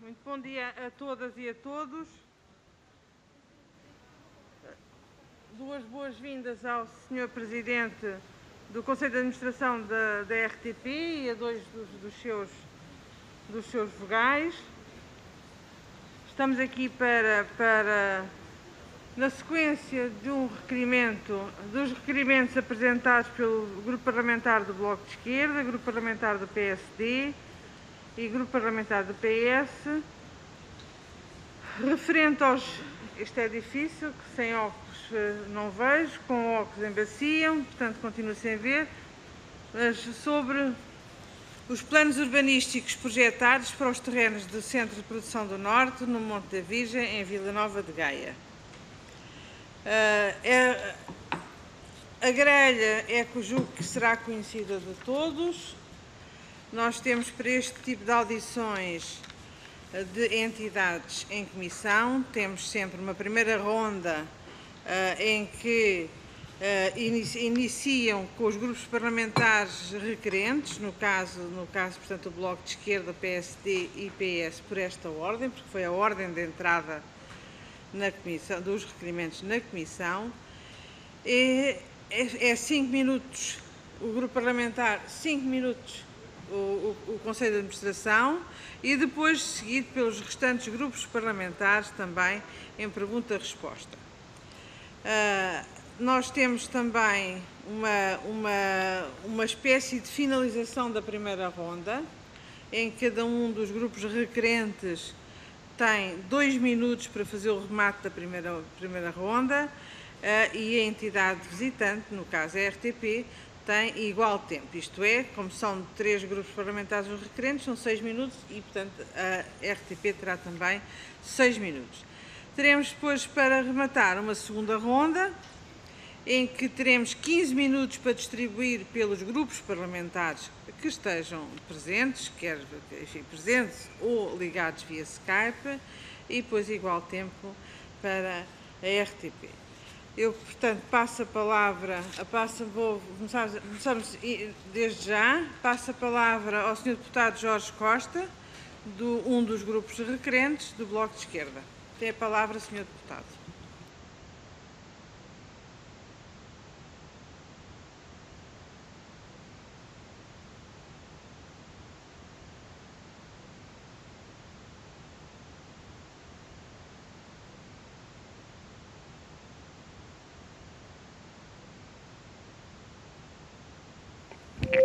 Muito bom dia a todas e a todos. Duas boas-vindas ao Sr. Presidente do Conselho de Administração da RTP e a dois dos seus vogais. Estamos aqui na sequência de dos requerimentos apresentados pelo Grupo Parlamentar do Bloco de Esquerda, Grupo Parlamentar do PSD e Grupo Parlamentar do PS, referente aos... Isto é difícil, que sem óculos não vejo, com óculos embaciam, portanto continuo sem ver, mas sobre os planos urbanísticos projetados para os terrenos do Centro de Produção do Norte, no Monte da Virgem, em Vila Nova de Gaia. A grelha é que eu julgo que será conhecida de todos. Nós temos para este tipo de audições de entidades em comissão, temos sempre uma primeira ronda em que iniciam com os grupos parlamentares requerentes, no caso, portanto, o Bloco de Esquerda, PSD e PS, por esta ordem, porque foi a ordem de entrada na comissão, dos requerimentos na comissão. É 5 minutos o grupo parlamentar, 5 minutos o Conselho de Administração e depois seguido pelos restantes grupos parlamentares também em pergunta-resposta. Nós temos também uma espécie de finalização da primeira ronda, em que cada um dos grupos requerentes tem 2 minutos para fazer o remate da primeira ronda e a entidade visitante, no caso a RTP, tem igual tempo, isto é, como são 3 grupos parlamentares os requerentes, são 6 minutos e, portanto, a RTP terá também 6 minutos. Teremos depois, para rematar, uma segunda ronda, em que teremos 15 minutos para distribuir pelos grupos parlamentares que estejam presentes, quer presentes ou ligados via Skype, e depois igual tempo para a RTP. Eu, portanto, passo a palavra, começamos desde já, passo a palavra ao Sr. Deputado Jorge Costa, um dos grupos requerentes do Bloco de Esquerda. Tem a palavra, Sr. Deputado.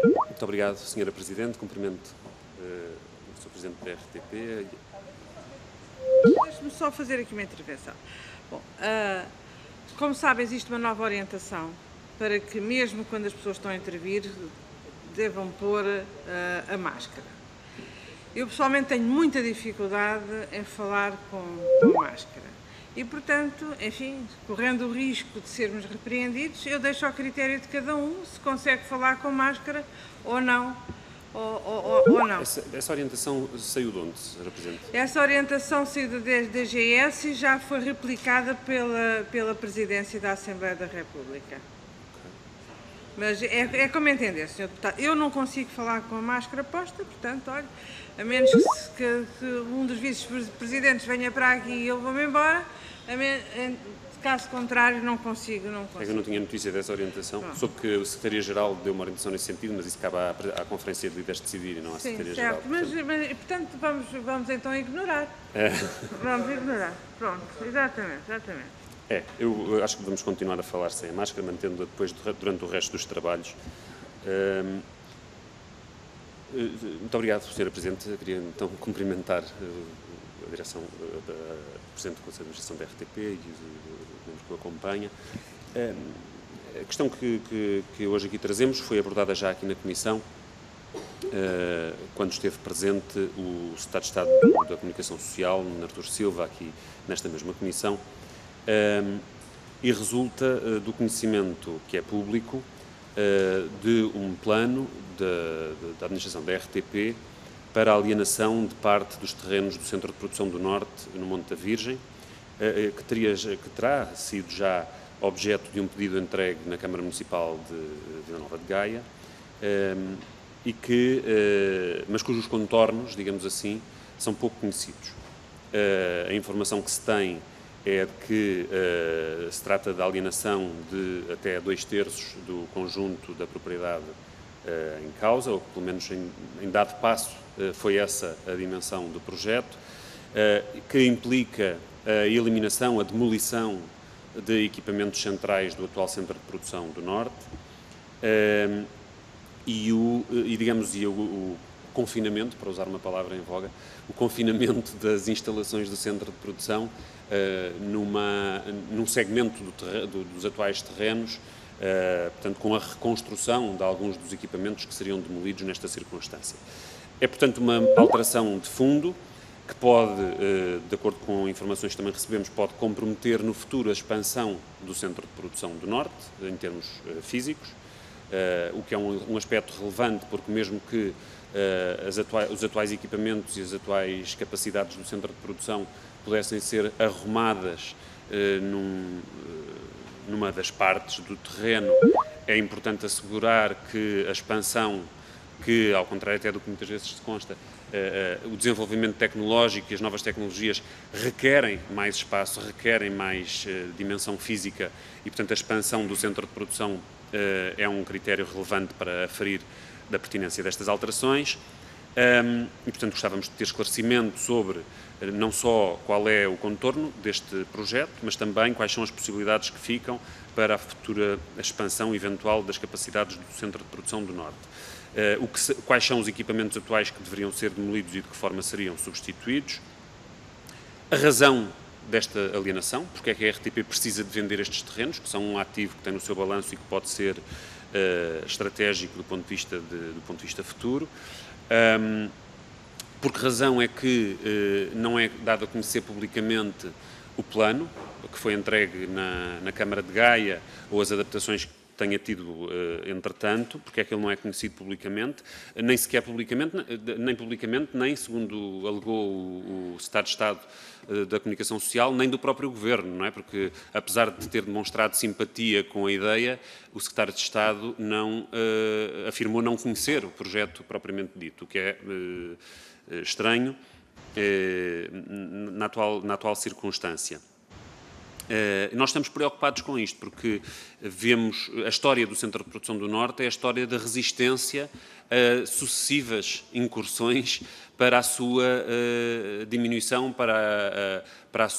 Muito obrigado, Sra. Presidente. Cumprimento o Sr. Presidente da RTP. Deixe-me só fazer aqui uma intervenção. Bom, como sabem, existe uma nova orientação para que, mesmo quando as pessoas estão a intervir, devam pôr a máscara. Eu, pessoalmente, tenho muita dificuldade em falar com máscara. E, portanto, enfim, correndo o risco de sermos repreendidos, eu deixo ao critério de cada um se consegue falar com máscara ou não. Ou não. Essa orientação saiu de onde, Sra. Presidente? Essa orientação saiu da DGS e já foi replicada pela Presidência da Assembleia da República. Mas é como entender, Sr. Deputado. Eu não consigo falar com a máscara posta, portanto, olha, a menos que um dos vice-presidentes venha para aqui e eu vou-me embora, caso contrário, não consigo. É que eu não tinha notícia dessa orientação. Pronto. Soube que o Secretaria-Geral deu uma orientação nesse sentido, mas isso cabe à Conferência de Líderes decidir e não à Secretaria-Geral. Certo, portanto, vamos então ignorar. Vamos ignorar. Pronto, exatamente. Eu acho que vamos continuar a falar sem a máscara, mantendo-a depois durante o resto dos trabalhos. Muito obrigado, Sra. Presidente. Eu queria então cumprimentar a direção da Presidente do Conselho de Administração da RTP e os membros que o acompanham. A questão que hoje aqui trazemos foi abordada já aqui na Comissão, quando esteve presente o Secretário de Estado da Comunicação Social, Artur Silva, aqui nesta mesma Comissão, e resulta do conhecimento que é público de um plano da administração da RTP para a alienação de parte dos terrenos do Centro de Produção do Norte, no Monte da Virgem, que terá sido já objeto de um pedido entregue na Câmara Municipal de Vila Nova de Gaia, mas cujos contornos, digamos assim, são pouco conhecidos. A informação que se tem é de que se trata da alienação de até 2/3 do conjunto da propriedade em causa, ou pelo menos em dado passo foi essa a dimensão do projeto, que implica a eliminação, a demolição de equipamentos centrais do atual Centro de Produção do Norte e o confinamento, para usar uma palavra em voga, o confinamento das instalações do Centro de Produção num segmento dos atuais terrenos, portanto, com a reconstrução de alguns dos equipamentos que seriam demolidos nesta circunstância. É, portanto, uma alteração de fundo que pode, de acordo com informações que também recebemos, pode comprometer no futuro a expansão do Centro de Produção do Norte, em termos físicos, o que é um aspecto relevante, porque mesmo que os atuais equipamentos e as atuais capacidades do Centro de Produção pudessem ser arrumadas numa das partes do terreno, é importante assegurar que a expansão, que, ao contrário até do que muitas vezes se consta, o desenvolvimento tecnológico e as novas tecnologias requerem mais espaço, requerem mais dimensão física e, portanto, a expansão do Centro de Produção é um critério relevante para aferir da pertinência destas alterações e, portanto, gostávamos de ter esclarecimento sobre não só qual é o contorno deste projeto, mas também quais são as possibilidades que ficam para a futura expansão eventual das capacidades do Centro de Produção do Norte. Quais são os equipamentos atuais que deveriam ser demolidos e de que forma seriam substituídos, a razão desta alienação, porque é que a RTP precisa de vender estes terrenos, que são um ativo que tem no seu balanço e que pode ser estratégico do ponto de vista futuro, por que razão é que não é dado a conhecer publicamente o plano que foi entregue na Câmara de Gaia ou as adaptações que tenha tido entretanto, porque é que ele não é conhecido publicamente, nem sequer publicamente, nem segundo alegou o Secretário de Estado da Comunicação Social, nem do próprio Governo, não é? Porque, apesar de ter demonstrado simpatia com a ideia, o Secretário de Estado afirmou não conhecer o projeto propriamente dito, o que é estranho na atual circunstância. Nós estamos preocupados com isto, porque vemos a história do Centro de Produção do Norte é a história da resistência a sucessivas incursões para a sua diminuição, para a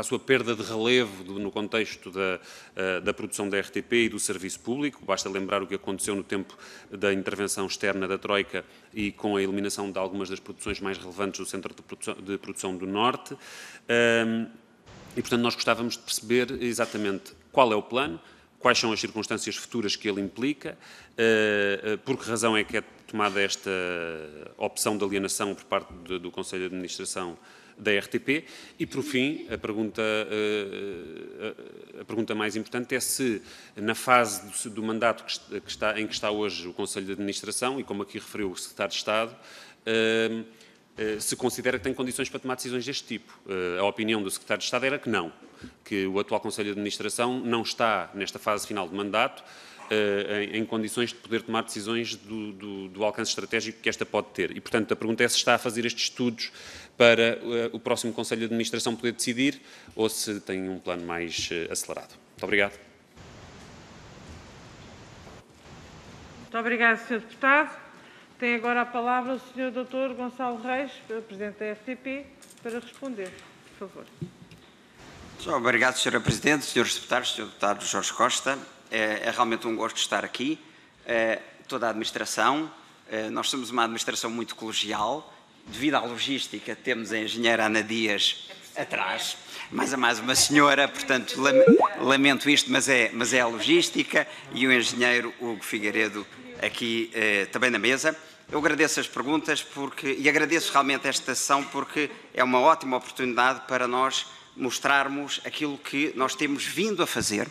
sua perda de relevo no contexto da produção da RTP e do serviço público. Basta lembrar o que aconteceu no tempo da intervenção externa da Troika e com a eliminação de algumas das produções mais relevantes do Centro de Produção do Norte. E, portanto, nós gostávamos de perceber exatamente qual é o plano, quais são as circunstâncias futuras que ele implica, por que razão é que é tomada esta opção de alienação por parte do Conselho de Administração da RTP e, por fim, a pergunta mais importante é se, na fase do mandato em que está hoje o Conselho de Administração, e como aqui referiu o Secretário de Estado, se considera que tem condições para tomar decisões deste tipo. A opinião do Secretário de Estado era que não, que o atual Conselho de Administração não está, nesta fase final de mandato, em condições de poder tomar decisões do alcance estratégico que esta pode ter. E, portanto, a pergunta é se está a fazer estes estudos para o próximo Conselho de Administração poder decidir ou se tem um plano mais acelerado. Muito obrigado. Muito obrigado, Sr. Deputado. Tem agora a palavra o Sr. Dr. Gonçalo Reis, Presidente da RTP, para responder, por favor. Obrigado, Sra. Presidente, Srs. Deputados, Sr. Deputado Jorge Costa. É realmente um gosto estar aqui. Toda a administração, nós somos uma administração muito colegial. Devido à logística, temos a engenheira Ana Dias atrás, mais uma senhora, portanto, lamento isto, mas é a logística, e o engenheiro Hugo Figueiredo aqui também na mesa. Eu agradeço as perguntas e agradeço realmente esta sessão porque é uma ótima oportunidade para nós mostrarmos aquilo que nós temos vindo a fazer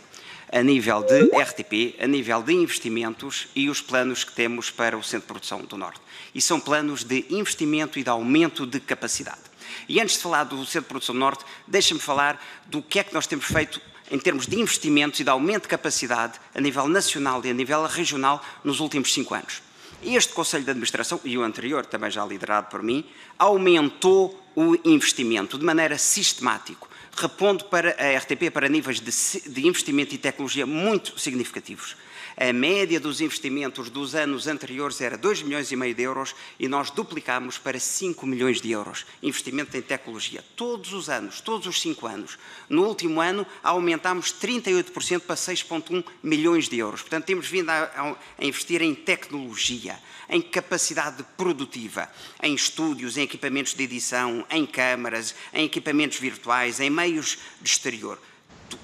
a nível de RTP, a nível de investimentos e os planos que temos para o Centro de Produção do Norte. E são planos de investimento e de aumento de capacidade. E antes de falar do Centro de Produção do Norte, deixa-me falar do que é que nós temos feito em termos de investimentos e de aumento de capacidade a nível nacional e a nível regional nos últimos 5 anos. Este Conselho de Administração, e o anterior, também já liderado por mim, aumentou o investimento de maneira sistemática, repondo para a RTP para níveis de investimento e tecnologia muito significativos. A média dos investimentos dos anos anteriores era 2,5 milhões de euros e nós duplicámos para 5 milhões de euros. Investimento em tecnologia. Todos os anos, todos os 5 anos. No último ano, aumentámos 38% para 6,1 milhões de euros. Portanto, temos vindo a investir em tecnologia, em capacidade produtiva, em estúdios, em equipamentos de edição, em câmaras, em equipamentos virtuais, em meios de exterior.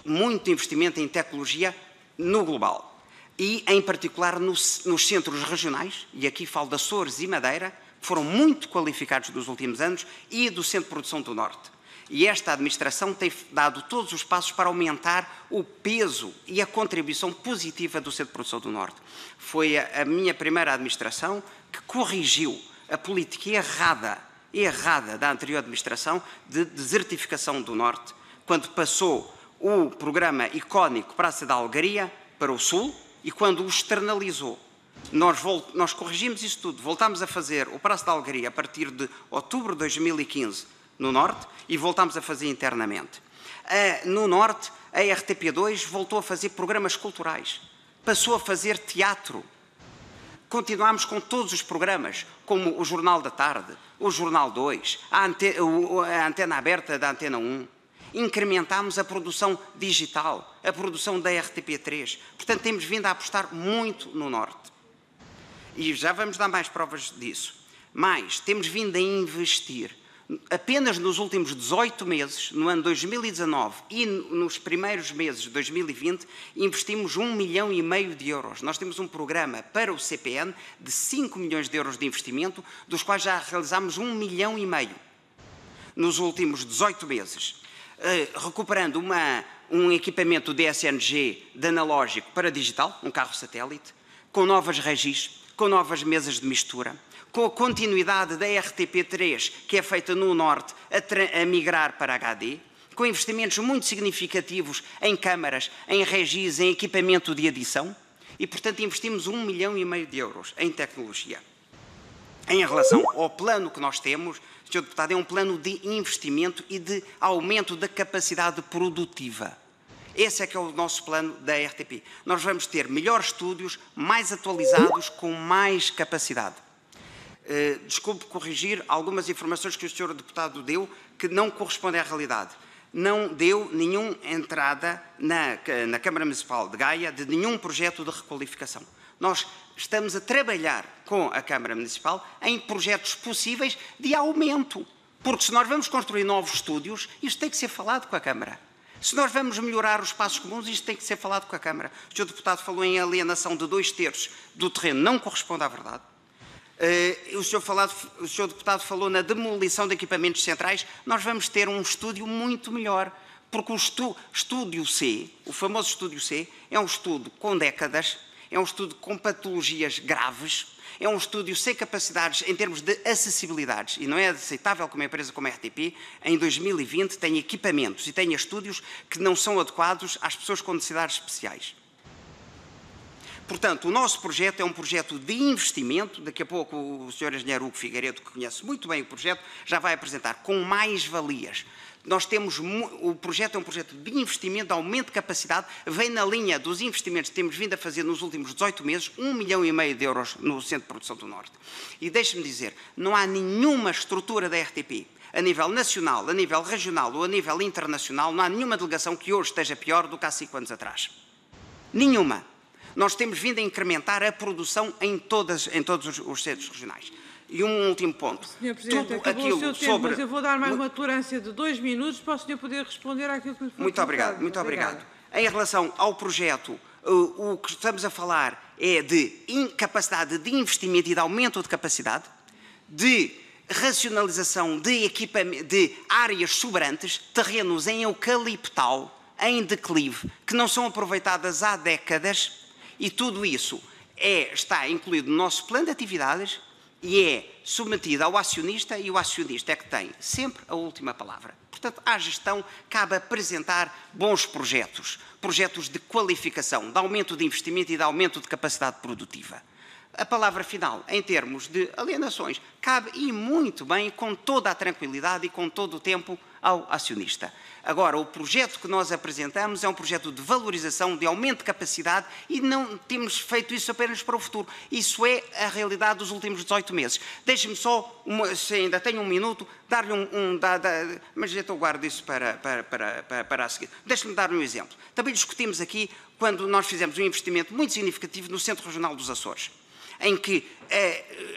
Muito investimento em tecnologia no global. E, em particular, nos centros regionais, e aqui falo de Açores e Madeira, que foram muito qualificados nos últimos anos, e do Centro de Produção do Norte. E esta administração tem dado todos os passos para aumentar o peso e a contribuição positiva do Centro de Produção do Norte. Foi a minha primeira administração que corrigiu a política errada da anterior administração de desertificação do Norte, quando passou o programa icónico Praça da Algaria para o Sul, e quando o externalizou. Nós corrigimos isso tudo, voltámos a fazer o Praça da Algaria a partir de outubro de 2015 no Norte e voltámos a fazer internamente. No Norte, a RTP2 voltou a fazer programas culturais, passou a fazer teatro. Continuámos com todos os programas, como o Jornal da Tarde, o Jornal 2, a Antena Aberta da Antena 1. Incrementámos a produção digital, a produção da RTP3. Portanto, temos vindo a apostar muito no Norte. E já vamos dar mais provas disso. Mas temos vindo a investir. Apenas nos últimos 18 meses, no ano 2019 e nos primeiros meses de 2020, investimos 1,5 milhão de euros. Nós temos um programa para o CPN de 5 milhões de euros de investimento, dos quais já realizámos 1,5 milhão nos últimos 18 meses. Recuperando um equipamento DSNG de analógico para digital, um carro satélite, com novas regis, com novas mesas de mistura, com a continuidade da RTP3, que é feita no Norte, a migrar para HD, com investimentos muito significativos em câmaras, em regis, em equipamento de edição, e, portanto, investimos 1,5 milhão de euros em tecnologia. Em relação ao plano que nós temos, Sr. Deputado, é um plano de investimento e de aumento da capacidade produtiva. Esse é que é o nosso plano da RTP. Nós vamos ter melhores estúdios, mais atualizados, com mais capacidade. Desculpe corrigir algumas informações que o Sr. Deputado deu que não correspondem à realidade. Não deu nenhuma entrada na Câmara Municipal de Gaia de nenhum projeto de requalificação. Nós estamos a trabalhar com a Câmara Municipal em projetos possíveis de aumento. Porque se nós vamos construir novos estúdios, isto tem que ser falado com a Câmara. Se nós vamos melhorar os espaços comuns, isto tem que ser falado com a Câmara. O Sr. Deputado falou em alienação de 2/3 do terreno, não corresponde à verdade. O Sr. Deputado falou na demolição de equipamentos centrais. Nós vamos ter um estúdio muito melhor, porque o Estúdio C, o famoso Estúdio C, é um estudo com décadas, é um estudo com patologias graves, é um estúdio sem capacidades em termos de acessibilidades e não é aceitável que uma empresa como a RTP, em 2020, tenha equipamentos e tenha estúdios que não são adequados às pessoas com necessidades especiais. Portanto, o nosso projeto é um projeto de investimento. Daqui a pouco o Sr. Engenheiro Hugo Figueiredo, que conhece muito bem o projeto, já vai apresentar com mais-valias. Nós temos, o projeto é um projeto de investimento, de aumento de capacidade, vem na linha dos investimentos que temos vindo a fazer nos últimos 18 meses, 1,5 milhão de euros no Centro de Produção do Norte. E deixe-me dizer, não há nenhuma estrutura da RTP, a nível nacional, a nível regional ou a nível internacional, não há nenhuma delegação que hoje esteja pior do que há 5 anos atrás. Nenhuma. Nós temos vindo a incrementar a produção em todos os centros regionais. E um último ponto. Sr. Presidente, acabou o seu tempo, mas eu vou dar mais uma tolerância de 2 minutos para o senhor poder responder àquilo que lhe foi colocado. Muito obrigado. Em relação ao projeto, o que estamos a falar é de capacidade de investimento e de aumento de capacidade, de racionalização de áreas sobrantes, terrenos em eucaliptal, em declive, que não são aproveitadas há décadas, e tudo isso está incluído no nosso plano de atividades e é submetido ao acionista, e o acionista é que tem sempre a última palavra. Portanto, à gestão cabe apresentar bons projetos, projetos de qualificação, de aumento de investimento e de aumento de capacidade produtiva. a palavra final, em termos de alienações, cabe e muito bem, com toda a tranquilidade e com todo o tempo, ao acionista. Agora, o projeto que nós apresentamos é um projeto de valorização, de aumento de capacidade e não temos feito isso apenas para o futuro. Isso é a realidade dos últimos 18 meses. Deixe-me só, se ainda tenho um minuto, dar-lhe mas eu guardo isso para a seguir. Deixe-me dar-lhe um exemplo. Também discutimos aqui quando nós fizemos um investimento muito significativo no Centro Regional dos Açores, em que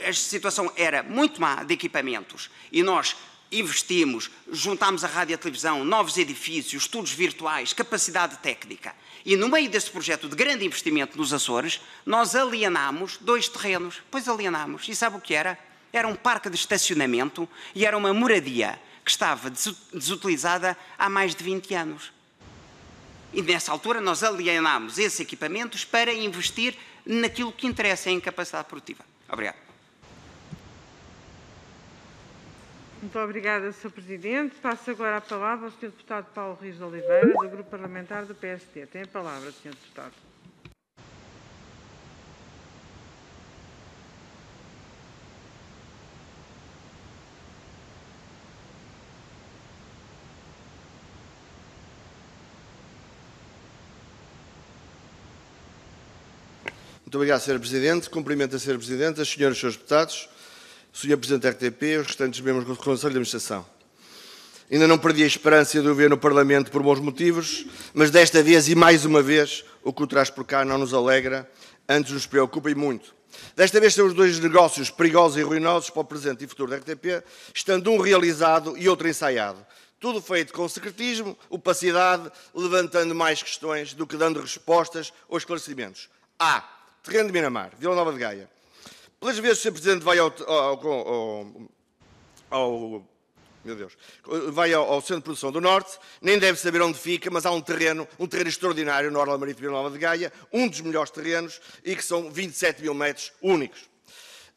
a situação era muito má de equipamentos e nós investimos, juntámos a rádio e a televisão, novos edifícios, estudos virtuais, capacidade técnica. E no meio desse projeto de grande investimento nos Açores, nós alienámos 2 terrenos. Pois alienámos. E sabe o que era? Era um parque de estacionamento e era uma moradia que estava desutilizada há mais de 20 anos. E nessa altura nós alienámos esses equipamentos para investir naquilo que interessa, em capacidade produtiva. Obrigado. Muito obrigada, Sr. Presidente. Passo agora a palavra ao Sr. Deputado Paulo Rios de Oliveira, do Grupo Parlamentar do PSD. Tem a palavra, Sr. Deputado. Muito obrigado, Sr. Presidente. Cumprimento a Sra. Presidente, as senhoras e senhores deputados, Sr. Presidente da RTP e os restantes membros do Conselho de Administração. Ainda não perdi a esperança de o ver no Parlamento por bons motivos, mas desta vez e mais uma vez o que o traz por cá não nos alegra, antes nos preocupa e muito. Desta vez temos 2 negócios perigosos e ruinosos para o presente e futuro da RTP, estando um realizado e outro ensaiado. Tudo feito com secretismo, opacidade, levantando mais questões do que dando respostas ou esclarecimentos. Terreno de Miramar, Vila Nova de Gaia. Pelas vezes o Sr. Presidente vai ao Centro de Produção do Norte, nem deve saber onde fica, mas há um terreno extraordinário no Orla Marítimo de Vila Nova de Gaia, um dos melhores terrenos e que são 27 mil metros únicos.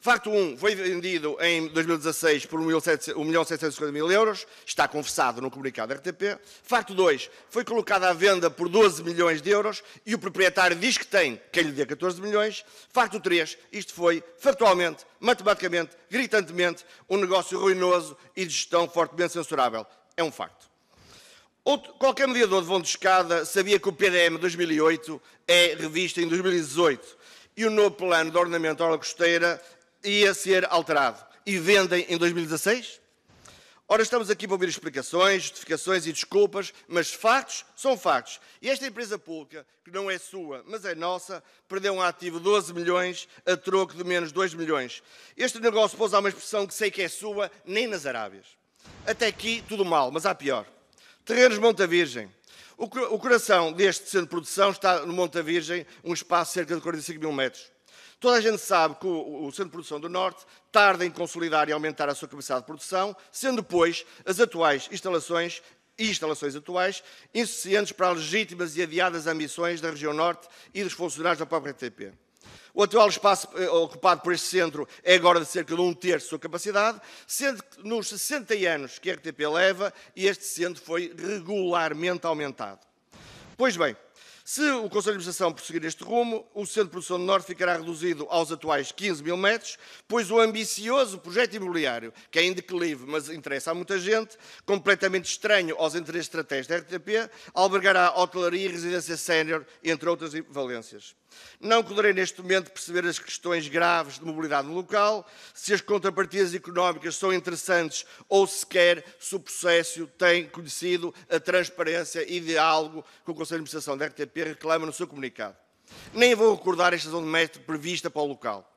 Facto 1, foi vendido em 2016 por 1.750.000 euros, está confessado no comunicado da RTP. Facto 2, foi colocado à venda por 12 milhões de euros e o proprietário diz que tem quem lhe dê 14 milhões. Facto 3, isto foi factualmente, matematicamente, gritantemente, um negócio ruinoso e de gestão fortemente censurável. É um facto. Qualquer mediador de vão de escada sabia que o PDM 2008 é revisto em 2018 e o novo plano de ordenamento da orla costeira ia ser alterado. E vendem em 2016? Ora, estamos aqui para ouvir explicações, justificações e desculpas, mas factos são factos. E esta empresa pública, que não é sua, mas é nossa, perdeu um ativo de 12 milhões a troco de menos 2 milhões. Este negócio, pôs uma expressão que sei que é sua, nem nas Arábias. Até aqui, tudo mal, mas há pior. Terrenos Monta Virgem. O coração deste centro de produção está no Monta Virgem, um espaço de cerca de 45 mil metros. Toda a gente sabe que o Centro de Produção do Norte tarda em consolidar e aumentar a sua capacidade de produção, sendo, pois, as atuais instalações atuais insuficientes para as legítimas e adiadas ambições da região Norte e dos funcionários da própria RTP. O atual espaço ocupado por este centro é agora de cerca de 1/3 da sua capacidade, sendo que nos 60 anos que a RTP leva, este centro foi regularmente aumentado. Pois bem, se o Conselho de Administração prosseguir este rumo, o Centro de Produção do Norte ficará reduzido aos atuais 15 mil metros, pois o ambicioso projeto imobiliário, que é em declive, mas interessa a muita gente, completamente estranho aos interesses estratégicos da RTP, albergará hotelaria e residência sénior, entre outras valências. Não poderei neste momento perceber as questões graves de mobilidade no local, se as contrapartidas económicas são interessantes ou sequer se o processo tem conhecido a transparência e diálogo que o Conselho de Administração da RTP reclama no seu comunicado. Nem vou recordar esta zona de mestre prevista para o local.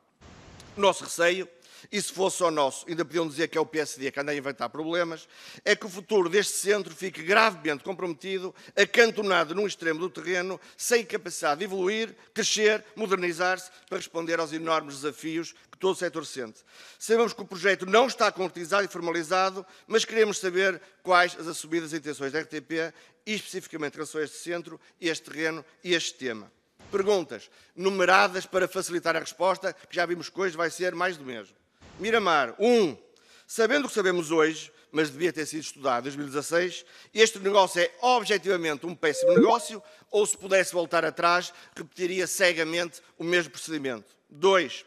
O nosso receio, e se fosse só nosso, ainda podiam dizer que é o PSD que anda a inventar problemas, é que o futuro deste centro fique gravemente comprometido, acantonado num extremo do terreno, sem capacidade de evoluir, crescer, modernizar-se, para responder aos enormes desafios que todo o setor sente. Sabemos que o projeto não está concretizado e formalizado, mas queremos saber quais as assumidas intenções da RTP, e especificamente em relação a este centro, este terreno e este tema. Perguntas numeradas para facilitar a resposta, que já vimos que hoje vai ser mais do mesmo. Miramar, 1. Sabendo o que sabemos hoje, mas devia ter sido estudado em 2016, este negócio é objetivamente um péssimo negócio, ou se pudesse voltar atrás, repetiria cegamente o mesmo procedimento. 2.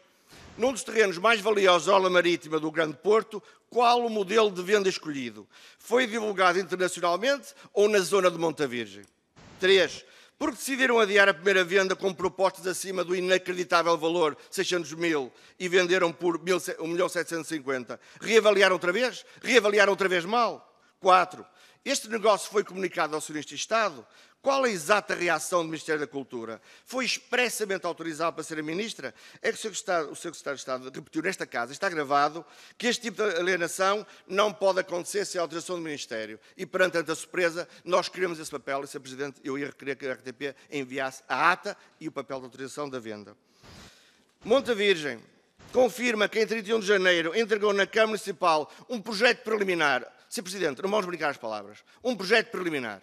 Num dos terrenos mais valiosos da orla marítima do Grande Porto, qual o modelo de venda escolhido? Foi divulgado internacionalmente ou na zona de Monte Virgem? 3. Porque decidiram adiar a primeira venda com propostas acima do inacreditável valor 600 mil e venderam por 1.750.000? Reavaliaram outra vez? Reavaliaram outra vez mal? 4. Este negócio foi comunicado ao acionista de Estado? Qual a exata reação do Ministério da Cultura? Foi expressamente autorizado para ser a Ministra? É que o Sr. Secretário de Estado repetiu nesta casa, está gravado, que este tipo de alienação não pode acontecer sem a autorização do Ministério. E perante tanta surpresa, nós queremos esse papel e, Sr. Presidente, eu ia requerer que a RTP enviasse a ata e o papel de autorização da venda. Monte Virgem confirma que em 31 de janeiro entregou na Câmara Municipal um projeto preliminar. Sr. Presidente, não vamos brincar as palavras. Um projeto preliminar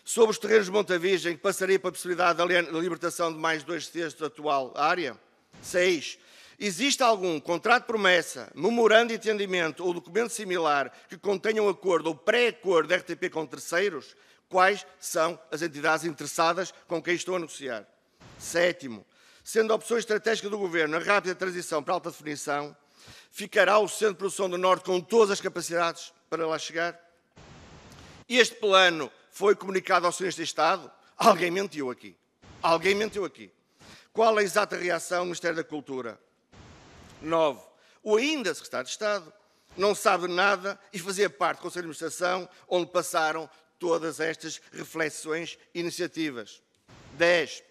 sobre os terrenos de Monte Virgem, que passaria para a possibilidade da libertação de mais 2/3 da atual área? 6. Existe algum contrato de promessa, memorando de entendimento ou documento similar que contenha um acordo ou pré-acordo da RTP com terceiros? Quais são as entidades interessadas com quem estou a negociar? 7. Sendo a opção estratégica do Governo a rápida transição para a alta definição, ficará o Centro de Produção do Norte com todas as capacidades para lá chegar? Este plano foi comunicado ao acionista de Estado? Alguém mentiu aqui. Alguém mentiu aqui. Qual a exata reação do Ministério da Cultura? 9. O ainda Secretário de Estado não sabe nada e fazia parte do Conselho de Administração, onde passaram todas estas reflexões e iniciativas. 10.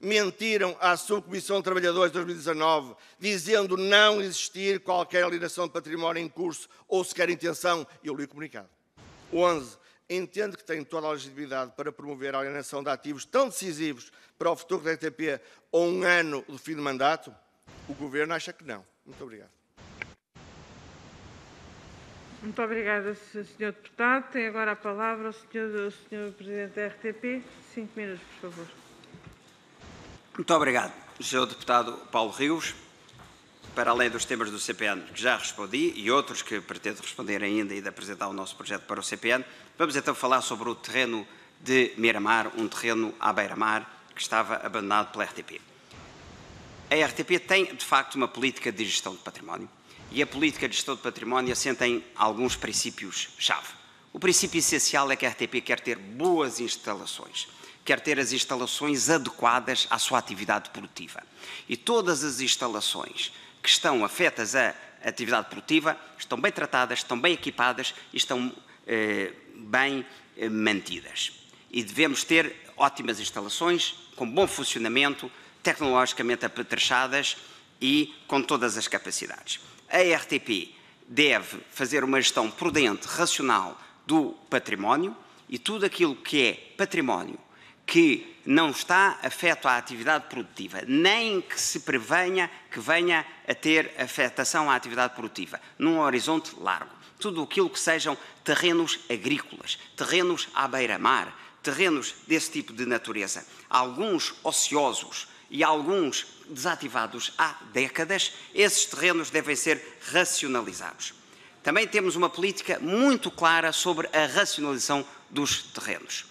Mentiram à Subcomissão de Trabalhadores de 2019, dizendo não existir qualquer alienação de património em curso ou sequer intenção. Eu li o comunicado. 11. Entende que tem toda a legitimidade para promover a alienação de ativos tão decisivos para o futuro da RTP a um ano do fim do mandato? O Governo acha que não. Muito obrigado. Muito obrigada, Sr. Deputado. Tem agora a palavra o Sr. Presidente da RTP. 5 minutos, por favor. Muito obrigado, Sr. Deputado Paulo Rios. Para além dos temas do CPN que já respondi e outros que pretendo responder ainda e de apresentar o nosso projeto para o CPN, vamos então falar sobre o terreno de Miramar, um terreno à beira-mar que estava abandonado pela RTP. A RTP tem, de facto, uma política de gestão de património e a política de gestão de património assenta em alguns princípios-chave. O princípio essencial é que a RTP quer ter boas instalações, quer ter as instalações adequadas à sua atividade produtiva. E todas as instalações que estão afetas à atividade produtiva estão bem tratadas, estão bem equipadas e estão bem mantidas. E devemos ter ótimas instalações, com bom funcionamento, tecnologicamente apetrechadas e com todas as capacidades. A RTP deve fazer uma gestão prudente, racional do património e tudo aquilo que é património que não está afeto à atividade produtiva, nem que se prevenha que venha a ter afetação à atividade produtiva, num horizonte largo. Tudo aquilo que sejam terrenos agrícolas, terrenos à beira-mar, terrenos desse tipo de natureza, alguns ociosos e alguns desativados há décadas, esses terrenos devem ser racionalizados. Também temos uma política muito clara sobre a racionalização dos terrenos.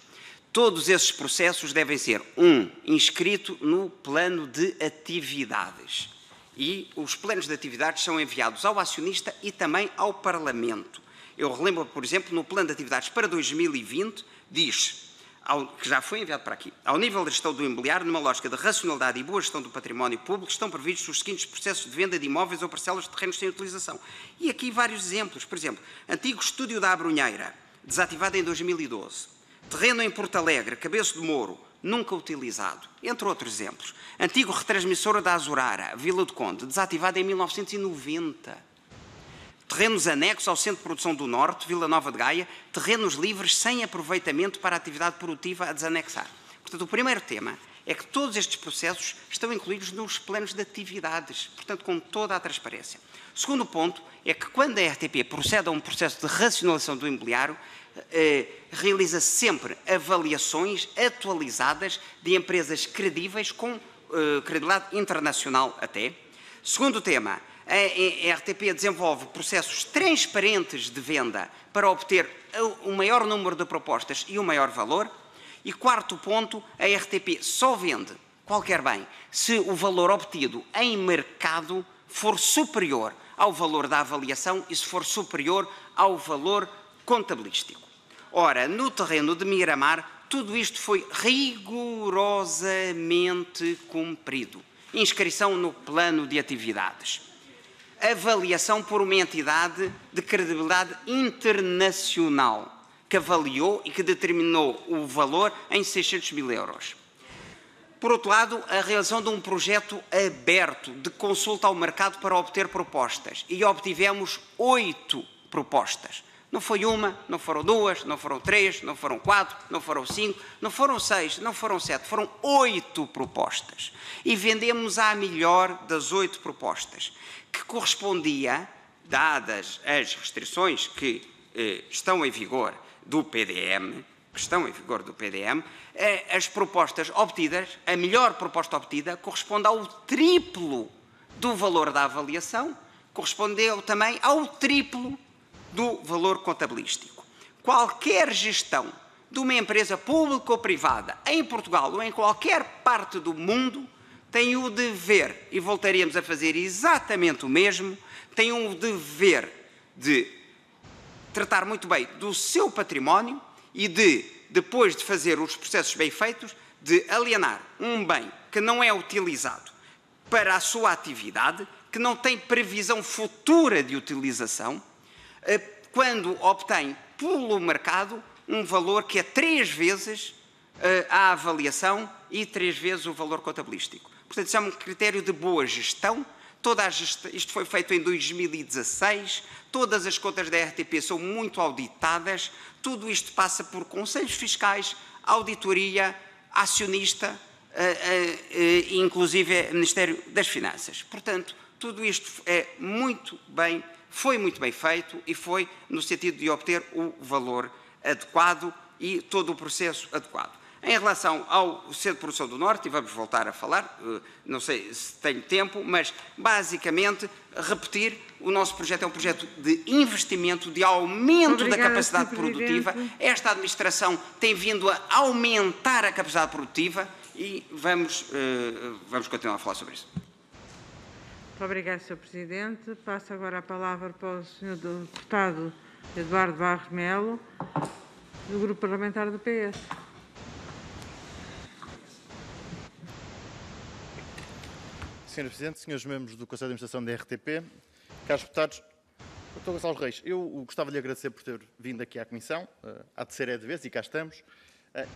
Todos esses processos devem ser, inscrito no plano de atividades. E os planos de atividades são enviados ao acionista e também ao Parlamento. Eu relembro, por exemplo, no plano de atividades para 2020, diz, que já foi enviado para aqui, ao nível da gestão do imobiliário, numa lógica de racionalidade e boa gestão do património público, estão previstos os seguintes processos de venda de imóveis ou parcelas de terrenos sem utilização. E aqui vários exemplos. Por exemplo, antigo estúdio da Abrunheira, desativado em 2012. Terreno em Porto Alegre, Cabeço de Moro, nunca utilizado, entre outros exemplos. Antigo retransmissor da Azurara, Vila do Conde, desativado em 1990. Terrenos anexos ao Centro de Produção do Norte, Vila Nova de Gaia, terrenos livres sem aproveitamento para a atividade produtiva a desanexar. Portanto, o primeiro tema é que todos estes processos estão incluídos nos planos de atividades, portanto, com toda a transparência. O segundo ponto é que quando a RTP procede a um processo de racionalização do imobiliário, realiza sempre avaliações atualizadas de empresas credíveis com credibilidade internacional até. Segundo tema, a RTP desenvolve processos transparentes de venda para obter o maior número de propostas e o maior valor. E quarto ponto, a RTP só vende qualquer bem se o valor obtido em mercado for superior ao valor da avaliação e se for superior ao valor contabilístico. Ora, no terreno de Miramar, tudo isto foi rigorosamente cumprido. Inscrição no plano de atividades. Avaliação por uma entidade de credibilidade internacional, que avaliou e que determinou o valor em 600 mil euros. Por outro lado, a realização de um projeto aberto de consulta ao mercado para obter propostas. E obtivemos 8 propostas. Não foi uma, não foram 2, não foram 3, não foram 4, não foram 5, não foram 6, não foram 7, foram 8 propostas. E vendemos à melhor das 8 propostas, que correspondia, dadas as restrições que estão em vigor do PDM, as propostas obtidas, a melhor proposta obtida, corresponde ao triplo do valor da avaliação, correspondeu também ao triplo do valor contabilístico. Qualquer gestão de uma empresa pública ou privada em Portugal ou em qualquer parte do mundo tem o dever, e voltaríamos a fazer exatamente o mesmo, tem o dever de tratar muito bem do seu património e de, depois de fazer os processos bem feitos, de alienar um bem que não é utilizado para a sua atividade, que não tem previsão futura de utilização, quando obtém pelo mercado um valor que é 3 vezes a avaliação e 3 vezes o valor contabilístico. Portanto, isso é um critério de boa gestão. Isto foi feito em 2016, todas as contas da RTP são muito auditadas, tudo isto passa por conselhos fiscais, auditoria, acionista, inclusive Ministério das Finanças. Portanto, tudo isto foi muito bem feito e foi no sentido de obter o valor adequado e todo o processo adequado. Em relação ao Centro de Produção do Norte, e vamos voltar a falar, não sei se tenho tempo, mas basicamente repetir, o nosso projeto é um projeto de investimento, de aumento da capacidade produtiva. Esta administração tem vindo a aumentar a capacidade produtiva e vamos continuar a falar sobre isso. Muito obrigado, Sr. Presidente. Passo agora a palavra para o Sr. Deputado Eduardo Barros Melo, do Grupo Parlamentar do PS. Sr. Presidente, senhores membros do Conselho de Administração da RTP, caros deputados, Dr. Gonçalo Reis, eu gostava de lhe agradecer por ter vindo aqui à Comissão, à terceira vez, e cá estamos,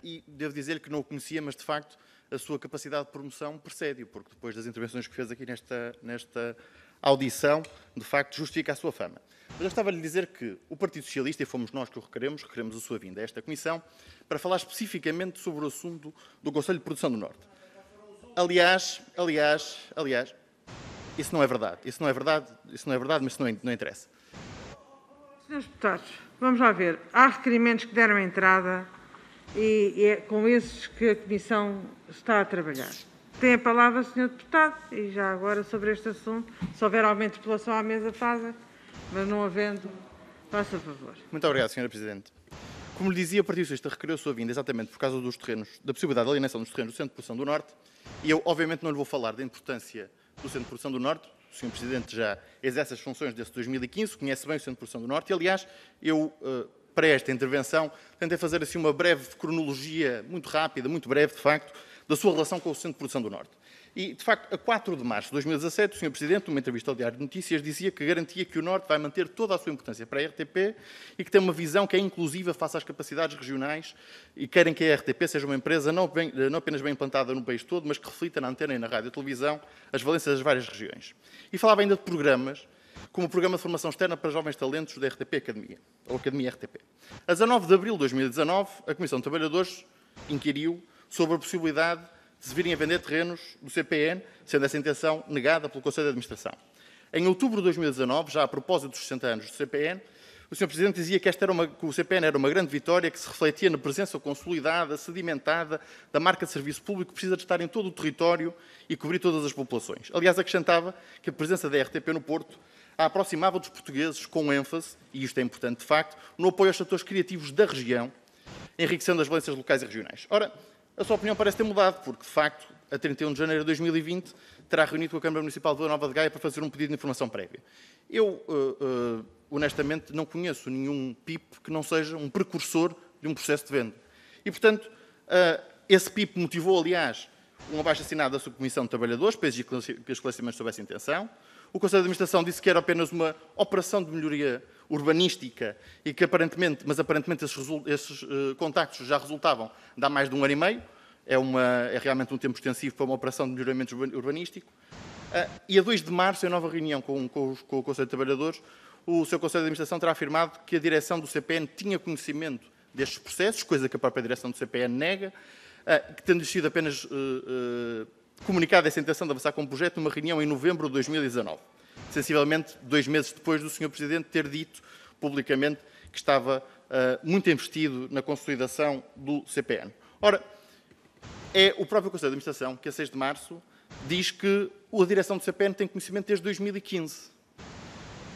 e devo dizer-lhe que não o conhecia, mas de facto a sua capacidade de promoção precede-o, porque depois das intervenções que fez aqui nesta audição, de facto justifica a sua fama. Mas eu gostava de lhe dizer que o Partido Socialista, e fomos nós que o requeremos a sua vinda a esta Comissão, para falar especificamente sobre o assunto do Conselho de Produção do Norte. Aliás, isso não é verdade, mas isso não interessa. Senhores deputados, vamos lá ver. Há requerimentos que deram entrada e é com esses que a Comissão está a trabalhar. Tem a palavra, Sr. Deputado, e já agora sobre este assunto, se houver alguma interpelação à mesa, faça, mas não havendo, faça favor. Muito obrigado, Sra. Presidente. Como lhe dizia, o Partido Socialista requereu a sua vinda exatamente por causa dos terrenos, da possibilidade de alienação dos terrenos do Centro de Produção do Norte, e eu, obviamente, não lhe vou falar da importância do Centro de Produção do Norte. O Sr. Presidente já exerce as funções desde 2015, conhece bem o Centro de Produção do Norte, e, aliás, eu, para esta intervenção, tentei fazer assim uma breve cronologia, muito rápida, muito breve, de facto, da sua relação com o Centro de Produção do Norte. E, de facto, a 4 de março de 2017, o Sr. Presidente, numa entrevista ao Diário de Notícias, dizia que garantia que o Norte vai manter toda a sua importância para a RTP e que tem uma visão que é inclusiva face às capacidades regionais e querem que a RTP seja uma empresa não apenas bem implantada no país todo, mas que reflita na antena e na rádio e televisão as valências das várias regiões. E falava ainda de programas, como o Programa de Formação Externa para Jovens Talentos da RTP Academia, ou Academia RTP. A 19 de abril de 2019, a Comissão de Trabalhadores inquiriu sobre a possibilidade de se virem a vender terrenos do CPN, sendo essa intenção negada pelo Conselho de Administração. Em outubro de 2019, já a propósito dos 60 anos do CPN, o Sr. Presidente dizia que o CPN era uma grande vitória que se refletia na presença consolidada, sedimentada, da marca de serviço público que precisa de estar em todo o território e cobrir todas as populações. Aliás, acrescentava que a presença da RTP no Porto a aproximava dos portugueses com ênfase, e isto é importante de facto, no apoio aos setores criativos da região, enriquecendo as valências locais e regionais. Ora, a sua opinião parece ter mudado, porque, de facto, a 31 de janeiro de 2020, terá reunido com a Câmara Municipal de Vila Nova de Gaia para fazer um pedido de informação prévia. Eu, honestamente, não conheço nenhum PIP que não seja um precursor de um processo de venda. E, portanto, esse PIP motivou, aliás, um abaixo-assinado da Subcomissão de Trabalhadores para exigir esclarecimentos sobre essa intenção. O Conselho de Administração disse que era apenas uma operação de melhoria urbanística e que aparentemente esses contactos já resultavam de há mais de 1 ano e meio. É realmente um tempo extensivo para uma operação de melhoramento urbanístico. E a 2 de março, em nova reunião com o Conselho de Trabalhadores, o seu Conselho de Administração terá afirmado que a direção do CPN tinha conhecimento destes processos, coisa que a própria direção do CPN nega, que tendo sido apenas comunicada essa intenção de avançar com o projeto numa reunião em novembro de 2019, sensivelmente 2 meses depois do Sr. Presidente ter dito publicamente que estava muito investido na consolidação do CPN. Ora, é o próprio Conselho de Administração que, a 6 de março, diz que a direção do CPN tem conhecimento desde 2015.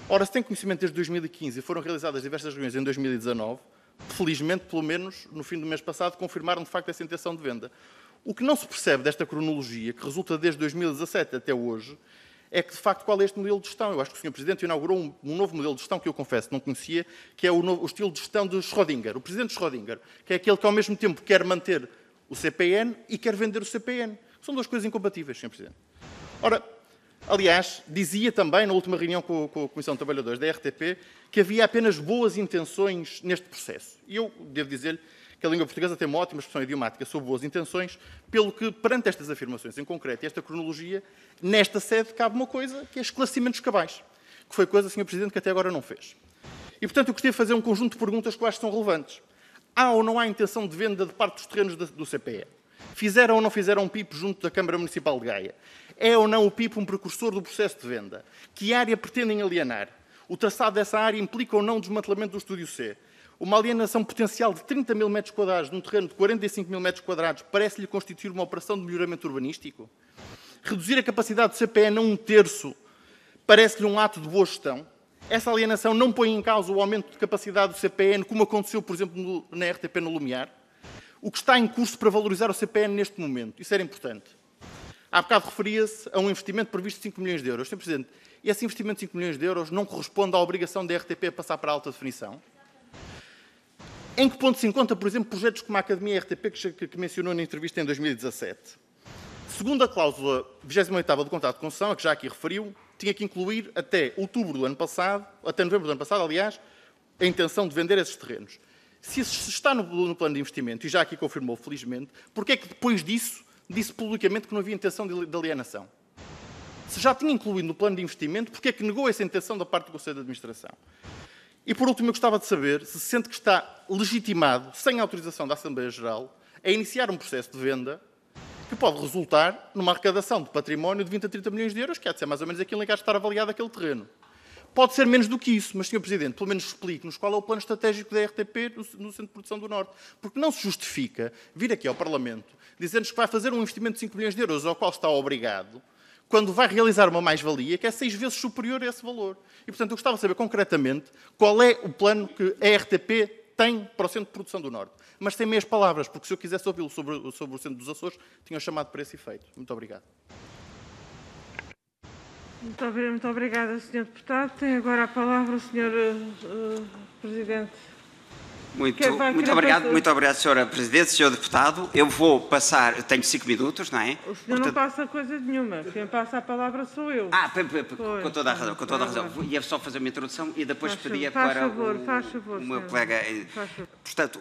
Ora, se tem conhecimento desde 2015 e foram realizadas diversas reuniões em 2019, felizmente, pelo menos, no fim do mês passado, confirmaram de facto essa intenção de venda. O que não se percebe desta cronologia, que resulta desde 2017 até hoje, é que, de facto, qual é este modelo de gestão? Eu acho que o Sr. Presidente inaugurou um novo modelo de gestão que eu confesso não conhecia, que é o estilo de gestão de Schrödinger, o Presidente Schrödinger, que é aquele que, ao mesmo tempo, quer manter o CPN e quer vender o CPN. São 2 coisas incompatíveis, Sr. Presidente. Ora, aliás, dizia também, na última reunião com a Comissão de Trabalhadores da RTP, que havia apenas boas intenções neste processo. E eu devo dizer-lhe que a língua portuguesa tem uma ótima expressão idiomática sobre boas intenções, pelo que, perante estas afirmações em concreto e esta cronologia, nesta sede cabe uma coisa, que é esclarecimentos cabais, que foi coisa, Sr. Presidente, que até agora não fez. E, portanto, eu gostaria de fazer um conjunto de perguntas que eu acho que são relevantes. Há ou não há intenção de venda de parte dos terrenos do CPN? Fizeram ou não fizeram um PIP junto da Câmara Municipal de Gaia? É ou não o PIP um precursor do processo de venda? Que área pretendem alienar? O traçado dessa área implica ou não o desmantelamento do Estúdio C? Uma alienação potencial de 30 mil metros quadrados num terreno de 45 mil metros quadrados parece-lhe constituir uma operação de melhoramento urbanístico? Reduzir a capacidade do CPN a 1/3 parece-lhe um ato de boa gestão? Essa alienação não põe em causa o aumento de capacidade do CPN, como aconteceu, por exemplo, na RTP no Lumiar? O que está em curso para valorizar o CPN neste momento? Isso era importante. Há bocado referia-se a um investimento previsto de 5 milhões de euros. Sr. Presidente, esse investimento de 5 milhões de euros não corresponde à obrigação da RTP a passar para a alta definição? Em que ponto se encontra, por exemplo, projetos como a Academia RTP, que mencionou na entrevista em 2017? Segundo a cláusula 28ª do contrato de concessão, a que já aqui referiu, tinha que incluir até outubro do ano passado, até novembro do ano passado, aliás, a intenção de vender esses terrenos. Se isso está no plano de investimento, e já aqui confirmou, felizmente, porque é que depois disso disse publicamente que não havia intenção de alienação? Se já tinha incluído no plano de investimento, porque é que negou essa intenção da parte do Conselho de Administração? E, por último, eu gostava de saber se sente que está legitimado, sem autorização da Assembleia Geral, a iniciar um processo de venda que pode resultar numa arrecadação de património de 20 a 30 milhões de euros, que há de ser mais ou menos aquilo em que há de estar avaliado aquele terreno. Pode ser menos do que isso, mas, Sr. Presidente, pelo menos explique-nos qual é o plano estratégico da RTP no Centro de Produção do Norte. Porque não se justifica vir aqui ao Parlamento dizer-nos que vai fazer um investimento de 5 milhões de euros ao qual está obrigado, quando vai realizar uma mais-valia que é 6 vezes superior a esse valor. E, portanto, eu gostava de saber concretamente qual é o plano que a RTP tem para o Centro de Produção do Norte. Mas sem meias palavras, porque se eu quisesse ouvi-lo sobre o Centro dos Açores, tinha chamado para esse efeito. Muito obrigado. Muito obrigada, Sr. Deputado. Tem agora a palavra o Sr. Presidente. Muito obrigado, Sra. Presidente, Sr. Deputado. Eu vou passar, tenho 5 minutos, não é? O senhor não passa coisa nenhuma. Quem passa a palavra sou eu. Com toda a razão, com toda a razão. Ia só fazer uma introdução e depois pedia para o meu colega. Portanto,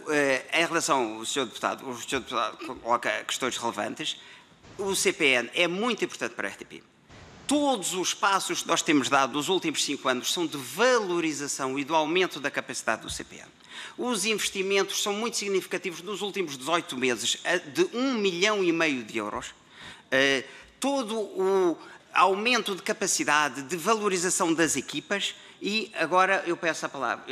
em relação ao Sr. Deputado, o Sr. Deputado coloca questões relevantes. O CPN é muito importante para a RTP. Todos os passos que nós temos dado nos últimos 5 anos são de valorização e do aumento da capacidade do CPN. Os investimentos são muito significativos nos últimos 18 meses, de 1,5 milhão de euros. Todo o aumento de capacidade, de valorização das equipas. E agora eu peço a palavra,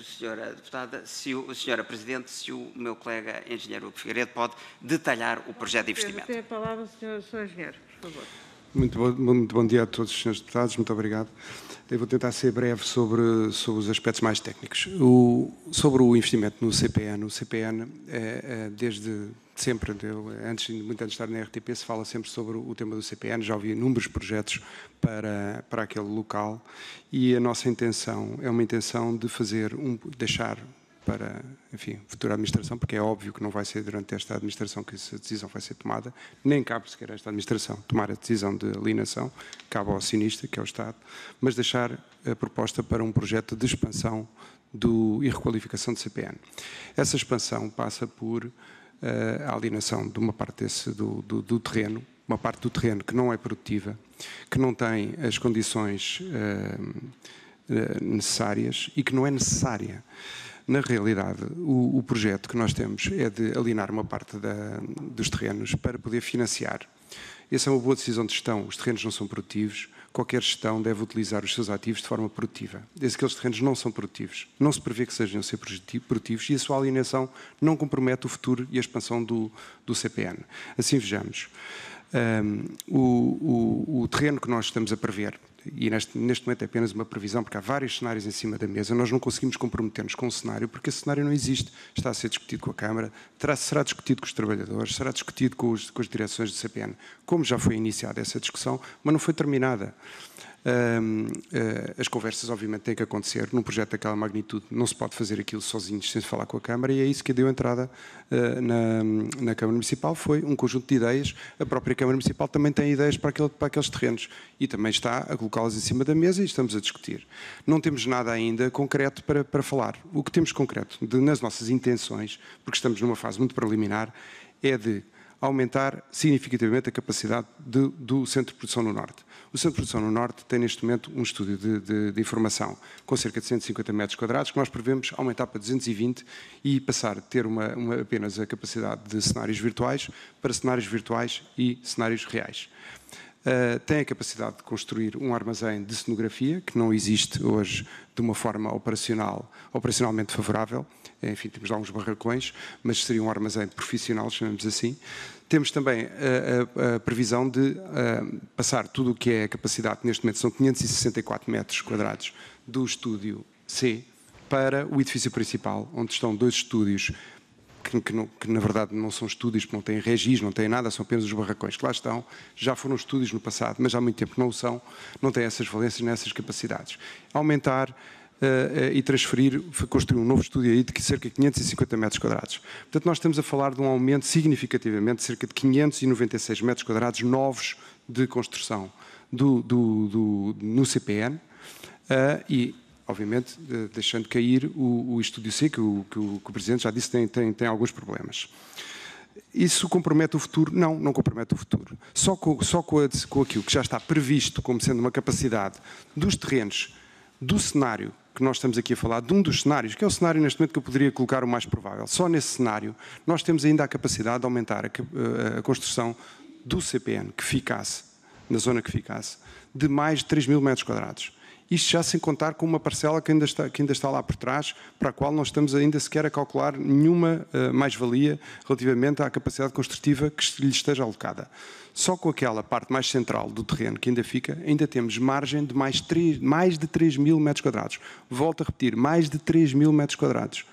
Sra. Deputada, Sra. Presidente, se o meu colega engenheiro Hugo Figueiredo pode detalhar o projeto de investimento. Tem a palavra, Sr. Engenheiro, por favor. Muito bom dia a todos os senhores deputados, muito obrigado. Eu vou tentar ser breve sobre os aspectos mais técnicos. Sobre o investimento no CPN, o CPN, desde sempre, muito antes de estar na RTP, se fala sempre sobre o tema do CPN, já ouvi inúmeros projetos para aquele local e a nossa intenção é uma intenção de deixar para, enfim, futura administração, porque é óbvio que não vai ser durante esta administração que essa decisão vai ser tomada, nem cabe sequer a esta administração tomar a decisão de alienação, cabe ao acionista, que é o Estado, mas deixar a proposta para um projeto de expansão e requalificação do CPN. Essa expansão passa por a alienação de uma parte do terreno, uma parte do terreno que não é produtiva, que não tem as condições necessárias e que não é necessária. Na realidade, o projeto que nós temos é de alienar uma parte dos terrenos para poder financiar. Essa é uma boa decisão de gestão. Os terrenos não são produtivos. Qualquer gestão deve utilizar os seus ativos de forma produtiva. Desde que aqueles terrenos não são produtivos, não se prevê que sejam ser produtivos e a sua alienação não compromete o futuro e a expansão do CPN. Assim vejamos. O terreno que nós estamos a prever, e neste momento é apenas uma previsão, porque há vários cenários em cima da mesa, nós não conseguimos comprometer-nos com um cenário, porque esse cenário não existe. Está a ser discutido com a Câmara, será discutido com os trabalhadores, será discutido com as direções do CPN, como já foi iniciada essa discussão, mas não foi terminada. As conversas, obviamente, têm que acontecer. Num projeto daquela magnitude, não se pode fazer aquilo sozinhos sem falar com a Câmara, e é isso que deu entrada na Câmara Municipal. Foi um conjunto de ideias. A própria Câmara Municipal também tem ideias para aqueles terrenos e também está a colocá-las em cima da mesa e estamos a discutir. Não temos nada ainda concreto para falar. O que temos concreto nas nossas intenções, porque estamos numa fase muito preliminar, é de aumentar significativamente a capacidade do Centro de Produção no Norte. O Centro de Produção no Norte tem neste momento um estúdio de informação com cerca de 150 metros quadrados, que nós prevemos aumentar para 220 e passar a ter apenas a capacidade de cenários virtuais para cenários virtuais e cenários reais. Tem a capacidade de construir um armazém de cenografia, que não existe hoje de uma forma operacionalmente favorável. Enfim, temos lá uns barracões, mas seria um armazém profissional, chamemos assim. Temos também a previsão de passar tudo o que é a capacidade, neste momento são 564 metros quadrados, do estúdio C para o edifício principal, onde estão 2 estúdios que na verdade não são estúdios, porque não têm regis, não têm nada, são apenas os barracões que lá estão. Já foram estúdios no passado, mas há muito tempo não o são, não têm essas valências nem essas capacidades. Aumentar e construir um novo estúdio aí de cerca de 550 metros quadrados. Portanto, nós estamos a falar de um aumento significativamente de cerca de 596 metros quadrados novos de construção no CPN e, obviamente, deixando cair o estúdio C, que o Presidente já disse tem alguns problemas. Isso compromete o futuro? Não, não compromete o futuro. Só com aquilo que já está previsto como sendo uma capacidade dos terrenos, do cenário que nós estamos aqui a falar, de um dos cenários, que é o cenário neste momento que eu poderia colocar o mais provável. Só nesse cenário nós temos ainda a capacidade de aumentar a construção do CPN que ficasse, na zona que ficasse, de mais de 3.000 metros quadrados. Isto já sem contar com uma parcela que ainda está lá por trás, para a qual não estamos ainda sequer a calcular nenhuma mais-valia relativamente à capacidade construtiva que lhe esteja alocada. Só com aquela parte mais central do terreno que ainda fica, ainda temos margem de mais de 3.000 metros quadrados. Volto a repetir, mais de 3.000 metros quadrados.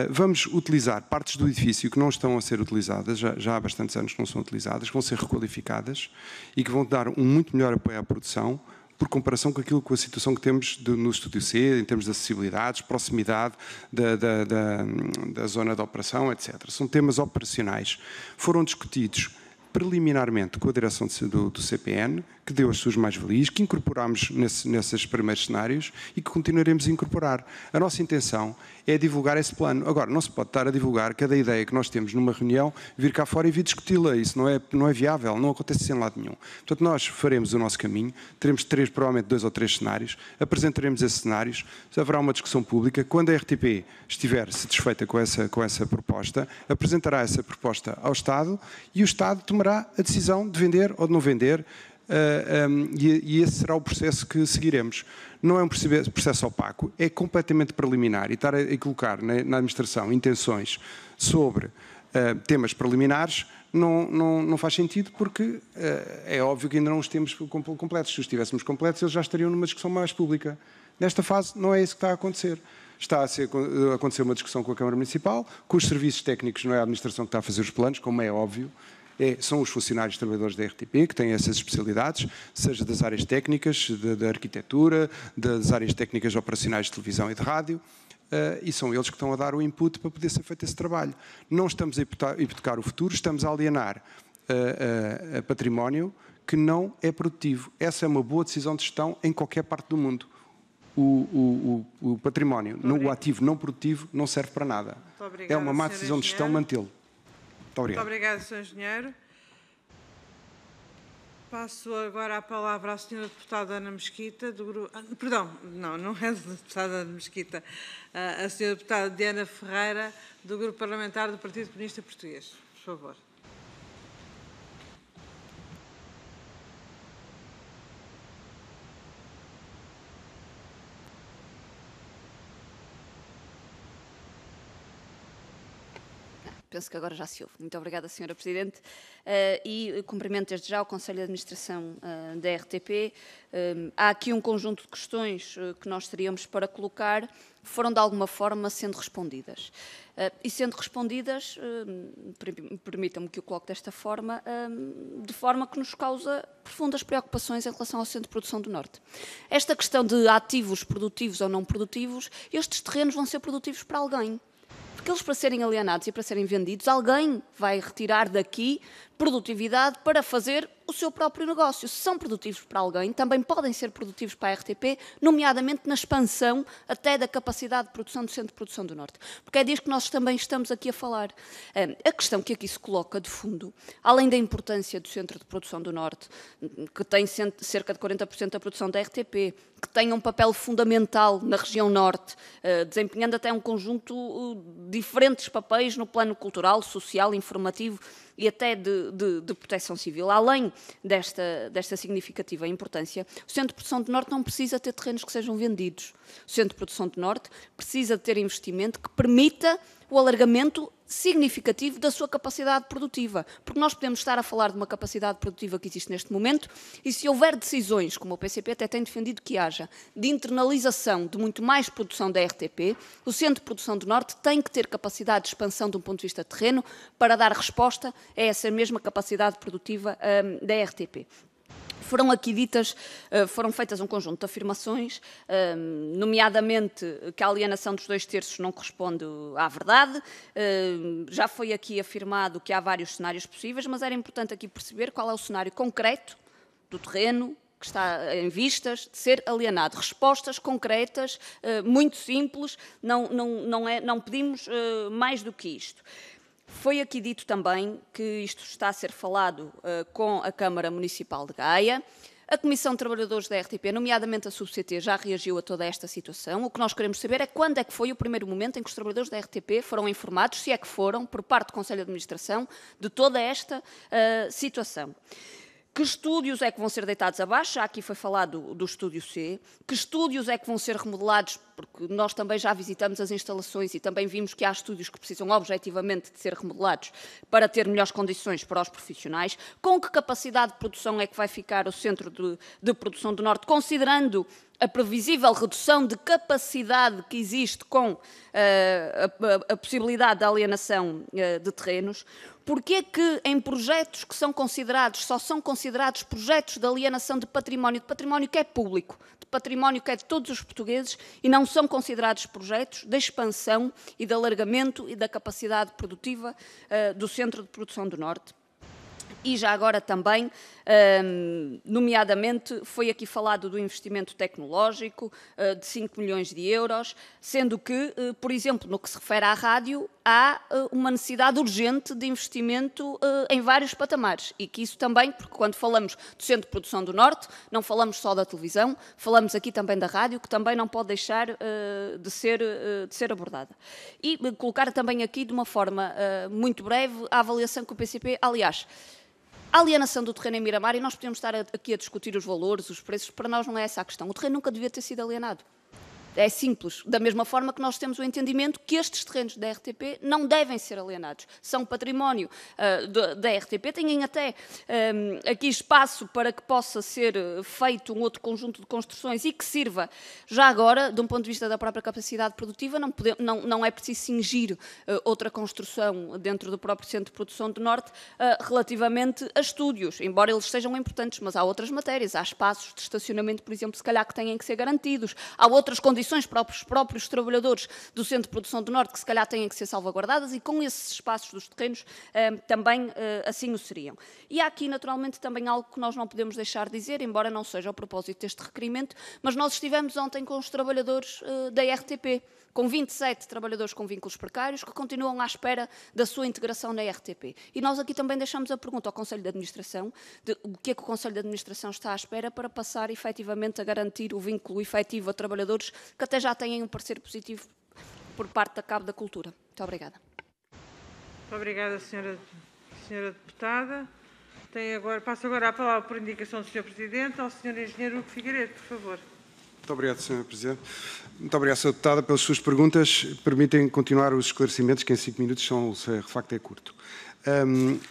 Vamos utilizar partes do edifício que não estão a ser utilizadas, já há bastantes anos que não são utilizadas, que vão ser requalificadas e que vão dar um muito melhor apoio à produção, por comparação com a situação que temos no Estúdio C, em termos de acessibilidades, proximidade da zona de operação, etc. São temas operacionais. Foram discutidos preliminarmente com a direção do CPN, que deu as suas mais-valias, que incorporámos nesses primeiros cenários e que continuaremos a incorporar. A nossa intenção é divulgar esse plano. Agora, não se pode estar a divulgar cada ideia que nós temos numa reunião, vir cá fora e vir discuti-la. Isso não é viável, não acontece sem lado nenhum. Portanto, nós faremos o nosso caminho, teremos provavelmente 2 ou 3 cenários, apresentaremos esses cenários, haverá uma discussão pública. Quando a RTP estiver satisfeita com essa proposta, apresentará essa proposta ao Estado e o Estado tomará a decisão de vender ou de não vender, e esse será o processo que seguiremos. Não é um processo opaco, é completamente preliminar, e estar a colocar na administração intenções sobre temas preliminares, não faz sentido, porque é óbvio que ainda não os temos completos. Se os tivéssemos completos, eles já estariam numa discussão mais pública. Nesta fase, não é isso que está a acontecer. Está a acontecer uma discussão com a Câmara Municipal, com os serviços técnicos, não é a administração que está a fazer os planos, como é óbvio. São os funcionários trabalhadores da RTP que têm essas especialidades, seja das áreas técnicas, da arquitetura, das áreas técnicas operacionais de televisão e de rádio, e são eles que estão a dar o input para poder ser feito esse trabalho. Não estamos a hipotecar o futuro, estamos a alienar a património que não é produtivo. Essa é uma boa decisão de gestão em qualquer parte do mundo. O património, o ativo não produtivo, não serve para nada. É uma má decisão de gestão mantê-lo. Muito obrigado. Muito obrigado, Sr. Engenheiro. Passo agora a palavra à Sra. Deputada Ana Mesquita, do grupo... Perdão, não é a Deputada Ana Mesquita, a Sra. Deputada Diana Ferreira, do Grupo Parlamentar do Partido Comunista Português. Por favor. Penso que agora já se ouve. Muito obrigada, Sra. Presidente. E cumprimento desde já o Conselho de Administração da RTP. Há aqui um conjunto de questões que nós teríamos para colocar, foram de alguma forma sendo respondidas. E sendo respondidas, permitam-me que o coloque desta forma, de forma que nos causa profundas preocupações em relação ao Centro de Produção do Norte. Esta questão de ativos produtivos ou não produtivos, estes terrenos vão ser produtivos para alguém. Porque eles, para serem alienados e para serem vendidos, alguém vai retirar daqui produtividade para fazer o seu próprio negócio. Se são produtivos para alguém, também podem ser produtivos para a RTP, nomeadamente na expansão até da capacidade de produção do Centro de Produção do Norte. Porque é disso que nós também estamos aqui a falar. A questão que aqui se coloca de fundo, além da importância do Centro de Produção do Norte, que tem cerca de 40% da produção da RTP, que tem um papel fundamental na região Norte, desempenhando até um conjunto de diferentes papéis no plano cultural, social, informativo e até de proteção civil. Além desta significativa importância, o Centro de Produção do Norte não precisa ter terrenos que sejam vendidos. O Centro de Produção do Norte precisa ter investimento que permita o alargamento significativo da sua capacidade produtiva. Porque nós podemos estar a falar de uma capacidade produtiva que existe neste momento e se houver decisões, como o PCP até tem defendido que haja, de internalização de muito mais produção da RTP, o Centro de Produção do Norte tem que ter capacidade de expansão de um ponto de vista de terreno para dar resposta a essa mesma capacidade produtiva da RTP. Foram feitas um conjunto de afirmações, nomeadamente que a alienação dos 2/3 não corresponde à verdade. Já foi aqui afirmado que há vários cenários possíveis, mas era importante aqui perceber qual é o cenário concreto do terreno que está em vistas de ser alienado. Respostas concretas, muito simples, não pedimos mais do que isto. Foi aqui dito também que isto está a ser falado com a Câmara Municipal de Gaia. A Comissão de Trabalhadores da RTP, nomeadamente a SUB-CT, já reagiu a toda esta situação. O que nós queremos saber é quando é que foi o primeiro momento em que os trabalhadores da RTP foram informados, se é que foram, por parte do Conselho de Administração, de toda esta situação. Que estúdios é que vão ser deitados abaixo? Já aqui foi falado do estúdio C. Que estúdios é que vão ser remodelados? Porque nós também já visitamos as instalações e também vimos que há estúdios que precisam objetivamente de ser remodelados para ter melhores condições para os profissionais. Com que capacidade de produção é que vai ficar o Centro de Produção do Norte, considerando a previsível redução de capacidade que existe com a possibilidade da alienação de terrenos? Porquê que em projetos que são considerados, só são considerados projetos de alienação de património que é público, de património que é de todos os portugueses, e não são considerados projetos de expansão e de alargamento e da capacidade produtiva do Centro de Produção do Norte? E já agora também, nomeadamente, foi aqui falado do investimento tecnológico de 5 milhões de euros, sendo que, por exemplo, no que se refere à rádio, há uma necessidade urgente de investimento em vários patamares. E que isso também, porque quando falamos do Centro de Produção do Norte, não falamos só da televisão, falamos aqui também da rádio, que também não pode deixar de ser abordada. E colocar também aqui, de uma forma muito breve, a avaliação que o PCP, aliás, a alienação do terreno em Miramar, e nós podemos estar aqui a discutir os valores, os preços, para nós não é essa a questão. O terreno nunca devia ter sido alienado. É simples, da mesma forma que nós temos o entendimento que estes terrenos da RTP não devem ser alienados. São património da RTP, têm até aqui espaço para que possa ser feito um outro conjunto de construções e que sirva, já agora, de um ponto de vista da própria capacidade produtiva, não é preciso cingir outra construção dentro do próprio Centro de Produção do Norte relativamente a estúdios, embora eles sejam importantes, mas há outras matérias, há espaços de estacionamento, por exemplo, se calhar que têm que ser garantidos, há outras condições para os próprios trabalhadores do Centro de Produção do Norte que se calhar têm que ser salvaguardadas e com esses espaços dos terrenos também assim o seriam. E há aqui naturalmente também algo que nós não podemos deixar de dizer, embora não seja o propósito deste requerimento, mas nós estivemos ontem com os trabalhadores da RTP, com 27 trabalhadores com vínculos precários que continuam à espera da sua integração na RTP. E nós aqui também deixamos a pergunta ao Conselho de Administração de o que é que o Conselho de Administração está à espera para passar efetivamente a garantir o vínculo efetivo a trabalhadores que até já têm um parecer positivo por parte da Cabo da Cultura. Muito obrigada. Muito obrigada, senhora deputada. Passo agora a palavra por indicação do Sr. Presidente ao Sr. Engenheiro Hugo Figueiredo, por favor. Muito obrigado, Sr. Presidente. Muito obrigado, Sra. Deputada, pelas suas perguntas. Permitem continuar os esclarecimentos, que em 5 minutos de facto é curto.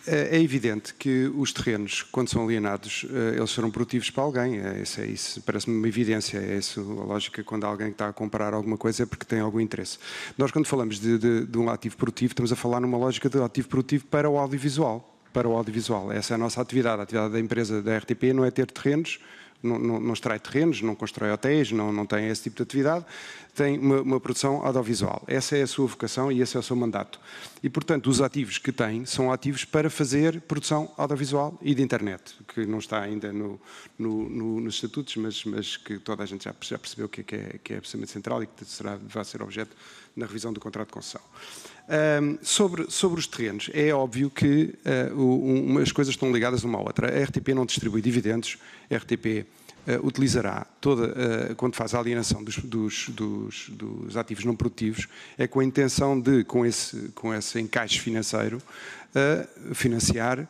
É evidente que os terrenos, quando são alienados, eles serão produtivos para alguém. Isso parece-me uma evidência. É essa a lógica quando alguém está a comprar alguma coisa é porque tem algum interesse. Nós, quando falamos de um ativo produtivo, estamos a falar numa lógica de ativo produtivo para o audiovisual. Essa é a nossa atividade. A atividade da empresa da RTP não é ter terrenos, não extrai terrenos, não constrói hotéis, não tem esse tipo de atividade, tem uma produção audiovisual. Essa é a sua vocação e esse é o seu mandato. E, portanto, os ativos que tem são ativos para fazer produção audiovisual e de internet, que não está ainda nos estatutos, mas que toda a gente já percebeu que é absolutamente central e que vai ser objeto na revisão do contrato de concessão. Sobre os terrenos, é óbvio que as coisas estão ligadas uma à outra. A RTP não distribui dividendos, a RTP utilizará quando faz a alienação dos ativos não produtivos, é com a intenção de, com esse encaixe financeiro, financiar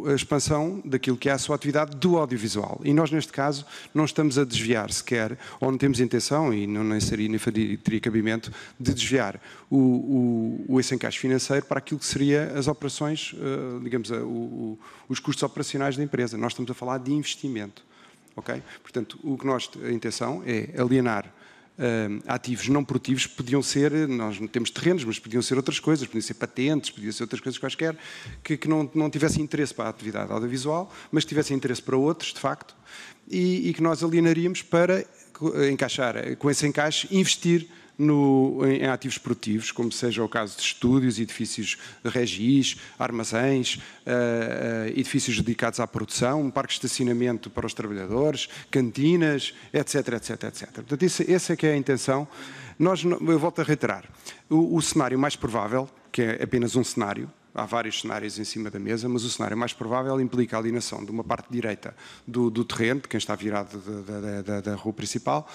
a expansão daquilo que é a sua atividade do audiovisual. E nós, neste caso, não estamos a desviar sequer, ou não temos intenção, e nem teria cabimento, de desviar esse encaixe financeiro para aquilo que seria as operações, digamos, os custos operacionais da empresa. Nós estamos a falar de investimento. Okay? Portanto, a intenção é alienar ativos não produtivos, podiam ser, nós não temos terrenos, mas podiam ser outras coisas, podiam ser patentes, podiam ser outras coisas quaisquer, que não tivessem interesse para a atividade audiovisual, mas que tivessem interesse para outros, de facto, e que nós alienaríamos para encaixar, com esse encaixe, investir em ativos produtivos, como seja o caso de estúdios, edifícios regis, armazéns, edifícios dedicados à produção, um parque de estacionamento para os trabalhadores, cantinas, etc, etc, etc. Portanto, essa é que é a intenção. Eu volto a reiterar, o cenário mais provável, que é apenas um cenário, há vários cenários em cima da mesa, mas o cenário mais provável implica a alienação de uma parte direita do terreno, de quem está virado da rua principal,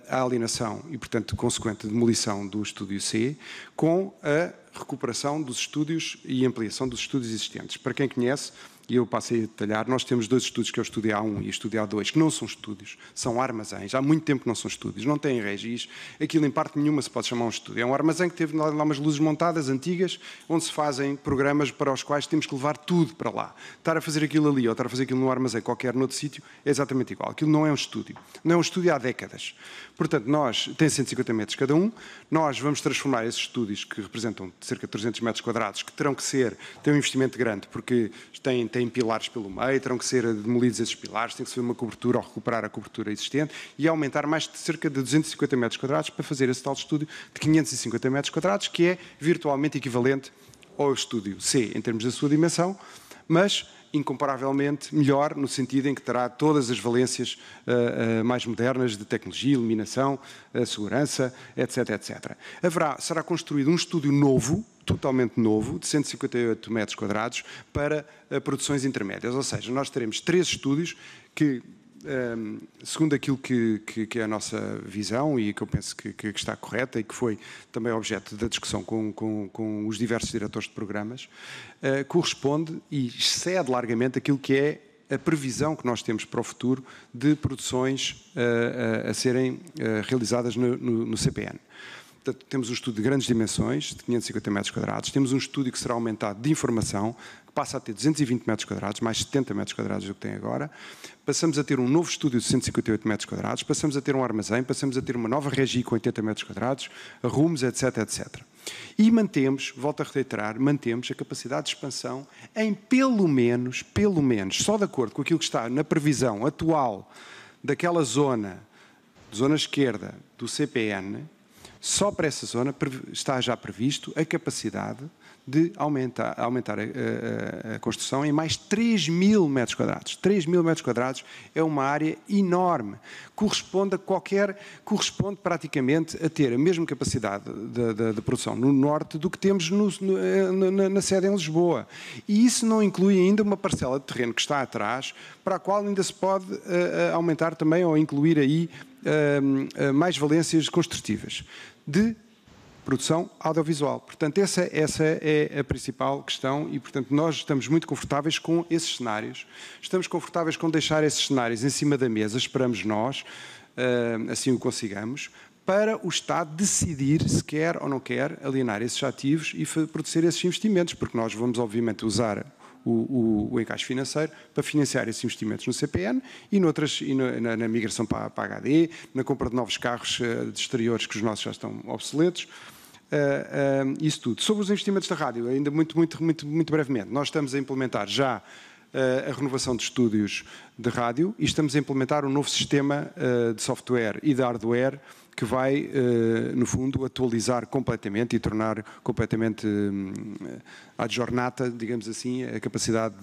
a alienação e, portanto, consequente demolição do estúdio C, com a recuperação dos estúdios e ampliação dos estúdios existentes. Para quem conhece, e eu passei a detalhar, nós temos 2 estúdios, que é o estúdio A1 e o estúdio A2, que não são estúdios, são armazéns. Há muito tempo que não são estúdios, não têm regis. Aquilo, em parte nenhuma, se pode chamar um estúdio. É um armazém que teve lá umas luzes montadas, antigas, onde se fazem programas para os quais temos que levar tudo para lá. Estar a fazer aquilo ali ou estar a fazer aquilo num armazém qualquer noutro sítio é exatamente igual. Aquilo não é um estúdio. Não é um estúdio há décadas. Portanto, tem 150 metros cada um, nós vamos transformar esses estúdios, que representam cerca de 300 metros quadrados, que terão que ter um investimento grande, porque têm pilares pelo meio, terão que ser demolidos esses pilares, tem que ser uma cobertura ou recuperar a cobertura existente e aumentar mais de cerca de 250 metros quadrados para fazer esse tal estúdio de 550 metros quadrados, que é virtualmente equivalente ao estúdio C, em termos da sua dimensão, mas incomparavelmente melhor, no sentido em que terá todas as valências mais modernas de tecnologia, iluminação, segurança, etc, etc. Será construído um estúdio novo, totalmente novo, de 158 metros quadrados, para produções intermédias. Ou seja, nós teremos 3 estúdios que, segundo aquilo que é a nossa visão e que eu penso que está correta e que foi também objeto da discussão com os diversos diretores de programas, corresponde e excede largamente aquilo que é a previsão que nós temos para o futuro de produções a serem realizadas no CPN. Portanto, temos um estudo de grandes dimensões, de 550 metros quadrados, temos um estúdio que será aumentado de informação, que passa a ter 220 metros quadrados, mais 70 metros quadrados do que tem agora. Passamos a ter um novo estúdio de 158 metros quadrados, passamos a ter um armazém, passamos a ter uma nova regi com 80 metros quadrados, rumos, etc, etc. E mantemos, volto a reiterar, mantemos a capacidade de expansão em pelo menos, só de acordo com aquilo que está na previsão atual daquela zona esquerda do CPN, só para essa zona está já previsto a capacidade de aumentar a construção em mais 3.000 metros quadrados. 3.000 metros quadrados é uma área enorme. Corresponde praticamente a ter a mesma capacidade de produção no norte do que temos na sede em Lisboa. E isso não inclui ainda uma parcela de terreno que está atrás, para a qual ainda se pode aumentar também ou incluir aí mais valências construtivas de produção audiovisual. Portanto, essa é a principal questão e, portanto, nós estamos muito confortáveis com esses cenários. Estamos confortáveis com deixar esses cenários em cima da mesa, esperamos nós, assim o consigamos, para o Estado decidir se quer ou não quer alienar esses ativos e produzir esses investimentos, porque nós vamos, obviamente, usar o encaixe financeiro para financiar esses investimentos no CPN e na migração para a HD, na compra de novos carros de exteriores que os nossos já estão obsoletos, isso tudo. Sobre os investimentos da rádio, ainda muito brevemente, nós estamos a implementar já a renovação de estúdios de rádio e estamos a implementar um novo sistema de software e de hardware que vai, no fundo, atualizar completamente e tornar completamente ad jornata, digamos assim, a capacidade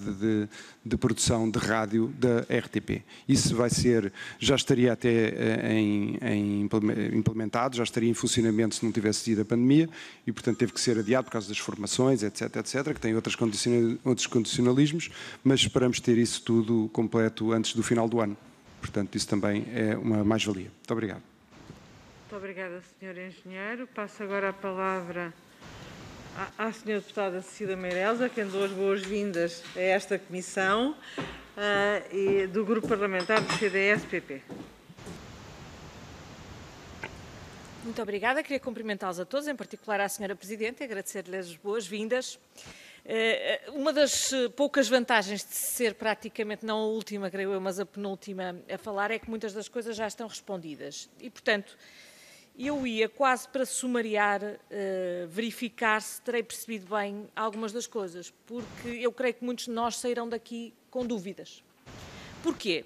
de produção de rádio da RTP. Isso já estaria até implementado, já estaria em funcionamento se não tivesse sido a pandemia e, portanto, teve que ser adiado por causa das formações, etc, que tem outros condicionalismos, mas esperamos ter isso tudo completo antes do final do ano. Portanto, isso também é uma mais-valia. Muito obrigado. Muito obrigada, Sr. Engenheiro. Passo agora a palavra à Sra. Deputada Cecília Meireles, a quem dou as boas-vindas a esta comissão e do Grupo Parlamentar do CDS-PP. Muito obrigada. Queria cumprimentá-los a todos, em particular à Sra. Presidente, e agradecer-lhes as boas-vindas. Uma das poucas vantagens de ser praticamente, não a última, creio eu, mas a penúltima a falar, é que muitas das coisas já estão respondidas. E, portanto, eu ia quase para sumariar, verificar se terei percebido bem algumas das coisas, porque eu creio que muitos de nós sairão daqui com dúvidas. Porquê?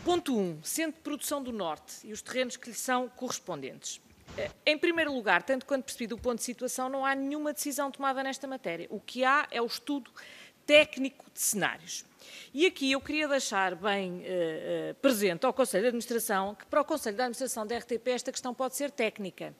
Ponto 1. Centro de Produção do Norte e os terrenos que lhe são correspondentes. Em primeiro lugar, tanto quanto percebi do ponto de situação, não há nenhuma decisão tomada nesta matéria. O que há é o estudo técnico de cenários. E aqui eu queria deixar bem presente ao Conselho de Administração que para o Conselho de Administração da RTP esta questão pode ser técnica.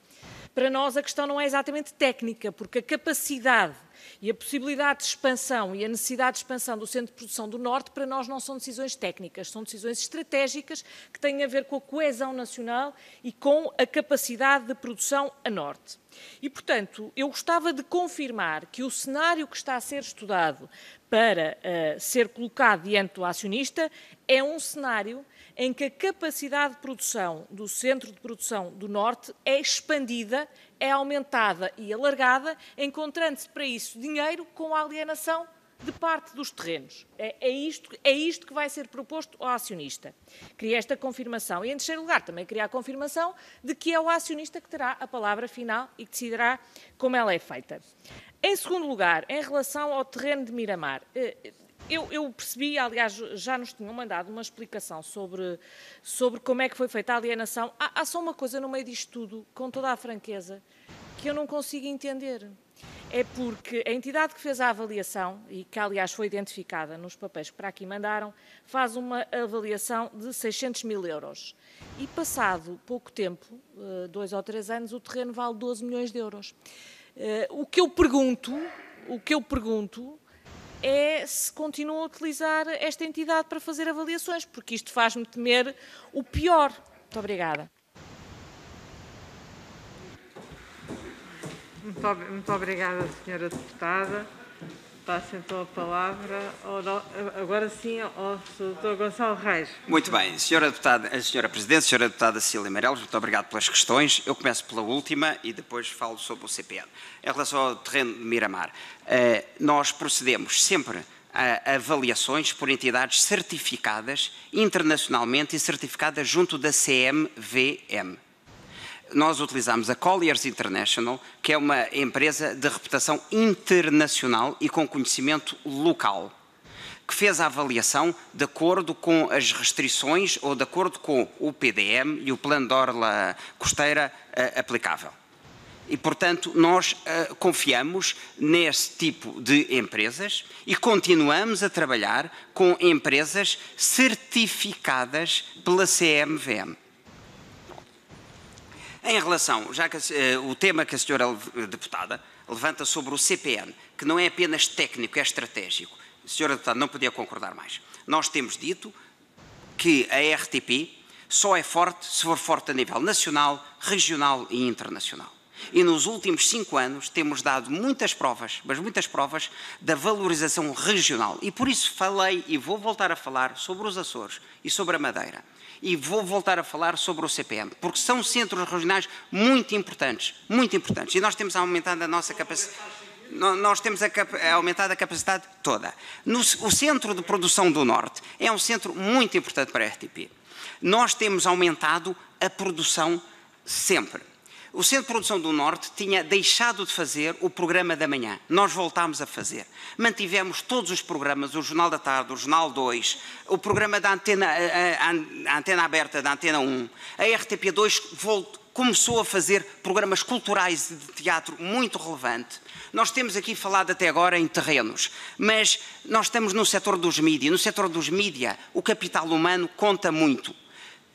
Para nós a questão não é exatamente técnica, porque a capacidade e a possibilidade de expansão e a necessidade de expansão do Centro de Produção do Norte para nós não são decisões técnicas, são decisões estratégicas que têm a ver com a coesão nacional e com a capacidade de produção a norte. E, portanto, eu gostava de confirmar que o cenário que está a ser estudado para ser colocado diante do acionista é um cenário em que a capacidade de produção do Centro de Produção do Norte é expandida, é aumentada e alargada, encontrando-se para isso dinheiro com a alienação de parte dos terrenos. É isto que vai ser proposto ao acionista. Queria esta confirmação. E, em terceiro lugar, também queria a confirmação de que é o acionista que terá a palavra final e que decidirá como ela é feita. Em segundo lugar, em relação ao terreno de Miramar, eu percebi, aliás, já nos tinham mandado uma explicação sobre como é que foi feita a alienação. Há só uma coisa no meio disto tudo, com toda a franqueza, que eu não consigo entender. É porque a entidade que fez a avaliação, e que aliás foi identificada nos papéis que para aqui mandaram, faz uma avaliação de 600 mil euros. E passado pouco tempo, 2 ou 3 anos, o terreno vale 12 milhões de euros. O que eu pergunto é se continuam a utilizar esta entidade para fazer avaliações, porque isto faz-me temer o pior. Muito obrigada. Muito obrigada, Sra. Deputada. Passo então a palavra, agora sim, ao Dr. Gonçalo Reis. Muito bem. Senhora Presidente, Senhora Deputada Cecília Meireles, muito obrigado pelas questões. Eu começo pela última e depois falo sobre o CPN. Em relação ao terreno de Miramar, nós procedemos sempre a avaliações por entidades certificadas internacionalmente e certificadas junto da CMVM. Nós utilizamos a Colliers International, que é uma empresa de reputação internacional e com conhecimento local, que fez a avaliação de acordo com as restrições ou de acordo com o PDM e o Plano de Orla Costeira aplicável. E, portanto, nós confiamos nesse tipo de empresas e continuamos a trabalhar com empresas certificadas pela CMVM. Em relação, já que o tema que a senhora deputada levanta sobre o CPN, que não é apenas técnico, é estratégico, a senhora deputada não podia concordar mais. Nós temos dito que a RTP só é forte se for forte a nível nacional, regional e internacional. E nos últimos 5 anos temos dado muitas provas, mas muitas provas da valorização regional. E por isso falei e vou voltar a falar sobre os Açores e sobre a Madeira. E vou voltar a falar sobre o CPN, porque são centros regionais muito importantes, muito importantes. E nós temos aumentado a nossa capacidade. Nós temos aumentado a capacidade toda. O Centro de Produção do Norte é um centro muito importante para a RTP. Nós temos aumentado a produção sempre. O Centro de Produção do Norte tinha deixado de fazer o programa da manhã. Nós voltámos a fazer. Mantivemos todos os programas, o Jornal da Tarde, o Jornal 2, o programa da a antena aberta da Antena 1. A RTP2 começou a fazer programas culturais de teatro muito relevante. Nós temos aqui falado até agora em terrenos, mas nós estamos no setor dos mídias. No setor dos mídias, o capital humano conta muito.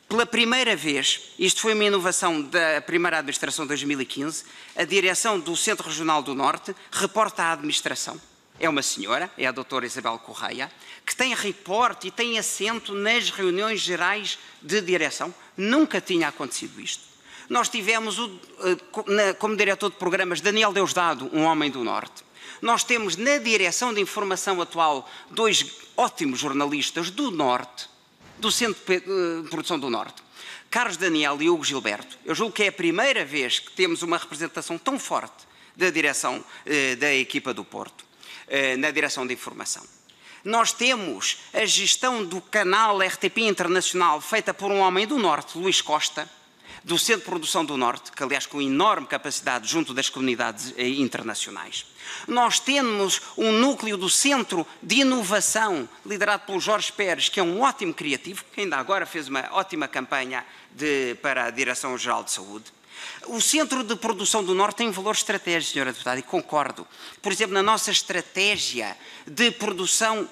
Pela primeira vez, isto foi uma inovação da primeira administração de 2015, a direção do Centro Regional do Norte reporta à administração. É uma senhora, é a doutora Isabel Correia, que tem reporte e tem assento nas reuniões gerais de direção. Nunca tinha acontecido isto. Nós tivemos, como diretor de programas, Daniel Deusdado, um homem do Norte. Nós temos na direção de informação atual 2 ótimos jornalistas do Norte, do Centro de Produção do Norte, Carlos Daniel e Hugo Gilberto. Eu julgo que é a primeira vez que temos uma representação tão forte da direção da equipa do Porto, na direção de informação. Nós temos a gestão do canal RTP Internacional feita por um homem do Norte, Luís Costa, do Centro de Produção do Norte, que aliás com enorme capacidade junto das comunidades internacionais. Nós temos um núcleo do Centro de Inovação, liderado pelo Jorge Pérez, que é um ótimo criativo, que ainda agora fez uma ótima campanha para a Direção-Geral de Saúde. O Centro de Produção do Norte tem um valor estratégico, senhora deputada, e concordo. Por exemplo, na nossa estratégia de produção,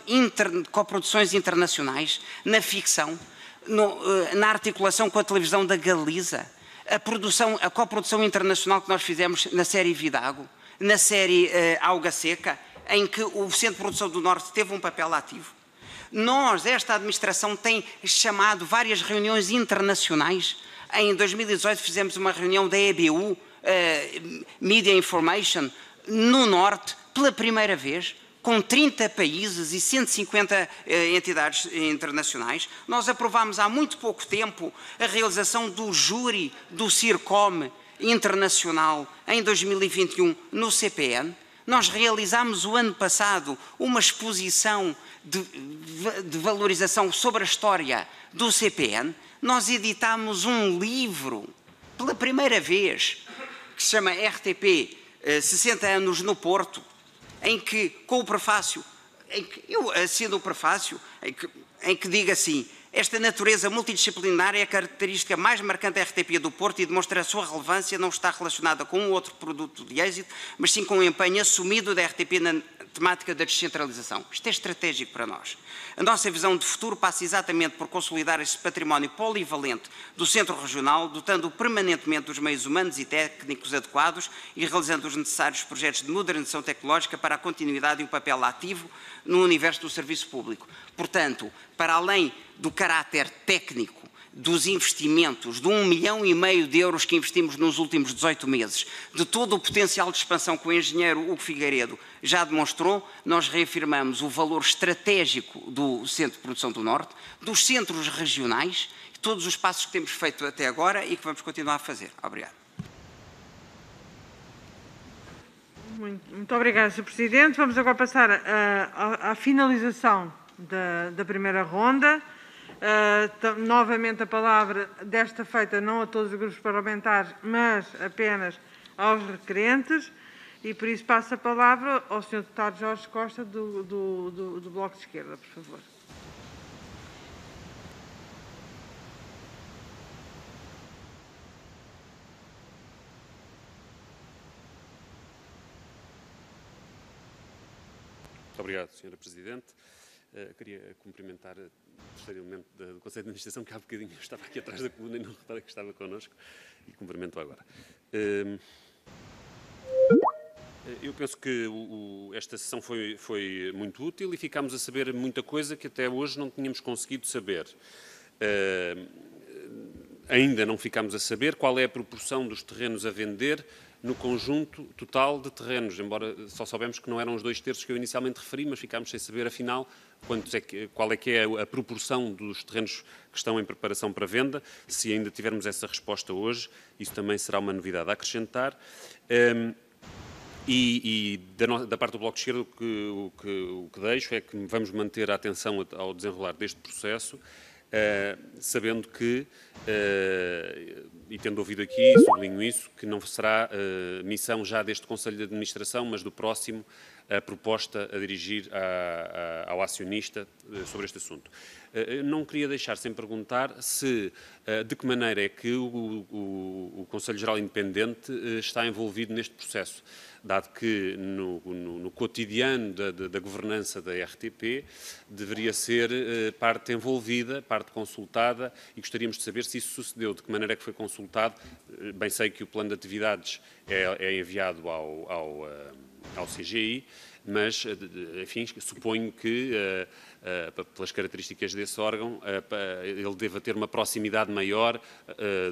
coproduções internacionais, na ficção, na articulação com a televisão da Galiza, a coprodução internacional que nós fizemos na série Vidago, na série Alga Seca, em que o Centro de Produção do Norte teve um papel ativo. Esta administração tem chamado várias reuniões internacionais. Em 2018 fizemos uma reunião da EBU, Media Information, no Norte, pela primeira vez, com 30 países e 150 entidades internacionais. Nós aprovámos há muito pouco tempo a realização do júri do CIRCOM internacional em 2021 no CPN. Nós realizámos o ano passado uma exposição de valorização sobre a história do CPN. Nós editámos um livro, pela primeira vez, que se chama RTP 60 anos no Porto, em que, com o prefácio, eu assino o prefácio, em que diga assim: esta natureza multidisciplinar é a característica mais marcante da RTP do Porto e demonstra a sua relevância, não está relacionada com um outro produto de êxito, mas sim com o empenho assumido da RTP na temática da descentralização. Isto é estratégico para nós. A nossa visão de futuro passa exatamente por consolidar esse património polivalente do Centro Regional, dotando-o permanentemente dos meios humanos e técnicos adequados e realizando os necessários projetos de modernização tecnológica para a continuidade e um papel ativo no universo do serviço público. Portanto, para além do caráter técnico dos investimentos, de 1,5 milhão de euros que investimos nos últimos 18 meses, de todo o potencial de expansão que o engenheiro Hugo Figueiredo já demonstrou, nós reafirmamos o valor estratégico do Centro de Produção do Norte, dos centros regionais, todos os passos que temos feito até agora e que vamos continuar a fazer. Obrigado. Muito obrigada, Sr. Presidente. Vamos agora passar à finalização da primeira ronda. Novamente a palavra desta feita não a todos os grupos parlamentares, mas apenas aos requerentes. E por isso passo a palavra ao Sr. Deputado Jorge Costa, do Bloco de Esquerda, por favor. Muito obrigado, Sra. Presidente. Queria cumprimentar o terceiro elemento do Conselho de Administração, que há bocadinho estava aqui atrás da coluna e não reparei que estava connosco, e cumprimento agora. Eu penso que esta sessão foi muito útil e ficámos a saber muita coisa que até hoje não tínhamos conseguido saber. Ainda não ficámos a saber qual é a proporção dos terrenos a vender no conjunto total de terrenos, embora só soubemos que não eram os 2/3 que eu inicialmente referi, mas ficámos sem saber, afinal, qual é que é a proporção dos terrenos que estão em preparação para venda. Se ainda tivermos essa resposta hoje, isso também será uma novidade a acrescentar. Da parte do Bloco de Esquerda, o que deixo é que vamos manter a atenção ao desenrolar deste processo, sabendo que, e tendo ouvido aqui, sublinho isso, que não será missão já deste Conselho de Administração, mas do próximo, a proposta a dirigir ao acionista sobre este assunto. Não queria deixar sem perguntar de que maneira é que o Conselho Geral Independente está envolvido neste processo, dado que no cotidiano da governança da RTP deveria ser parte envolvida, parte consultada, e gostaríamos de saber se isso sucedeu, de que maneira é que foi consultado. Bem sei que o plano de atividades é enviado ao CGI, mas, enfim, suponho que, pelas características desse órgão, ele deva ter uma proximidade maior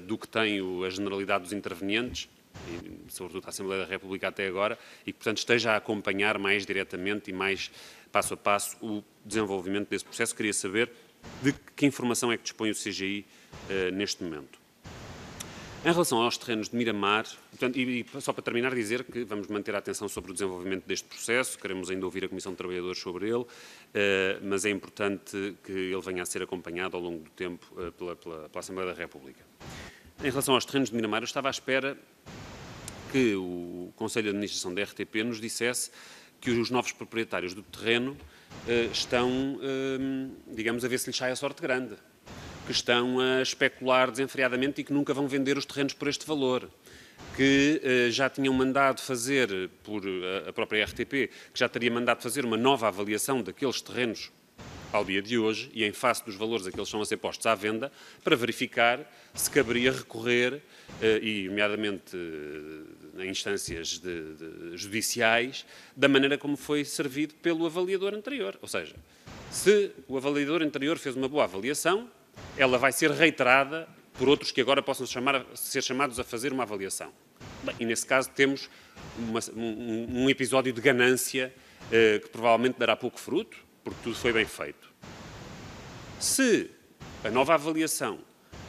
do que tem a generalidade dos intervenientes, e, sobretudo a Assembleia da República até agora, e, portanto, esteja a acompanhar mais diretamente e mais passo a passo o desenvolvimento desse processo. Queria saber de que informação é que dispõe o CGI neste momento. Em relação aos terrenos de Miramar, portanto, e só para terminar, dizer que vamos manter a atenção sobre o desenvolvimento deste processo, queremos ainda ouvir a Comissão de Trabalhadores sobre ele, mas é importante que ele venha a ser acompanhado ao longo do tempo pela Assembleia da República. Em relação aos terrenos de Miramar, eu estava à espera que o Conselho de Administração da RTP nos dissesse que os novos proprietários do terreno estão, digamos, a ver se lhes sai a sorte grande, que estão a especular desenfreadamente e que nunca vão vender os terrenos por este valor, que já tinham mandado fazer, por a própria RTP, que já teria mandado fazer uma nova avaliação daqueles terrenos ao dia de hoje e em face dos valores a que eles estão a ser postos à venda, para verificar se caberia recorrer, e nomeadamente em instâncias judiciais, da maneira como foi servido pelo avaliador anterior. Ou seja, se o avaliador anterior fez uma boa avaliação, ela vai ser reiterada por outros que agora possam ser chamados a fazer uma avaliação. Bem, e nesse caso temos um episódio de ganância que provavelmente dará pouco fruto, porque tudo foi bem feito. Se a nova avaliação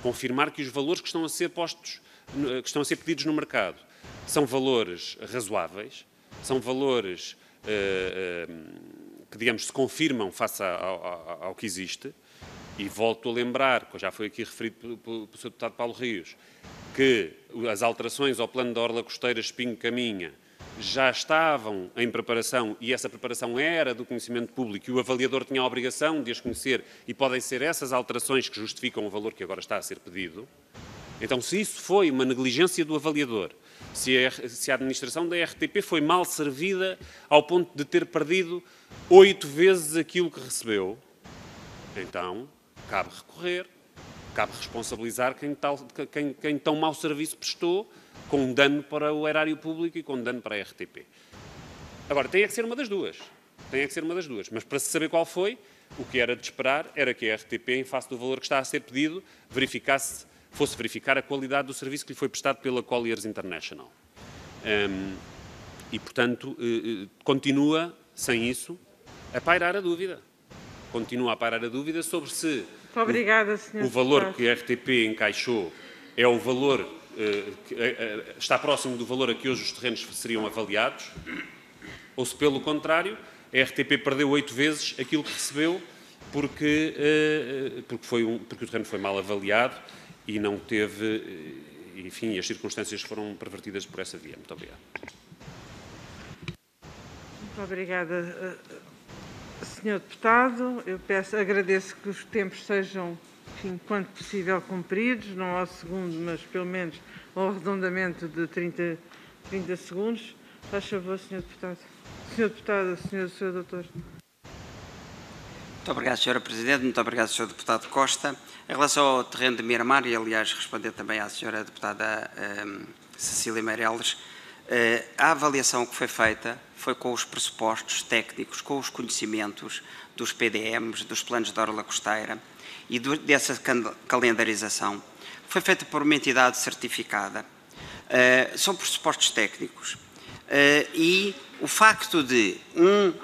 confirmar que os valores que estão a ser postos, que estão a ser pedidos no mercado, são valores razoáveis, são valores que, digamos, se confirmam face ao que existe, e volto a lembrar, que já foi aqui referido pelo Sr. Deputado Paulo Rios, que as alterações ao plano da Orla Costeira Espinho-Caminha já estavam em preparação e essa preparação era do conhecimento público e o avaliador tinha a obrigação de as conhecer e podem ser essas alterações que justificam o valor que agora está a ser pedido. Então, se isso foi uma negligência do avaliador, se a administração da RTP foi mal servida ao ponto de ter perdido 8 vezes aquilo que recebeu, então cabe recorrer, cabe responsabilizar quem tão mau serviço prestou, com um dano para o erário público e com um dano para a RTP. Agora, tem que ser uma das duas. Mas para se saber qual foi, O que era de esperar era que a RTP, em face do valor que está a ser pedido, fosse verificar a qualidade do serviço que lhe foi prestado pela Colliers International. E, portanto, continua, sem isso, a pairar a dúvida. Continua a pairar a dúvida sobre se o valor que a RTP encaixou é o valor está próximo do valor a que hoje os terrenos seriam avaliados, ou se, pelo contrário, a RTP perdeu 8 vezes aquilo que recebeu porque o terreno foi mal avaliado e não teve, enfim, as circunstâncias foram pervertidas por essa via. Muito obrigado. Muito obrigada, Sr. Deputado. Eu agradeço que os tempos sejam, enfim, quanto possível cumpridos, não ao segundo, mas pelo menos ao arredondamento de 30 segundos. Faz favor, Sr. Deputado. Sr. Deputado, Sr. Doutor. Muito obrigado, Sra. Presidente. Muito obrigado, Sr. Deputado Costa. Em relação ao terreno de Miramar, e aliás responder também à Sra. Deputada Cecília Meireles, a avaliação que foi feita foi com os pressupostos técnicos, com os conhecimentos dos PDMs, dos planos de orla costeira e dessa calendarização. Foi feita por uma entidade certificada. São pressupostos técnicos. E o facto de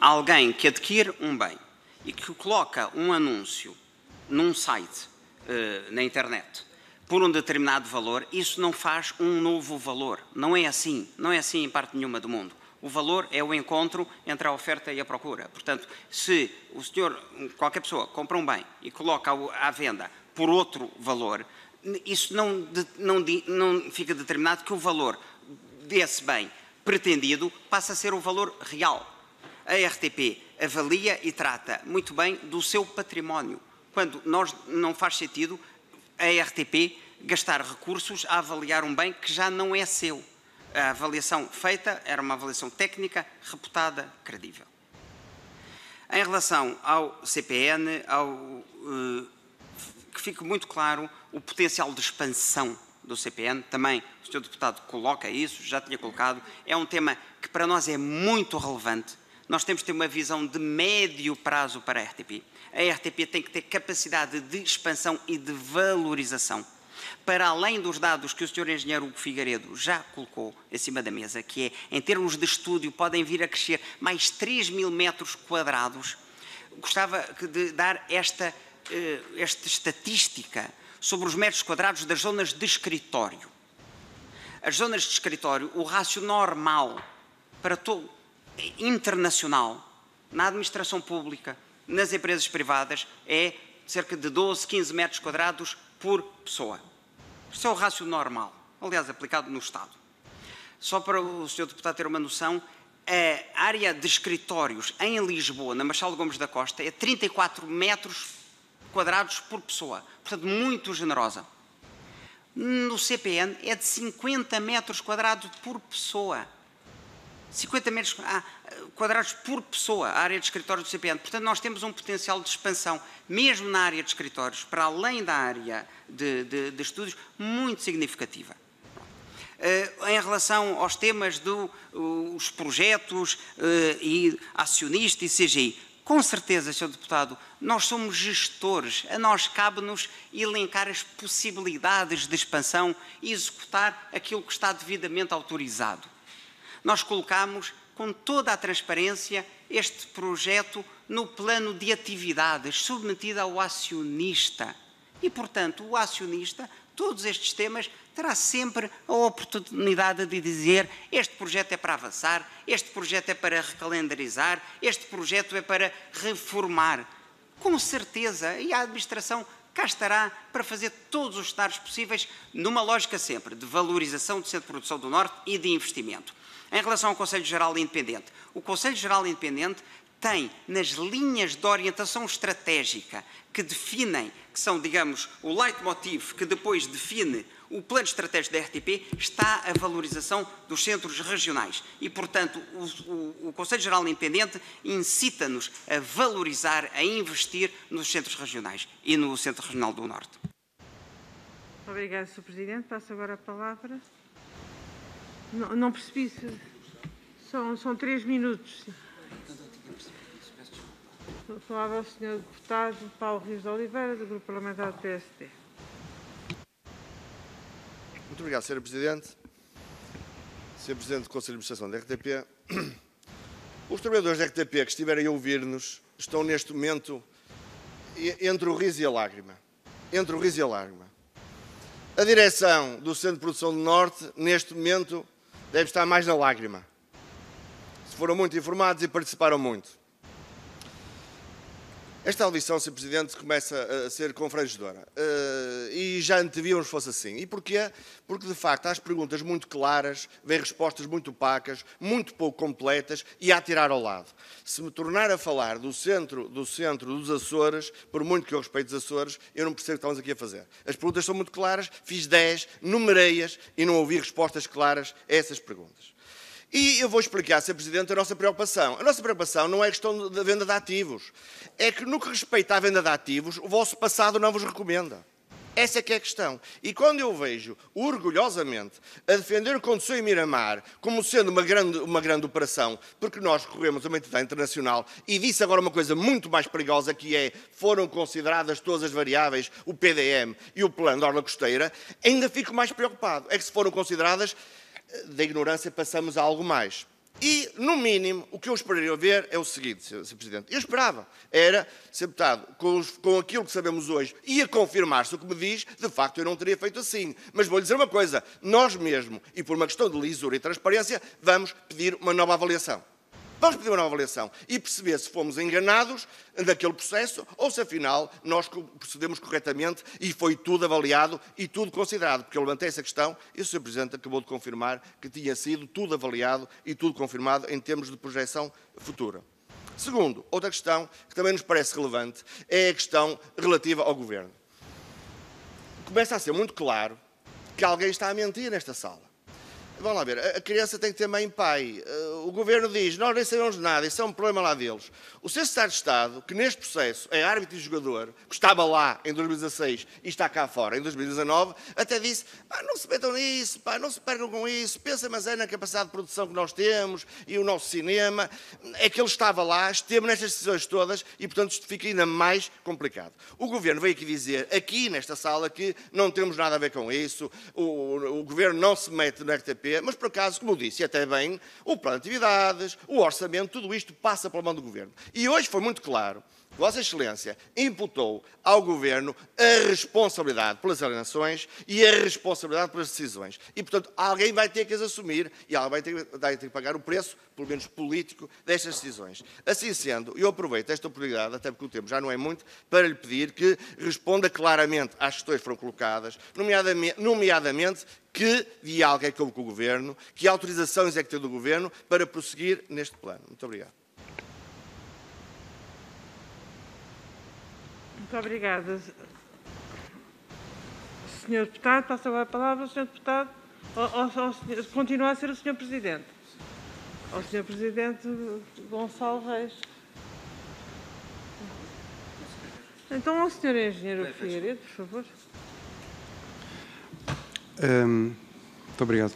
alguém que adquire um bem e que coloca um anúncio num site, na internet, por um determinado valor, isso não faz um novo valor. Não é assim. Não é assim em parte nenhuma do mundo. O valor é o encontro entre a oferta e a procura. Portanto, se o senhor, qualquer pessoa, compra um bem e coloca à venda por outro valor, isso não fica determinado que o valor desse bem pretendido passa a ser o valor real. A RTP avalia e trata muito bem do seu património, quando não faz sentido a RTP gastar recursos a avaliar um bem que já não é seu. A avaliação feita era uma avaliação técnica, reputada, credível. Em relação ao CPN, que fique muito claro o potencial de expansão do CPN, também o Sr. Deputado coloca isso, já tinha colocado, é um tema que para nós é muito relevante. Nós temos que ter uma visão de médio prazo para a RTP. A RTP tem que ter capacidade de expansão e de valorização. Para além dos dados que o Sr. Engenheiro Hugo Figueiredo já colocou em cima da mesa, que é, em termos de estúdio, podem vir a crescer mais 3.000 metros quadrados, gostava de dar esta estatística sobre os metros quadrados das zonas de escritório. As zonas de escritório, o rácio normal para todo internacional, na administração pública, nas empresas privadas, é cerca de 12, 15 metros quadrados por pessoa. Isto é o rácio normal, aliás, aplicado no Estado. Só para o Sr. Deputado ter uma noção, a área de escritórios em Lisboa, na Marchal Gomes da Costa, é 34 metros quadrados por pessoa. Portanto, muito generosa. No CPN é de 50 metros quadrados por pessoa. 50 metros quadrados por pessoa, a área de escritórios do CPN. Portanto, nós temos um potencial de expansão, mesmo na área de escritórios, para além da área de estudos, muito significativa. Em relação aos temas dos projetos e acionista e CGI, com certeza, Sr. Deputado, nós somos gestores, a nós cabe-nos elencar as possibilidades de expansão e executar aquilo que está devidamente autorizado. Nós colocamos com toda a transparência este projeto no plano de atividades, submetido ao acionista. E, portanto, o acionista, todos estes temas, terá sempre a oportunidade de dizer este projeto é para avançar, este projeto é para recalendarizar, este projeto é para reformar. Com certeza, e a administração cá estará para fazer todos os cenários possíveis, numa lógica sempre de valorização do Centro de Produção do Norte e de investimento. Em relação ao Conselho Geral Independente, o Conselho Geral Independente tem nas linhas de orientação estratégica que definem, que são, digamos, o leitmotiv que depois define o plano estratégico da RTP, está a valorização dos centros regionais. E, portanto, o Conselho Geral Independente incita-nos a valorizar, a investir nos centros regionais e no Centro Regional do Norte. Obrigada, Sr. Presidente. Passo agora a palavra. Não percebi. São 3 minutos. A palavra ao Sr. Deputado Paulo Rios de Oliveira, do Grupo Parlamentar do PSD. Muito obrigado, Sra. Presidente. Sr. Presidente do Conselho de Administração da RTP. Os trabalhadores da RTP que estiverem a ouvir-nos estão neste momento entre o riso e a lágrima. Entre o riso e a lágrima. A direção do Centro de Produção do Norte, neste momento, deve estar mais na lágrima. Se foram muito informados e participaram muito. Esta audição, Sr. Presidente, começa a ser confrangedora. E já antevíamos que fosse assim. E porquê? Porque, de facto, há as perguntas muito claras, vêm respostas muito opacas, muito pouco completas e a tirar ao lado. Se me tornar a falar do centro dos Açores, por muito que eu respeite os Açores, eu não percebo o que estamos aqui a fazer. As perguntas são muito claras, fiz 10, numerei-as e não ouvi respostas claras a essas perguntas. E eu vou explicar, Sr. Presidente, a nossa preocupação. A nossa preocupação não é questão da venda de ativos. É que, no que respeita à venda de ativos, o vosso passado não vos recomenda. Essa é que é a questão. E quando eu vejo, orgulhosamente, a defender o Conde Sonho Miramar como sendo uma grande operação, porque nós recorremos a uma entidade internacional, e disse agora uma coisa muito mais perigosa, que é, foram consideradas todas as variáveis, o PDM e o Plano de Orla Costeira, ainda fico mais preocupado. É que se foram consideradas, da ignorância passamos a algo mais. E, no mínimo, o que eu esperaria ver é o seguinte, Sr. Presidente. Eu esperava, era, Sr. Deputado, com aquilo que sabemos hoje, e a confirmar-se o que me diz, de facto eu não teria feito assim. Mas vou-lhe dizer uma coisa, nós mesmo, e por uma questão de lisura e transparência, vamos pedir uma nova avaliação. Vamos pedir uma nova avaliação e perceber se fomos enganados naquele processo ou se, afinal, nós procedemos corretamente e foi tudo avaliado e tudo considerado. Porque eu levantei essa questão e o Sr. Presidente acabou de confirmar que tinha sido tudo avaliado e tudo confirmado em termos de projeção futura. Segundo, outra questão que também nos parece relevante é a questão relativa ao Governo. Começa a ser muito claro que alguém está a mentir nesta sala. Vamos lá ver, a criança tem que ter mãe e pai. O Governo diz, nós nem sabemos de nada, isso é um problema lá deles. O Sr. Secretário de Estado, que neste processo é árbitro e jogador, que estava lá em 2016 e está cá fora em 2019, até disse, não se metam nisso, não se percam com isso, pensa mas é na capacidade de produção que nós temos e o nosso cinema. É que ele estava lá, esteve nestas decisões todas e, portanto, isto fica ainda mais complicado. O Governo veio aqui dizer, aqui nesta sala, que não temos nada a ver com isso, o Governo não se mete no RTP, mas, por acaso, como eu disse, até bem, o plano de atividades, o orçamento, tudo isto passa pela mão do Governo. E hoje foi muito claro que Vossa Excelência imputou ao Governo a responsabilidade pelas alienações e a responsabilidade pelas decisões. E, portanto, alguém vai ter que as assumir e alguém vai ter que pagar o preço, pelo menos político, destas decisões. Assim sendo, eu aproveito esta oportunidade, até porque o tempo já não é muito, para lhe pedir que responda claramente às questões que foram colocadas, nomeadamente que diálogo é que houve com o Governo, que autorizações é que teve do Governo para prosseguir neste plano. Muito obrigado. Muito obrigada. Sr. Deputado, passa agora a palavra ao Sr. Deputado, continua a ser o Sr. Presidente. Ao Sr. Presidente Gonçalo Reis. Então, ao Sr. Engenheiro Figueiredo, por favor. Muito obrigado.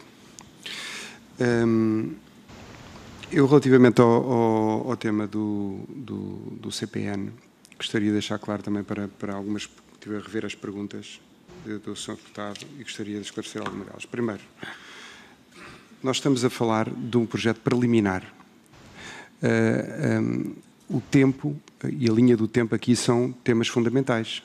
Eu, relativamente ao tema do CPN, gostaria de deixar claro também para algumas, tive a rever as perguntas do Sr. Deputado e gostaria de esclarecer alguma delas. Primeiro, nós estamos a falar de um projeto preliminar. O tempo e a linha do tempo aqui são temas fundamentais.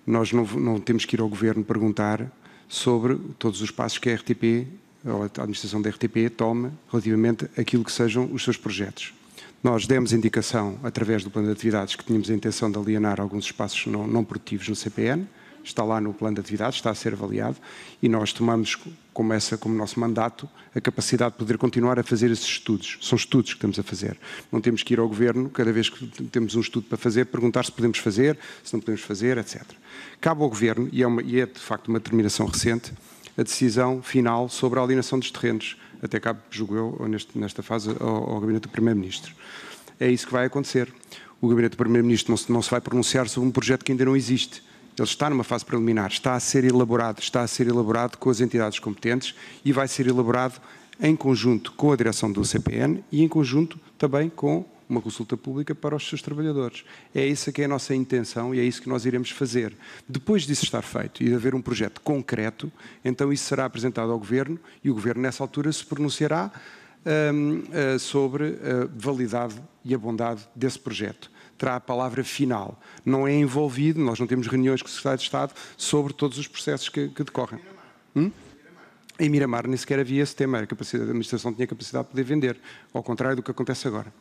Nós não temos que ir ao Governo perguntar sobre todos os passos que a RTP, ou a administração da RTP, toma relativamente àquilo que sejam os seus projetos. Nós demos indicação, através do plano de atividades, que tínhamos a intenção de alienar alguns espaços não produtivos no CPN, está lá no plano de atividades, está a ser avaliado, e nós tomamos como nosso mandato a capacidade de poder continuar a fazer esses estudos. São estudos que estamos a fazer. Não temos que ir ao Governo, cada vez que temos um estudo para fazer, perguntar se podemos fazer, se não podemos fazer, etc. Cabe ao Governo, e é de facto uma determinação recente, a decisão final sobre a alienação dos terrenos. Até cabe, julgo eu, nesta fase, ao Gabinete do Primeiro-Ministro. É isso que vai acontecer. O Gabinete do Primeiro-Ministro não se vai pronunciar sobre um projeto que ainda não existe. Ele está numa fase preliminar, está a ser elaborado com as entidades competentes e vai ser elaborado em conjunto com a direção do CPN e em conjunto também com uma consulta pública para os seus trabalhadores. É essa que é a nossa intenção e é isso que nós iremos fazer. Depois disso estar feito e de haver um projeto concreto, então isso será apresentado ao Governo e o Governo, nessa altura, se pronunciará sobre a validade e a bondade desse projeto. Terá a palavra final. Não é envolvido, nós não temos reuniões com o Secretário de Estado sobre todos os processos que decorrem. Em Miramar nem sequer havia esse tema, a administração tinha capacidade de poder vender, ao contrário do que acontece agora.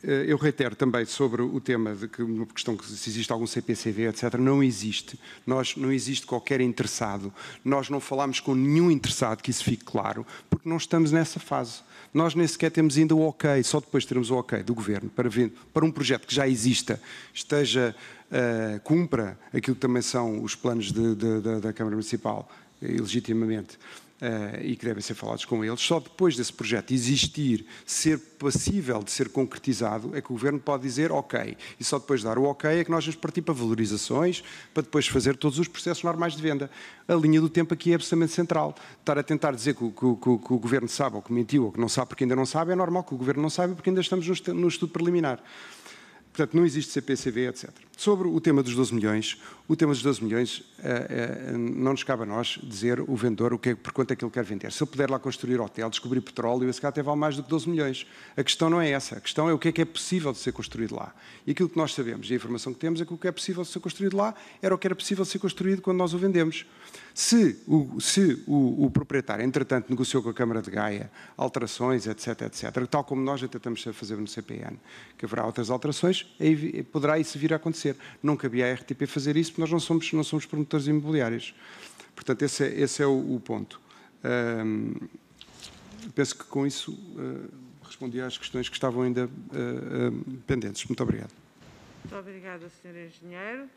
Eu reitero também sobre o tema de que uma questão que se existe algum CPCV, etc., não existe. Não existe qualquer interessado. Nós não falamos com nenhum interessado, que isso fique claro, porque não estamos nessa fase. Nós nem sequer temos ainda o ok, só depois teremos o ok do Governo para um projeto que já exista, cumpra aquilo que também são os planos da Câmara Municipal, legitimamente, e que devem ser falados com eles. Só depois desse projeto existir, ser passível de ser concretizado, é que o Governo pode dizer ok. E só depois de dar o ok é que nós vamos partir para valorizações, para depois fazer todos os processos normais de venda. A linha do tempo aqui é absolutamente central. Estar a tentar dizer que o Governo sabe, ou que mentiu, ou que não sabe porque ainda não sabe, é normal que o Governo não saiba porque ainda estamos no estudo preliminar. Portanto, não existe CPCV, etc. Sobre o tema dos 12 milhões, não nos cabe a nós dizer o vendedor por quanto é que ele quer vender. Se ele puder lá construir hotel, descobrir petróleo, esse cá até vale mais do que 12 milhões. A questão não é essa. A questão é o que é possível de ser construído lá. E aquilo que nós sabemos e a informação que temos é que o que é possível de ser construído lá era o que era possível de ser construído quando nós o vendemos. Se o proprietário, entretanto, negociou com a Câmara de Gaia alterações, etc., tal como nós já tentamos fazer no CPN, que haverá outras alterações, poderá isso vir a acontecer. Não cabia à RTP fazer isso, porque nós não somos promotores imobiliários. Portanto, esse é o ponto. Penso que com isso respondi às questões que estavam ainda pendentes. Muito obrigado. Muito obrigada, Sr. Engenheiro.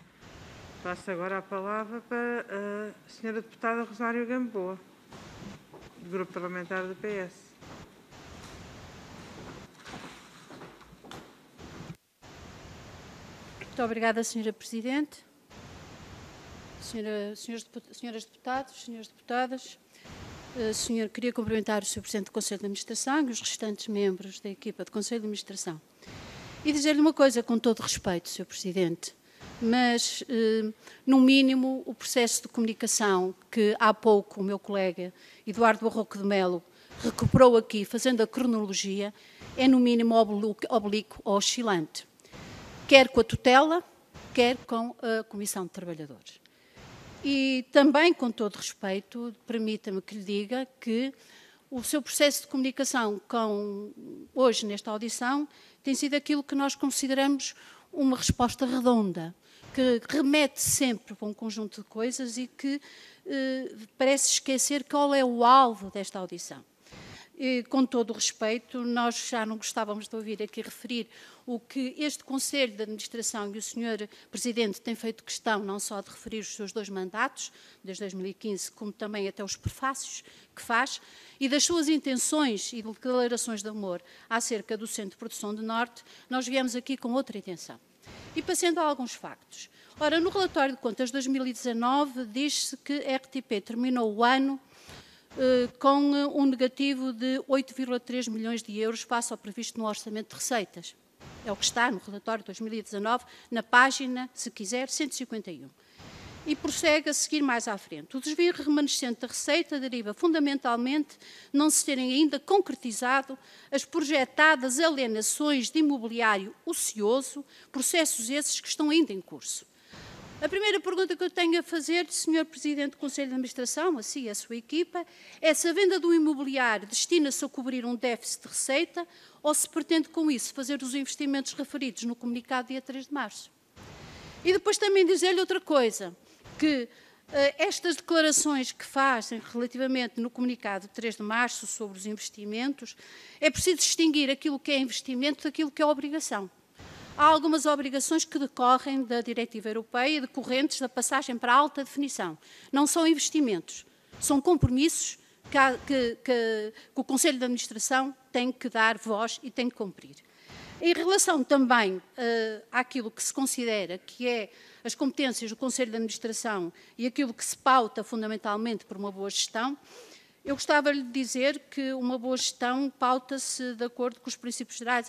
Passo agora a palavra para a Sra. Deputada Rosário Gamboa, do Grupo Parlamentar do PS. Muito obrigada, Sra. Presidente. Senhores deputados, senhores deputadas, queria cumprimentar o Sr. Presidente do Conselho de Administração e os restantes membros da equipa do Conselho de Administração. E dizer-lhe uma coisa com todo respeito, Sr. Presidente, mas, no mínimo, o processo de comunicação que há pouco o meu colega Eduardo Barroco de Melo recuperou aqui, fazendo a cronologia, é, no mínimo, oblíquo ou oscilante, quer com a tutela, quer com a Comissão de Trabalhadores. E também, com todo respeito, permita-me que lhe diga que o seu processo de comunicação hoje, nesta audição, tem sido aquilo que nós consideramos uma resposta redonda, que remete sempre para um conjunto de coisas e que parece esquecer qual é o alvo desta audição. E, com todo o respeito, nós já não gostávamos de ouvir aqui referir o que este Conselho de Administração e o Sr. Presidente têm feito questão não só de referir os seus 2 mandatos, desde 2015, como também até os prefácios que faz, e das suas intenções e declarações de amor acerca do Centro de Produção do Norte, nós viemos aqui com outra intenção. E passando a alguns factos. Ora, no relatório de contas de 2019, diz-se que a RTP terminou o ano com um negativo de 8,3 milhões de euros face ao previsto no Orçamento de Receitas. É o que está no relatório de 2019, na página, se quiser, 151. E prossegue a seguir mais à frente. O desvio remanescente da receita deriva fundamentalmente não se terem ainda concretizado as projetadas alienações de imobiliário ocioso, processos esses que estão ainda em curso. A primeira pergunta que eu tenho a fazer, Sr. Presidente do Conselho de Administração, a si e a sua equipa, é se a venda do imobiliário destina-se a cobrir um déficit de receita ou se pretende com isso fazer os investimentos referidos no comunicado dia 3 de março. E depois também dizer-lhe outra coisa, que estas declarações que fazem relativamente no comunicado de 3 de março sobre os investimentos, é preciso distinguir aquilo que é investimento daquilo que é obrigação. Há algumas obrigações que decorrem da Diretiva Europeia, decorrentes da passagem para a alta definição. Não são investimentos, são compromissos que o Conselho de Administração tem que dar voz e tem que cumprir. Em relação também àquilo que se considera que é as competências do Conselho de Administração e aquilo que se pauta fundamentalmente por uma boa gestão, Eu gostava de dizer que uma boa gestão pauta-se de acordo com os princípios gerais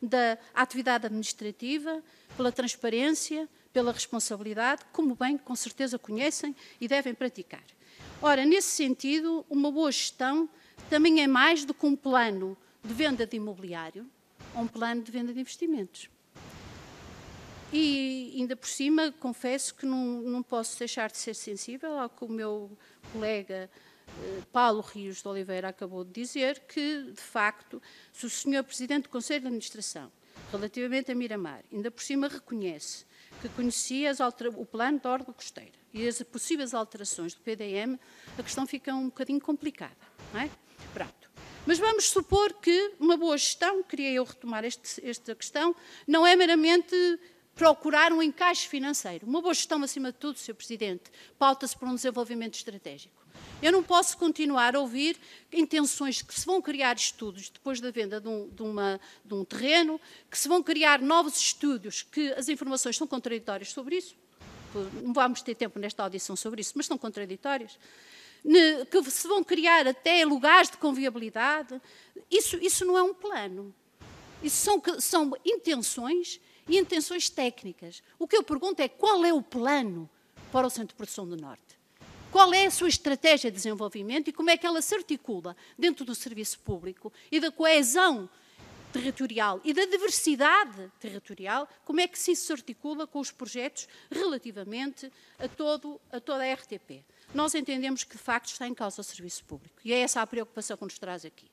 da atividade administrativa, pela transparência, pela responsabilidade, como bem com certeza conhecem e devem praticar. Ora, nesse sentido, uma boa gestão também é mais do que um plano de venda de imobiliário ou um plano de venda de investimentos. E, ainda por cima, confesso que não posso deixar de ser sensível ao que o meu colega Paulo Rios de Oliveira acabou de dizer, que, de facto, se o Sr. Presidente do Conselho de Administração, relativamente a Miramar, ainda por cima reconhece que conhecia o plano da Orla Costeira e as possíveis alterações do PDM, a questão fica um bocadinho complicada, não é? Pronto. Mas vamos supor que uma boa gestão, queria eu retomar esta questão, não é meramente procurar um encaixe financeiro. Uma boa gestão, acima de tudo, Sr. Presidente, pauta-se por um desenvolvimento estratégico. Eu não posso continuar a ouvir intenções que se vão criar estudos depois da venda de um terreno, que se vão criar novos estudos, que as informações são contraditórias sobre isso. Não vamos ter tempo nesta audição sobre isso, mas são contraditórias. Que se vão criar até lugares de conviabilidade. Isso não é um plano. Isso são intenções e intenções técnicas. O que eu pergunto é qual é o plano para o Centro de Produção do Norte? Qual é a sua estratégia de desenvolvimento e como é que ela se articula dentro do serviço público e da coesão territorial e da diversidade territorial, como é que isso se articula com os projetos relativamente a toda a RTP? Nós entendemos que, de facto, está em causa o serviço público e é essa a preocupação que nos traz aqui.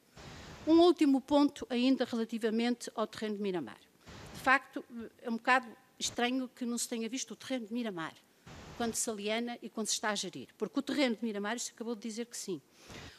Um último ponto ainda relativamente ao terreno de Miramar. De facto, é um bocado estranho que não se tenha visto o terreno de Miramar quando se aliena e quando se está a gerir. Porque o terreno de Miramar, isto acabou de dizer que sim.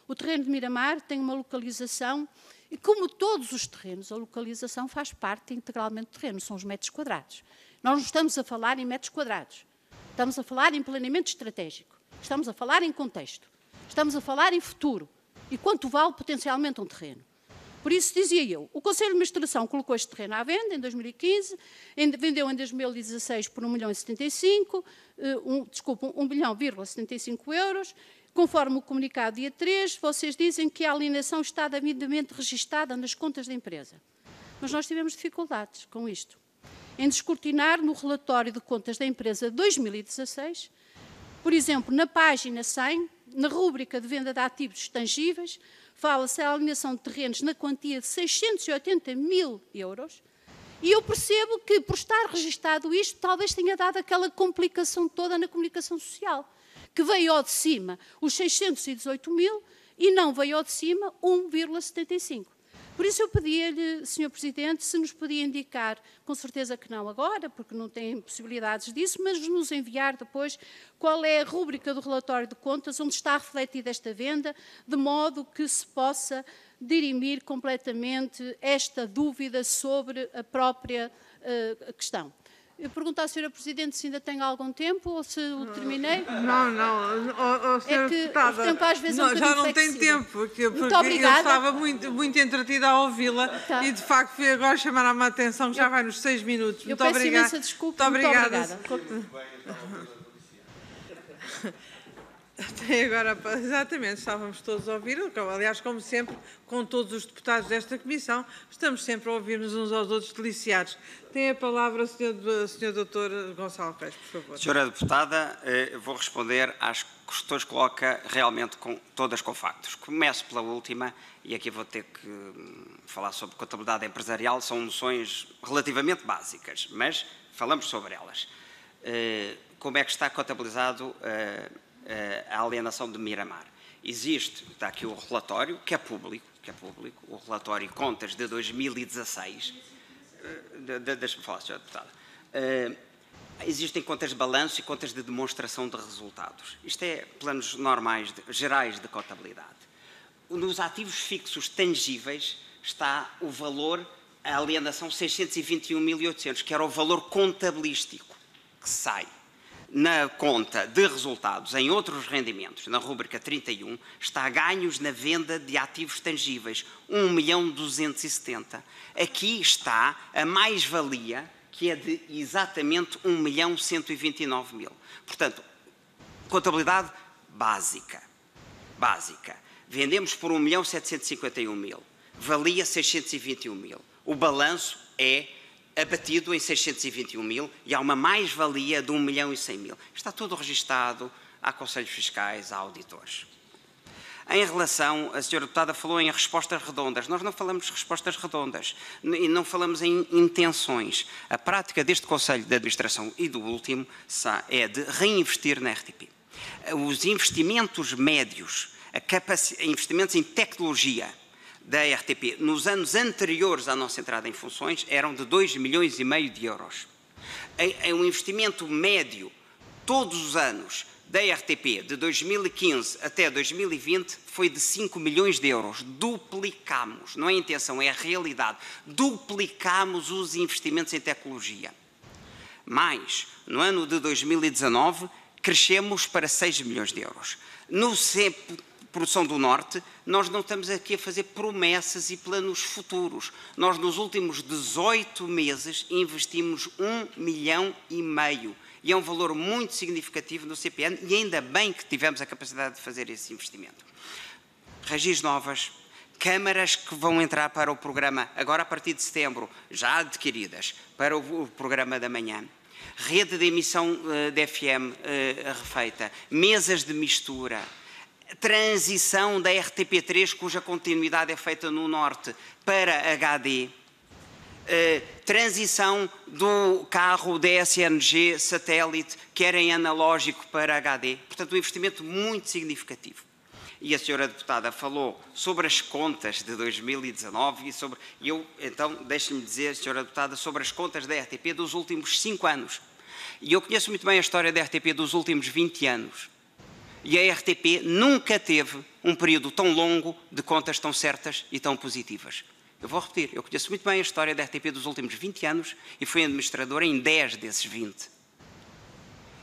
O terreno de Miramar tem uma localização, e como todos os terrenos, a localização faz parte integralmente do terreno, são os metros quadrados. Nós não estamos a falar em metros quadrados, estamos a falar em planeamento estratégico, estamos a falar em contexto, estamos a falar em futuro e quanto vale potencialmente um terreno. Por isso, dizia eu, o Conselho de Administração colocou este terreno à venda em 2015, vendeu em 2016 por 1,75 milhão euros, conforme o comunicado dia 3, vocês dizem que a alienação está devidamente registada nas contas da empresa. Mas nós tivemos dificuldades com isto. Em descortinar no relatório de contas da empresa de 2016, por exemplo, na página 100, na rúbrica de venda de ativos tangíveis, fala-se a alienação de terrenos na quantia de 680 mil euros, e eu percebo que, por estar registado isto, talvez tenha dado aquela complicação toda na comunicação social, que veio ao de cima os 618 mil e não veio ao de cima 1,75. Por isso eu pedia-lhe, Sr. Presidente, se nos podia indicar, com certeza que não agora, porque não tem possibilidades disso, mas nos enviar depois qual é a rúbrica do relatório de contas onde está refletida esta venda, de modo que se possa dirimir completamente esta dúvida sobre a própria questão. Eu pergunto à Sra. Presidente se ainda tem algum tempo ou se o terminei. Não, Sra. Deputada, o tempo às vezes já não tem tempo, porque eu estava muito entretida a ouvi-la e, de facto, fui agora chamar a minha atenção, que já vai nos 6 minutos. Muito obrigada. Eu peço imensa desculpa. Muito obrigada. Até agora, exatamente, estávamos todos a ouvir, aliás, como sempre, com todos os deputados desta Comissão, estamos sempre a ouvir-nos uns aos outros deliciados. Tem a palavra o Sr. Dr. Gonçalo Reis, por favor. Senhora Deputada, vou responder às questões que coloca realmente todas com factos. Começo pela última, e aqui vou ter que falar sobre contabilidade empresarial, são noções relativamente básicas, mas falamos sobre elas. Como é que está contabilizado a alienação de Miramar? Existe, está aqui o relatório, que é público, o relatório e contas de 2016. Deixa-me falar, Sra. Deputada. Existem contas de balanço e contas de demonstração de resultados. Isto é planos normais, gerais de contabilidade. Nos ativos fixos tangíveis está o valor, a alienação 621.800, que era o valor contabilístico que sai. Na conta de resultados, em outros rendimentos, na rúbrica 31, está ganhos na venda de ativos tangíveis, 1.270.000. Aqui está a mais-valia, que é de exatamente 1.129.000. Portanto, contabilidade básica. vendemos por 1.751.000, valia 621.000. O balanço é abatido em 621.000 e há uma mais-valia de 1.100.000. Está tudo registado, há conselhos fiscais, há auditores. Em relação, a senhora deputada falou em respostas redondas. Nós não falamos de respostas redondas e não falamos em intenções. A prática deste Conselho de Administração e do último é de reinvestir na RTP. Os investimentos médios, investimentos em tecnologia da RTP nos anos anteriores à nossa entrada em funções eram de 2,5 milhões de euros. O investimento médio, todos os anos, da RTP de 2015 até 2020 foi de 5 milhões de euros. Duplicamos, não é intenção, é a realidade. Duplicamos os investimentos em tecnologia. Mas, no ano de 2019, crescemos para 6 milhões de euros. No CEP Produção do Norte, nós não estamos aqui a fazer promessas e planos futuros. Nós, nos últimos 18 meses, investimos 1,5 milhão. E é um valor muito significativo no CPN e ainda bem que tivemos a capacidade de fazer esse investimento. Regis novas, câmaras que vão entrar para o programa, agora a partir de setembro, já adquiridas, para o programa da manhã. Rede de emissão de FM refeita, mesas de mistura, transição da RTP3, cuja continuidade é feita no Norte, para HD, transição do carro DSNG satélite, que era em analógico para HD. Portanto, um investimento muito significativo. E a senhora deputada falou sobre as contas de 2019 então, deixe-me dizer, senhora deputada, sobre as contas da RTP dos últimos 5 anos. E eu conheço muito bem a história da RTP dos últimos 20 anos. E a RTP nunca teve um período tão longo de contas tão certas e tão positivas. Eu vou repetir, eu conheço muito bem a história da RTP dos últimos 20 anos e fui administrador em 10 desses 20.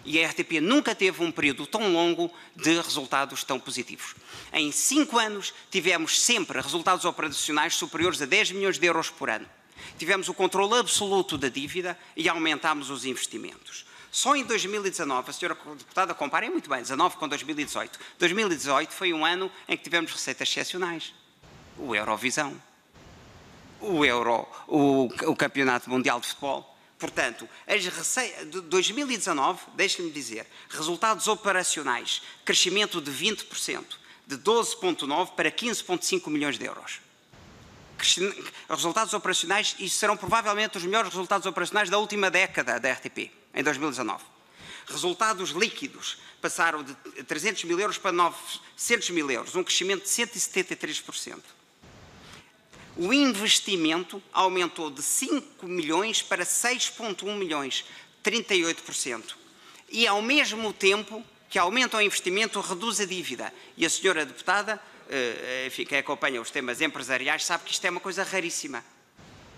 E a RTP nunca teve um período tão longo de resultados tão positivos. Em 5 anos tivemos sempre resultados operacionais superiores a 10 milhões de euros por ano. Tivemos o controle absoluto da dívida e aumentámos os investimentos. Só em 2019, a senhora deputada, comparem muito bem, 19 com 2018. 2018 foi um ano em que tivemos receitas excepcionais. O Eurovisão. O Campeonato Mundial de Futebol. Portanto, de 2019, deixe-me dizer, resultados operacionais, crescimento de 20%, de 12,9 para 15,5 milhões de euros. Resultados operacionais, e serão provavelmente os melhores resultados operacionais da última década da RTP, em 2019. Resultados líquidos passaram de 300 mil euros para 900 mil euros, um crescimento de 173%. O investimento aumentou de 5 milhões para 6,1 milhões, 38%. E, ao mesmo tempo que aumenta o investimento, reduz a dívida. E a senhora deputada, quem acompanha os temas empresariais, sabe que isto é uma coisa raríssima.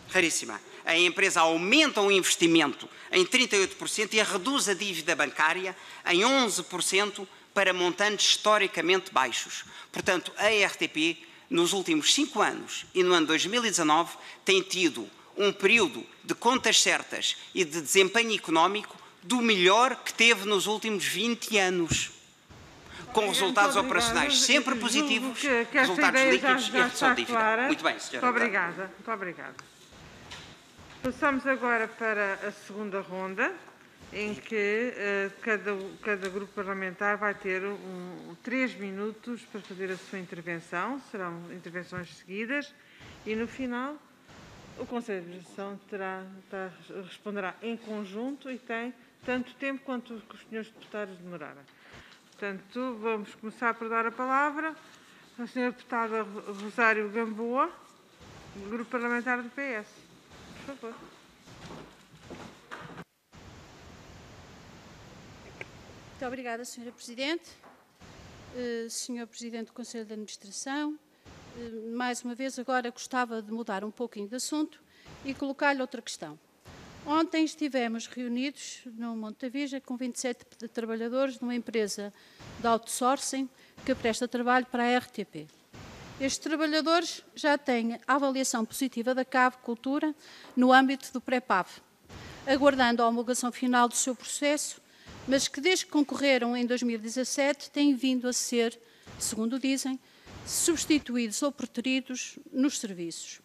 Raríssima. A empresa aumenta o investimento em 38% e reduz a dívida bancária em 11% para montantes historicamente baixos. Portanto, a RTP, nos últimos 5 anos e no ano 2019, tem tido um período de contas certas e de desempenho económico do melhor que teve nos últimos 20 anos. Com resultados operacionais sempre positivos, resultados líquidos e redução de dívida. Clara. Muito bem, senhora. Muito obrigada. Muito obrigada. Passamos agora para a segunda ronda, em que cada grupo parlamentar vai ter 3 minutos para fazer a sua intervenção. Serão intervenções seguidas e, no final, o Conselho de Administração responderá em conjunto e tem tanto tempo quanto os senhores deputados demorarem. Portanto, vamos começar por dar a palavra à senhora deputada Rosário Gamboa, do Grupo Parlamentar do PS. Por favor. Muito obrigada, Sra. Presidente. Sr. Presidente do Conselho de Administração, mais uma vez agora gostava de mudar um pouquinho de assunto e colocar-lhe outra questão. Ontem estivemos reunidos no Monte da Virgem com 27 trabalhadores de uma empresa de outsourcing que presta trabalho para a RTP. Estes trabalhadores já têm a avaliação positiva da CAV Cultura no âmbito do pré-PAV, aguardando a homologação final do seu processo, mas que desde que concorreram em 2017 têm vindo a ser, segundo dizem, substituídos ou preteridos nos serviços.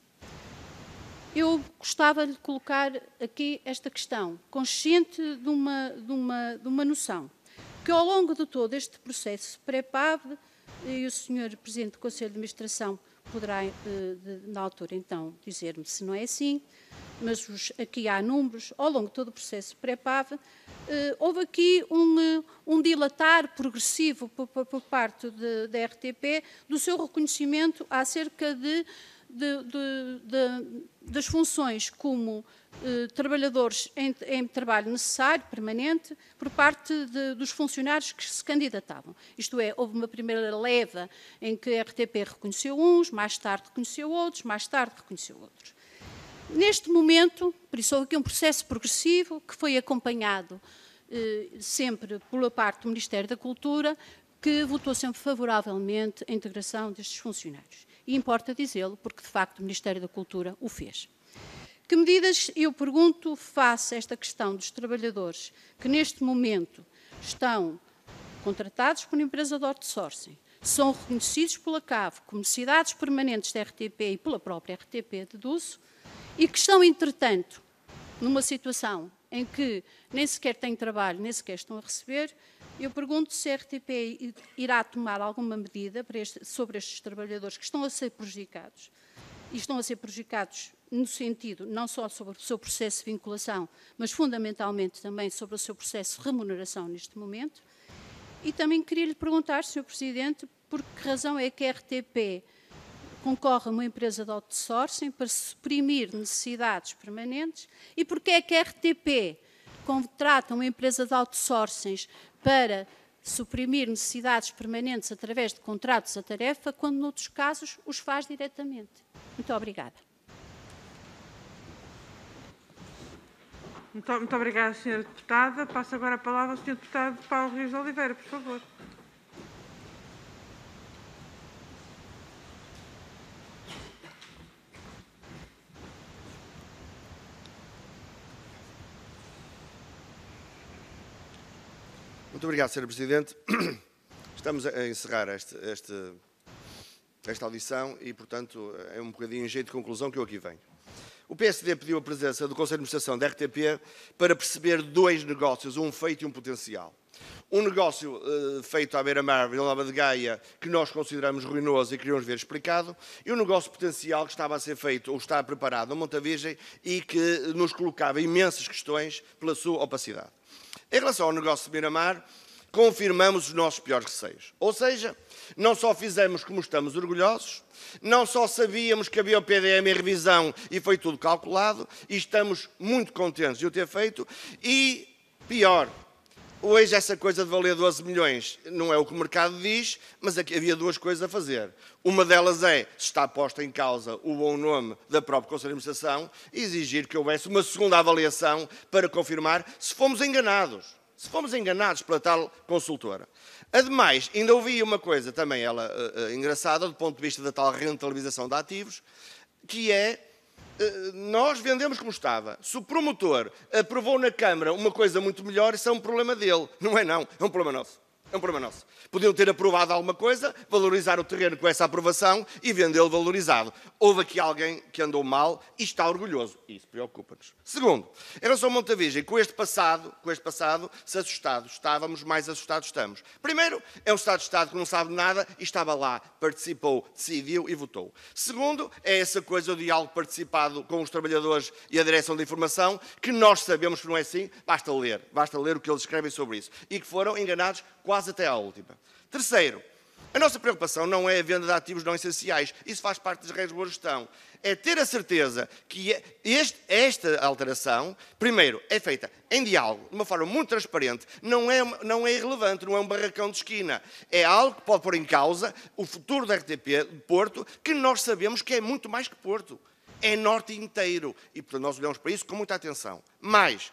Eu gostava de colocar aqui esta questão, consciente de uma noção, que ao longo de todo este processo pré-PAV, e o Sr. Presidente do Conselho de Administração poderá, na altura, então, dizer-me se não é assim, mas aqui há números, ao longo de todo o processo pré-PAV, houve aqui um dilatar progressivo por parte da RTP do seu reconhecimento acerca das funções como trabalhadores em trabalho necessário, permanente, por parte dos funcionários que se candidatavam. Isto é, houve uma primeira leva em que a RTP reconheceu uns, mais tarde reconheceu outros, mais tarde reconheceu outros. Neste momento, por isso houve aqui um processo progressivo que foi acompanhado sempre pela parte do Ministério da Cultura, que votou sempre favoravelmente a integração destes funcionários. E importa dizê-lo, porque de facto o Ministério da Cultura o fez. Que medidas, eu pergunto, face a esta questão dos trabalhadores que neste momento estão contratados por uma empresa de outsourcing, são reconhecidos pela CAV como necessidades permanentes da RTP e pela própria RTP, deduzo, e que estão, entretanto, numa situação em que nem sequer têm trabalho, nem sequer estão a receber, eu pergunto se a RTP irá tomar alguma medida sobre estes trabalhadores que estão a ser prejudicados, e estão a ser prejudicados no sentido não só sobre o seu processo de vinculação, mas fundamentalmente também sobre o seu processo de remuneração neste momento. E também queria lhe perguntar, Sr. Presidente, por que razão é que a RTP concorre a uma empresa de outsourcing para suprimir necessidades permanentes e porque é que a RTP contrata uma empresa de outsourcing para suprimir necessidades permanentes através de contratos a tarefa, quando noutros casos os faz diretamente. Muito obrigada. Muito obrigada, Sra. Deputada. Passo agora a palavra ao Sr. Deputado Paulo Rios de Oliveira, por favor. Muito obrigado, Sr. Presidente. Estamos a encerrar esta audição e, portanto, é um bocadinho em jeito de conclusão que eu aqui venho. O PSD pediu a presença do Conselho de Administração da RTP para perceber dois negócios, um feito e um potencial. Um negócio feito à beira-mar, Vila Nova de Gaia, que nós consideramos ruinoso e queríamos ver explicado, e um negócio potencial que estava a ser feito ou está preparado a Monte Virgem e que nos colocava imensas questões pela sua opacidade. Em relação ao negócio de beira-mar, confirmamos os nossos piores receios. Ou seja, não só fizemos como estamos orgulhosos, não só sabíamos que havia o PDM em revisão e foi tudo calculado, e estamos muito contentes de o ter feito, e pior, hoje essa coisa de valer 12 milhões não é o que o mercado diz, mas aqui havia duas coisas a fazer. Uma delas é, se está posta em causa o bom nome da própria Conselho de Administração, exigir que houvesse uma segunda avaliação para confirmar se fomos enganados. Se fomos enganados pela tal consultora. Ademais, ainda ouvi uma coisa também ela engraçada do ponto de vista da tal rentabilização de ativos, que é, nós vendemos como estava. Se o promotor aprovou na Câmara uma coisa muito melhor, isso é um problema dele. Não é não, é um problema nosso. É um problema nosso. Podiam ter aprovado alguma coisa, valorizar o terreno com essa aprovação e vendê-lo valorizado. Houve aqui alguém que andou mal e está orgulhoso. Isso preocupa-nos. Segundo, em relação ao Monte Virgem, com este passado, se assustados estávamos, mais assustados estamos. Primeiro, é um Estado de Estado que não sabe nada e estava lá, participou, decidiu e votou. Segundo, é essa coisa do diálogo participado com os trabalhadores e a direção de informação, que nós sabemos que não é assim, basta ler o que eles escrevem sobre isso. E que foram enganados quase até à última. Terceiro, a nossa preocupação não é a venda de ativos não essenciais. Isso faz parte das regras de boa gestão. É ter a certeza que esta alteração, primeiro, é feita em diálogo, de uma forma muito transparente, não é irrelevante, não é um barracão de esquina. É algo que pode pôr em causa o futuro da RTP de Porto, que nós sabemos que é muito mais que Porto. É norte inteiro. E, portanto, nós olhamos para isso com muita atenção. Mas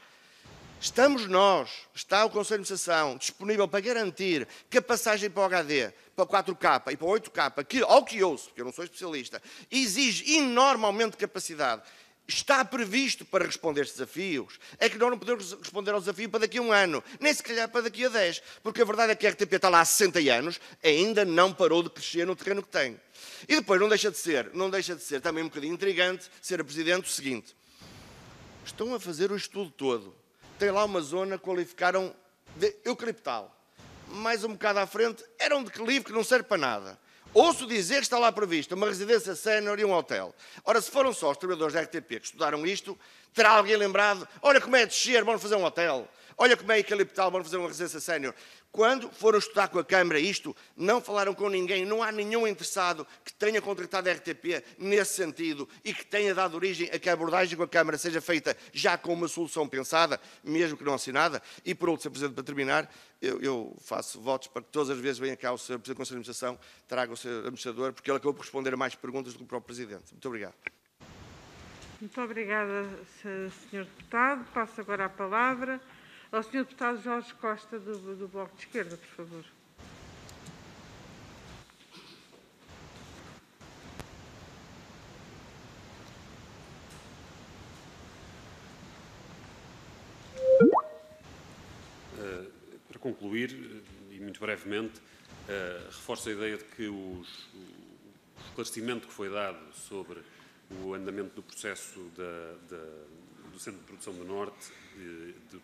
estamos nós, está o Conselho de Administração disponível para garantir que a passagem para o HD, para o 4K e para o 8K, que, ao que ouço, porque eu não sou especialista, exige enorme aumento de capacidade está previsto para responder a estes desafios. É que nós não podemos responder ao desafio para daqui a 1 ano, nem se calhar para daqui a 10, porque a verdade é que a RTP está lá há 60 anos, ainda não parou de crescer no terreno que tem. E depois não deixa de ser também um bocadinho intrigante, Sra. Presidente, o seguinte: estão a fazer o estudo todo, tem lá uma zona que qualificaram de eucaliptal, mais um bocado à frente era um declive que não serve para nada. Ouço dizer que está lá prevista uma residência sénior e um hotel. Ora, se foram só os trabalhadores da RTP que estudaram isto, terá alguém lembrado, olha como é descer, vamos fazer um hotel. Olha como é eucaliptal, vamos fazer uma residência sénior. Quando foram estudar com a Câmara isto, não falaram com ninguém, não há nenhum interessado que tenha contratado a RTP nesse sentido e que tenha dado origem a que a abordagem com a Câmara seja feita já com uma solução pensada, mesmo que não assinada. E por outro, Sr. Presidente, para terminar, eu faço votos para que todas as vezes venha cá o Sr. Presidente do Conselho de Administração, traga o Sr. Administrador, porque ele acabou por responder a mais perguntas do que o próprio Presidente. Muito obrigado. Muito obrigada, Sr. Deputado. Passo agora a palavra ao Sr. Deputado Jorge Costa, do Bloco de Esquerda, por favor. Para concluir, e muito brevemente, reforço a ideia de que o esclarecimento que foi dado sobre o andamento do processo do Centro de Produção do Norte,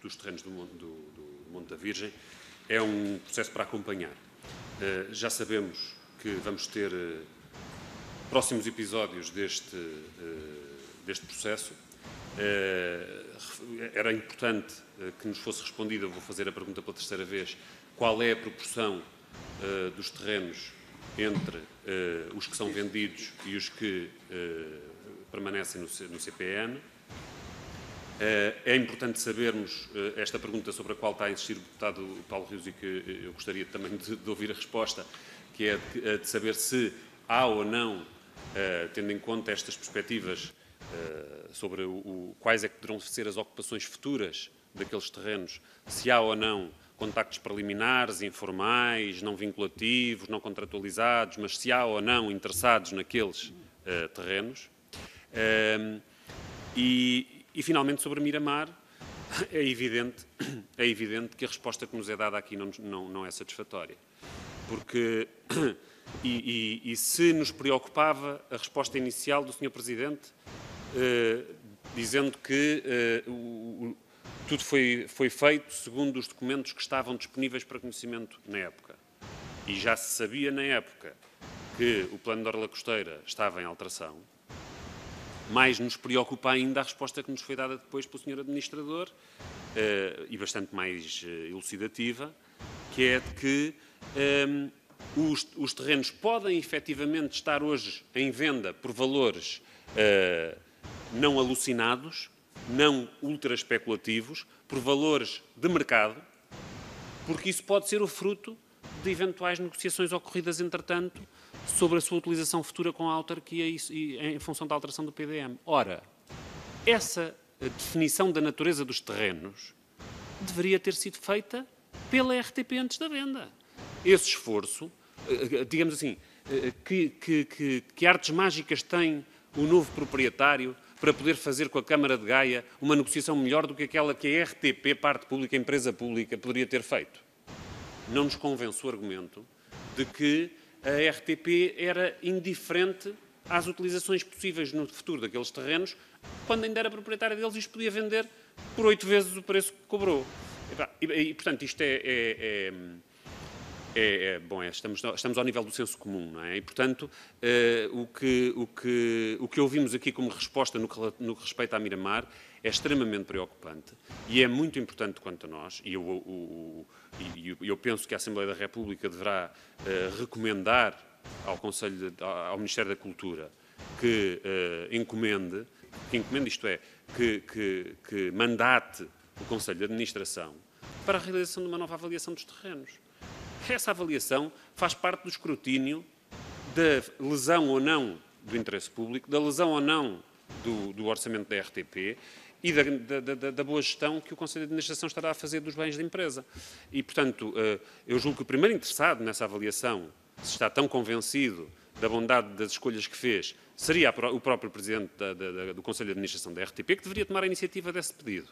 dos terrenos do Monte da Virgem, é um processo para acompanhar. Já sabemos que vamos ter próximos episódios deste processo. Era importante que nos fosse respondida, vou fazer a pergunta pela terceira vez, qual é a proporção dos terrenos entre os que são vendidos e os que permanecem no CPN. É importante sabermos esta pergunta sobre a qual está a insistir o deputado Paulo Rios e que eu gostaria também de ouvir a resposta, que é de saber se há ou não, tendo em conta estas perspectivas sobre quais é que poderão ser as ocupações futuras daqueles terrenos, se há ou não contactos preliminares, informais, não vinculativos, não contratualizados, mas se há ou não interessados naqueles terrenos. E, finalmente, sobre Miramar, é evidente que a resposta que nos é dada aqui não é satisfatória. Porque, e se nos preocupava a resposta inicial do Sr. Presidente, dizendo que tudo foi feito segundo os documentos que estavam disponíveis para conhecimento na época. E já se sabia na época que o plano de orla costeira estava em alteração. Mais nos preocupa ainda a resposta que nos foi dada depois pelo Sr. Administrador, e bastante mais elucidativa, que é de que os terrenos podem efetivamente estar hoje em venda por valores não alucinados, não ultra especulativos, por valores de mercado, porque isso pode ser o fruto de eventuais negociações ocorridas, entretanto, sobre a sua utilização futura com a autarquia e em função da alteração do PDM. Ora, essa definição da natureza dos terrenos deveria ter sido feita pela RTP antes da venda. Esse esforço, digamos assim, que artes mágicas tem o novo proprietário para poder fazer com a Câmara de Gaia uma negociação melhor do que aquela que a RTP, parte pública, empresa pública, poderia ter feito? Não nos convence o argumento de que a RTP era indiferente às utilizações possíveis no futuro daqueles terrenos, quando ainda era proprietária deles e os podia vender por 8 vezes o preço que cobrou. E portanto, isto estamos ao nível do senso comum, não é? E, portanto, o que ouvimos aqui como resposta no que respeita à Miramar é extremamente preocupante e é muito importante quanto a nós, e eu penso que a Assembleia da República deverá recomendar ao Ministério da Cultura que encomende, isto é, que mandate o Conselho de Administração para a realização de uma nova avaliação dos terrenos. Essa avaliação faz parte do escrutínio da lesão ou não do interesse público, da lesão ou não do orçamento da RTP e da boa gestão que o Conselho de Administração estará a fazer dos bens da empresa. E, portanto, eu julgo que o primeiro interessado nessa avaliação, se está tão convencido da bondade das escolhas que fez, seria o próprio Presidente do Conselho de Administração da RTP que deveria tomar a iniciativa desse pedido.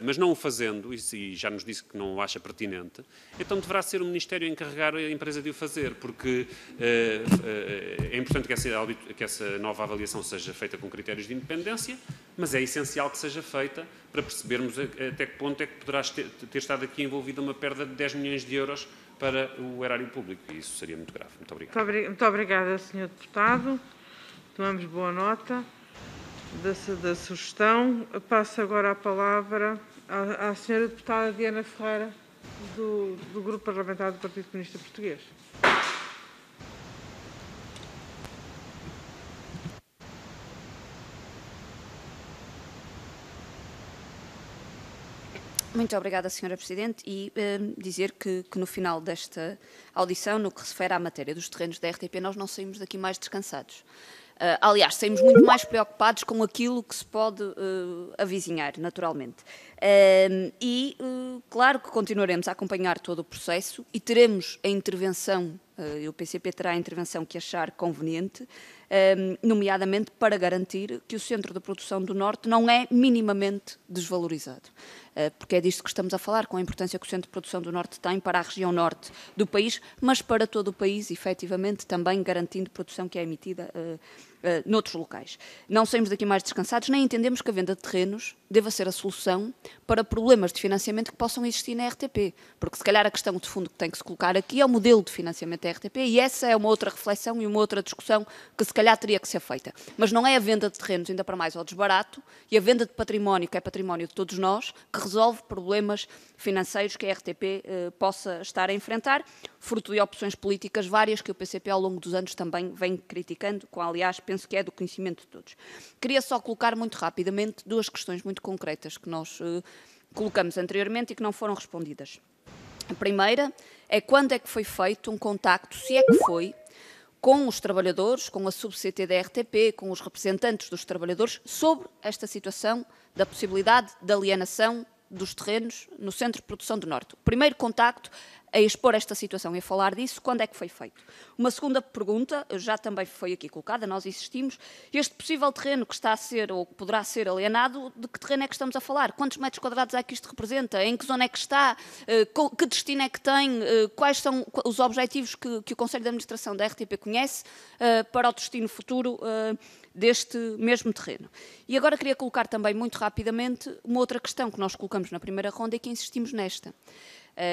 Mas não o fazendo, e já nos disse que não o acha pertinente, então deverá ser o Ministério a encarregar a empresa de o fazer, porque é importante que essa nova avaliação seja feita com critérios de independência, mas é essencial que seja feita para percebermos até que ponto é que poderá ter estado aqui envolvida uma perda de 10 milhões de euros para o erário público, e isso seria muito grave. Muito obrigado. Muito obrigada, Sr. Deputado. Tomamos boa nota da sugestão. Passo agora a palavra à Sra. Deputada Diana Ferreira, do Grupo Parlamentar do Partido Comunista Português. Muito obrigada, Sra. Presidente, e dizer que no final desta audição, no que se refere à matéria dos terrenos da RTP, nós não saímos daqui mais descansados. Aliás, saímos muito mais preocupados com aquilo que se pode avizinhar, naturalmente. Claro que continuaremos a acompanhar todo o processo e teremos a intervenção, o PCP terá a intervenção que achar conveniente, nomeadamente para garantir que o Centro de Produção do Norte não é minimamente desvalorizado. Porque é disto que estamos a falar, com a importância que o Centro de Produção do Norte tem para a região norte do país, mas para todo o país, efetivamente, também garantindo produção que é emitida noutros locais. Não saímos daqui mais descansados, nem entendemos que a venda de terrenos deva ser a solução para problemas de financiamento que possam existir na RTP, porque se calhar a questão de fundo que tem que se colocar aqui é o modelo de financiamento da RTP, e essa é uma outra reflexão e uma outra discussão que se calhar teria que ser feita. Mas não é a venda de terrenos, ainda para mais ao desbarato, e a venda de património, que é património de todos nós, que resolve problemas financeiros que a RTP possa estar a enfrentar, fruto de opções políticas várias que o PCP ao longo dos anos também vem criticando, com, aliás, penso que é do conhecimento de todos. Queria só colocar muito rapidamente duas questões muito concretas que nós colocamos anteriormente e que não foram respondidas. A primeira é quando é que foi feito um contacto, se é que foi, com os trabalhadores, com a sub-CT da RTP, com os representantes dos trabalhadores, sobre esta situação da possibilidade de alienação dos terrenos no Centro de Produção do Norte. O primeiro contacto a expor esta situação e a falar disso, quando é que foi feito? Uma segunda pergunta, já também foi aqui colocada, nós insistimos, este possível terreno que está a ser ou que poderá ser alienado, de que terreno é que estamos a falar? Quantos metros quadrados é que isto representa? Em que zona é que está? Que destino é que tem? Quais são os objetivos que o Conselho de Administração da RTP conhece para o destino futuro deste mesmo terreno? E agora queria colocar também muito rapidamente uma outra questão que nós colocamos na primeira ronda e que insistimos nesta.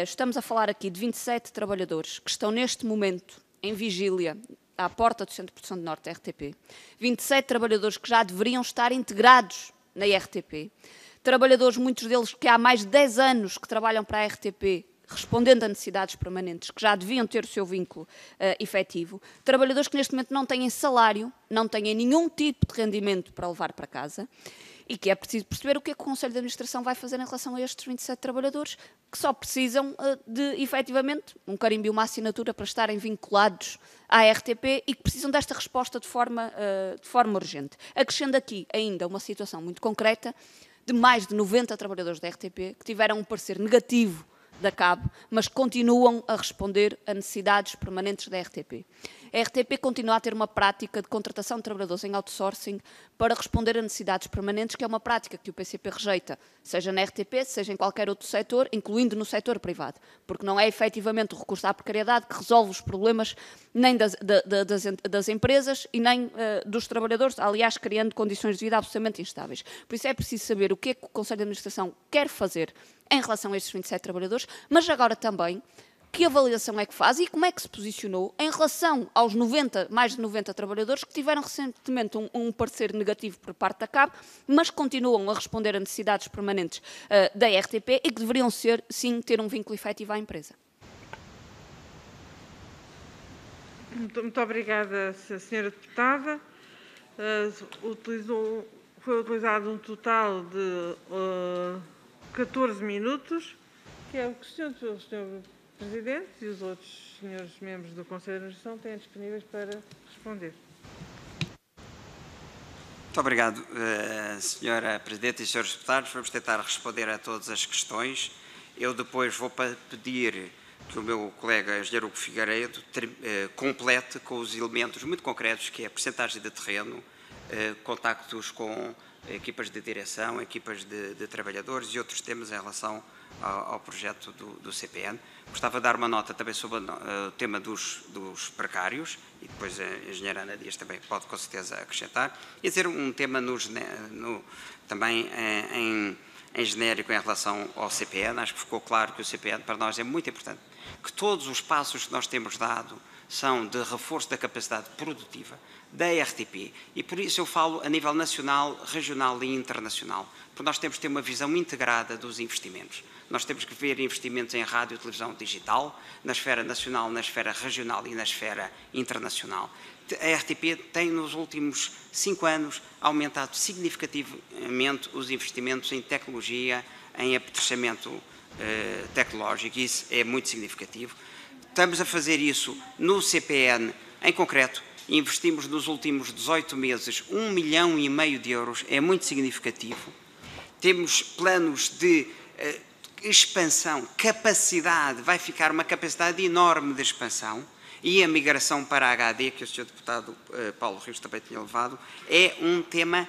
Estamos a falar aqui de 27 trabalhadores que estão neste momento em vigília à porta do Centro de Produção do Norte da RTP. 27 trabalhadores que já deveriam estar integrados na RTP. Trabalhadores, muitos deles que há mais de 10 anos que trabalham para a RTP, respondendo a necessidades permanentes, que já deviam ter o seu vínculo efetivo. Trabalhadores que neste momento não têm salário, não têm nenhum tipo de rendimento para levar para casa, e que é preciso perceber o que é que o Conselho de Administração vai fazer em relação a estes 27 trabalhadores que só precisam de, efetivamente, um carimbo e uma assinatura para estarem vinculados à RTP e que precisam desta resposta de forma urgente. Acrescendo aqui ainda uma situação muito concreta de mais de 90 trabalhadores da RTP que tiveram um parecer negativo da CAB, mas continuam a responder a necessidades permanentes da RTP. A RTP continua a ter uma prática de contratação de trabalhadores em outsourcing para responder a necessidades permanentes, que é uma prática que o PCP rejeita, seja na RTP, seja em qualquer outro setor, incluindo no setor privado, porque não é efetivamente o recurso à precariedade que resolve os problemas nem das empresas e nem dos trabalhadores, aliás, criando condições de vida absolutamente instáveis. Por isso é preciso saber o que é que o Conselho de Administração quer fazer em relação a estes 27 trabalhadores, mas agora também que avaliação é que faz e como é que se posicionou em relação aos mais de 90 trabalhadores que tiveram recentemente um parecer negativo por parte da CAB, mas continuam a responder a necessidades permanentes da RTP e que deveriam ser, sim, ter um vínculo efetivo à empresa. Muito obrigada, Sra. Deputada. Foi utilizado um total de 14 minutos, que é o que o Sr. Presidente e os outros senhores membros do Conselho de Administração têm disponíveis para responder. Muito obrigado, Sra. Presidente e Srs. Deputados. Vamos tentar responder a todas as questões. Eu depois vou pedir que o meu colega engenheiro Hugo Figueiredo complete com os elementos muito concretos, que é a percentagem de terreno, contactos com equipas de direção, equipas de trabalhadores e outros temas em relação ao projeto do CPN. Gostava de dar uma nota também sobre o tema dos precários, e depois a engenheira Ana Dias também pode com certeza acrescentar, e dizer um tema também em genérico em relação ao CPN. Acho que ficou claro que o CPN para nós é muito importante, que todos os passos que nós temos dado são de reforço da capacidade produtiva da RTP, e por isso eu falo a nível nacional, regional e internacional, porque nós temos que ter uma visão integrada dos investimentos. Nós temos que ver investimentos em rádio, televisão, digital, na esfera nacional, na esfera regional e na esfera internacional. A RTP tem, nos últimos 5 anos, aumentado significativamente os investimentos em tecnologia, em apetrechamento tecnológico, e isso é muito significativo. Estamos a fazer isso no CPN, em concreto. Investimos nos últimos 18 meses 1,5 milhão de euros, é muito significativo. Temos planos de expansão, capacidade, vai ficar uma capacidade enorme de expansão, e a migração para a HD, que o Sr. Deputado Paulo Rios também tinha levado, é um tema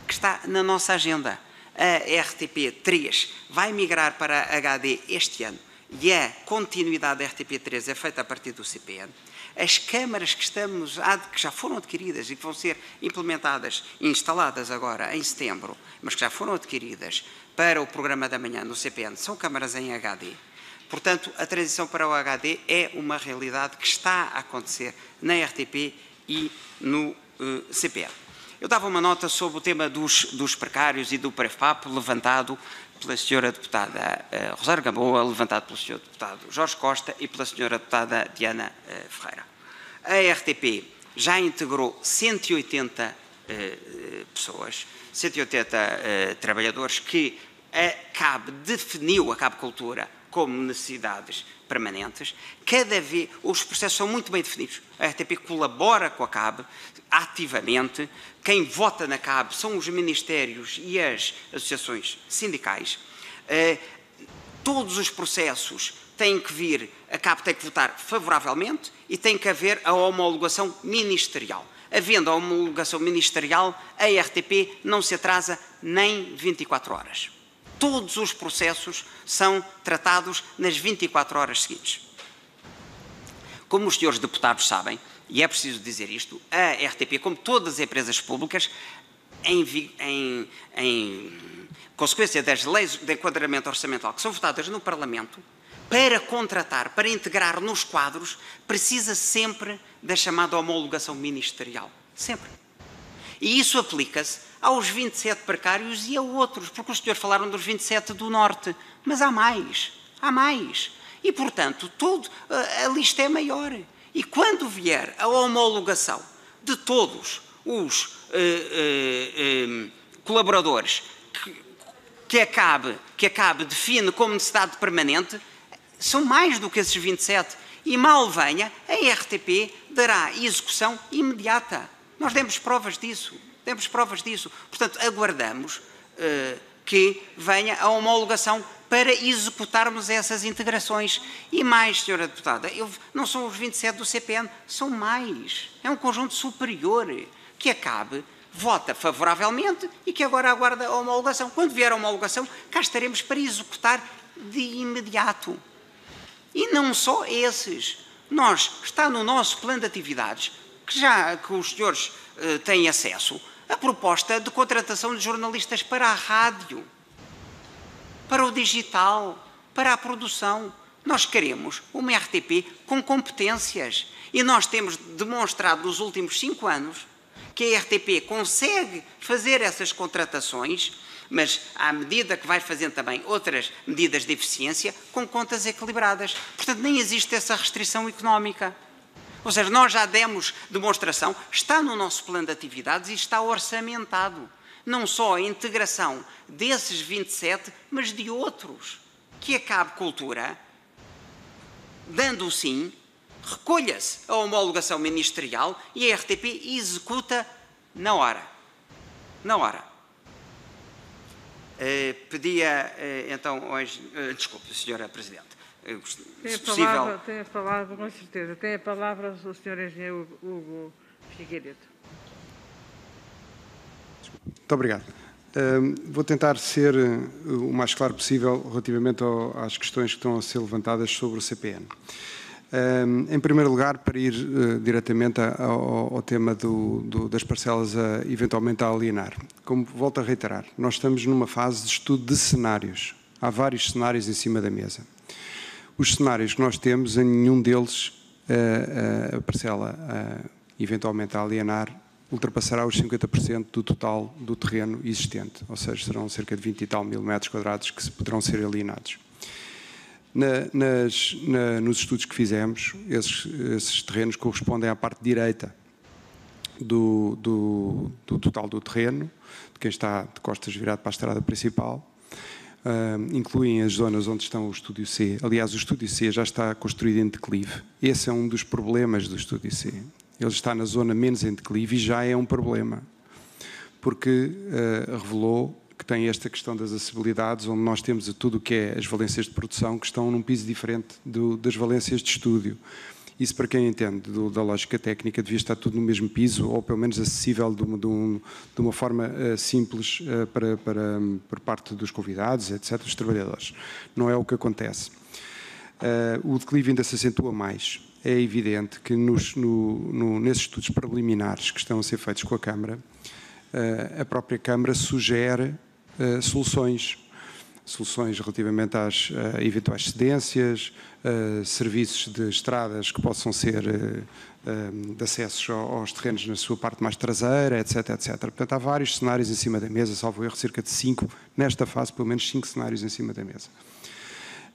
que está na nossa agenda. A RTP3 vai migrar para a HD este ano, e a continuidade da RTP3 é feita a partir do CPN. As câmaras que já foram adquiridas e que vão ser implementadas e instaladas agora em setembro, mas que já foram adquiridas para o programa da manhã no CPN, são câmaras em HD. Portanto, a transição para o HD é uma realidade que está a acontecer na RTP e no CPN. Eu dava uma nota sobre o tema dos precários e do prefap, levantado pela Sra. Deputada Rosário Gamboa, levantado pelo Sr. Deputado Jorge Costa e pela Sra. Deputada Diana Ferreira. A RTP já integrou 180 pessoas, 180 trabalhadores que a CAB definiu, a CAB Cultura, como necessidades permanentes. Cada vez os processos são muito bem definidos. A RTP colabora com a CAB ativamente. Quem vota na CAB são os ministérios e as associações sindicais. Todos os processos têm que vir, a CAB tem que votar favoravelmente e tem que haver a homologação ministerial. Havendo a homologação ministerial, a RTP não se atrasa nem 24 horas. Todos os processos são tratados nas 24 horas seguintes. Como os senhores deputados sabem, e é preciso dizer isto, a RTP, como todas as empresas públicas, em consequência das leis de enquadramento orçamental que são votadas no Parlamento, para contratar, para integrar nos quadros, precisa sempre da chamada homologação ministerial. Sempre. E isso aplica-se aos 27 precários e a outros, porque os senhores falaram dos 27 do Norte, mas há mais, há mais. E, portanto, a lista é maior. E quando vier a homologação de todos os colaboradores que a CAB define como necessidade permanente, são mais do que esses 27. E mal venha, a RTP dará execução imediata. Nós demos provas disso. Portanto, aguardamos que venha a homologação para executarmos essas integrações. E mais, Sra. Deputada, não são os 27 do CPN, são mais. É um conjunto superior que a CAB vota favoravelmente e que agora aguarda a homologação. Quando vier a homologação, cá estaremos para executar de imediato. E não só esses. Está no nosso plano de atividades, que os senhores têm acesso, a proposta de contratação de jornalistas para a rádio, para o digital, para a produção. Nós queremos uma RTP com competências. E nós temos demonstrado nos últimos 5 anos que a RTP consegue fazer essas contratações, mas à medida que vai fazendo também outras medidas de eficiência, com contas equilibradas. Portanto, nem existe essa restrição económica. Ou seja, nós já demos demonstração, está no nosso plano de atividades e está orçamentado. Não só a integração desses 27, mas de outros. Que a CAB Cultura, dando o sim, recolha-se a homologação ministerial e a RTP executa na hora. Na hora. Pedia, então, hoje, desculpe, Sra. Presidente, se possível... Tem a palavra, com certeza. Tem a palavra o Sr. Engenheiro Hugo Figueiredo. Muito obrigado. Vou tentar ser o mais claro possível relativamente às questões que estão a ser levantadas sobre o CPN. Em primeiro lugar, para ir diretamente ao tema das parcelas eventualmente a alienar. Como volto a reiterar, nós estamos numa fase de estudo de cenários. Há vários cenários em cima da mesa. Os cenários que nós temos, em nenhum deles a parcela eventualmente a alienar ultrapassará os 50% do total do terreno existente, ou seja, serão cerca de 20 e tal mil metros quadrados que poderão ser alienados. Nos estudos que fizemos, esses terrenos correspondem à parte direita do total do terreno, de quem está de costas virado para a estrada principal, incluem as zonas onde estão o Estúdio C. Aliás, o Estúdio C já está construído em declive. Esse é um dos problemas do Estúdio C. Ele está na zona menos em declive e já é um problema, porque revelou que tem esta questão das acessibilidades, onde nós temos tudo o que é as valências de produção que estão num piso diferente das valências de estúdio. Isso, para quem entende da lógica técnica, devia estar tudo no mesmo piso, ou pelo menos acessível de uma forma simples por parte dos convidados, etc., dos trabalhadores. Não é o que acontece. O declive ainda se acentua mais. É evidente que nesses estudos preliminares que estão a ser feitos com a Câmara, a própria Câmara sugere soluções relativamente às eventuais cedências, serviços de estradas que possam ser de acessos aos terrenos na sua parte mais traseira, etc, etc. Portanto, há vários cenários em cima da mesa, salvo erro, cerca de 5, nesta fase, pelo menos 5 cenários em cima da mesa.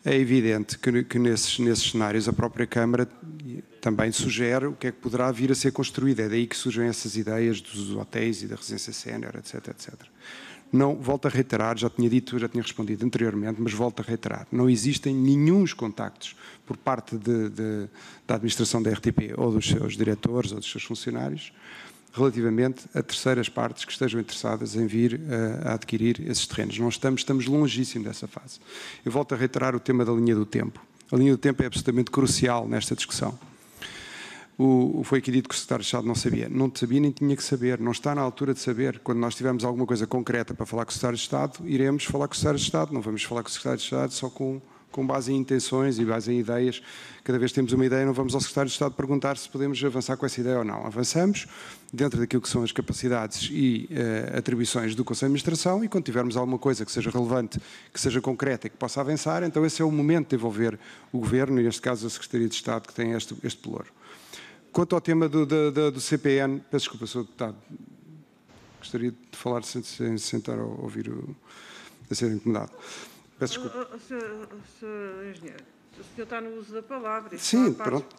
É evidente que nesses cenários a própria Câmara também sugere o que é que poderá vir a ser construído. É daí que surgem essas ideias dos hotéis e da residência sénior, etc, etc. Não, volto a reiterar, já tinha dito, já tinha respondido anteriormente, mas volto a reiterar, não existem nenhuns contactos por parte da administração da RTP ou dos seus diretores ou dos seus funcionários relativamente a terceiras partes que estejam interessadas em vir a adquirir esses terrenos. Não estamos longíssimo dessa fase. Eu volto a reiterar o tema da linha do tempo. A linha do tempo é absolutamente crucial nesta discussão. Foi aqui dito que o Secretário de Estado não sabia. Não sabia nem tinha que saber. Não está na altura de saber. Quando nós tivermos alguma coisa concreta para falar com o Secretário de Estado, iremos falar com o Secretário de Estado. Não vamos falar com o Secretário de Estado só com base em intenções e base em ideias. Cada vez que temos uma ideia, não vamos ao Secretário de Estado perguntar se podemos avançar com essa ideia ou não. Avançamos dentro daquilo que são as capacidades e atribuições do Conselho de Administração, e quando tivermos alguma coisa que seja relevante, que seja concreta e que possa avançar, então esse é o momento de envolver o Governo, e neste caso a Secretaria de Estado, que tem este pelouro. Quanto ao tema do CPN, peço desculpa, Sr. Deputado, gostaria de falar sem sentar a ouvir, a ser incomodado. Peço desculpa. Sr. Engenheiro, o senhor está no uso da palavra. Sim, pronto,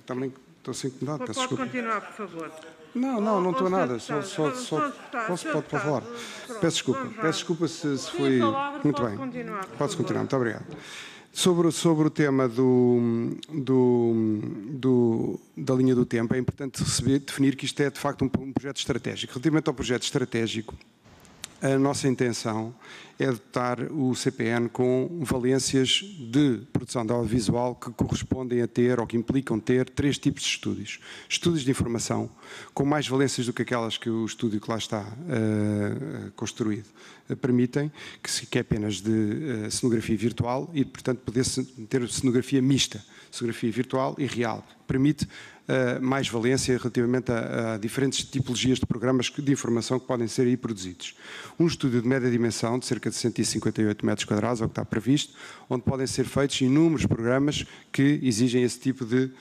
também estou a ser incomodado, peço desculpa. Pode continuar, por favor. Não estou a nada, pode falar. Peço desculpa se foi... Muito bem, pode continuar, muito obrigado. Sobre o tema da linha do tempo, é importante definir que isto é, de facto, um projeto estratégico. Relativamente ao projeto estratégico, a nossa intenção é dotar o CPN com valências de produção de audiovisual que correspondem a ter, ou que implicam ter, 3 tipos de estúdios. Estúdios de informação, com mais valências do que aquelas que o estúdio que lá está construído permitem, que é apenas de cenografia virtual e, portanto, poder ter cenografia mista, cenografia virtual e real. Permite mais valência relativamente a diferentes tipologias de programas de informação que podem ser aí produzidos. Um estúdio de média dimensão, de cerca de 158 metros quadrados, é o que está previsto, onde podem ser feitos inúmeros programas que exigem esse tipo de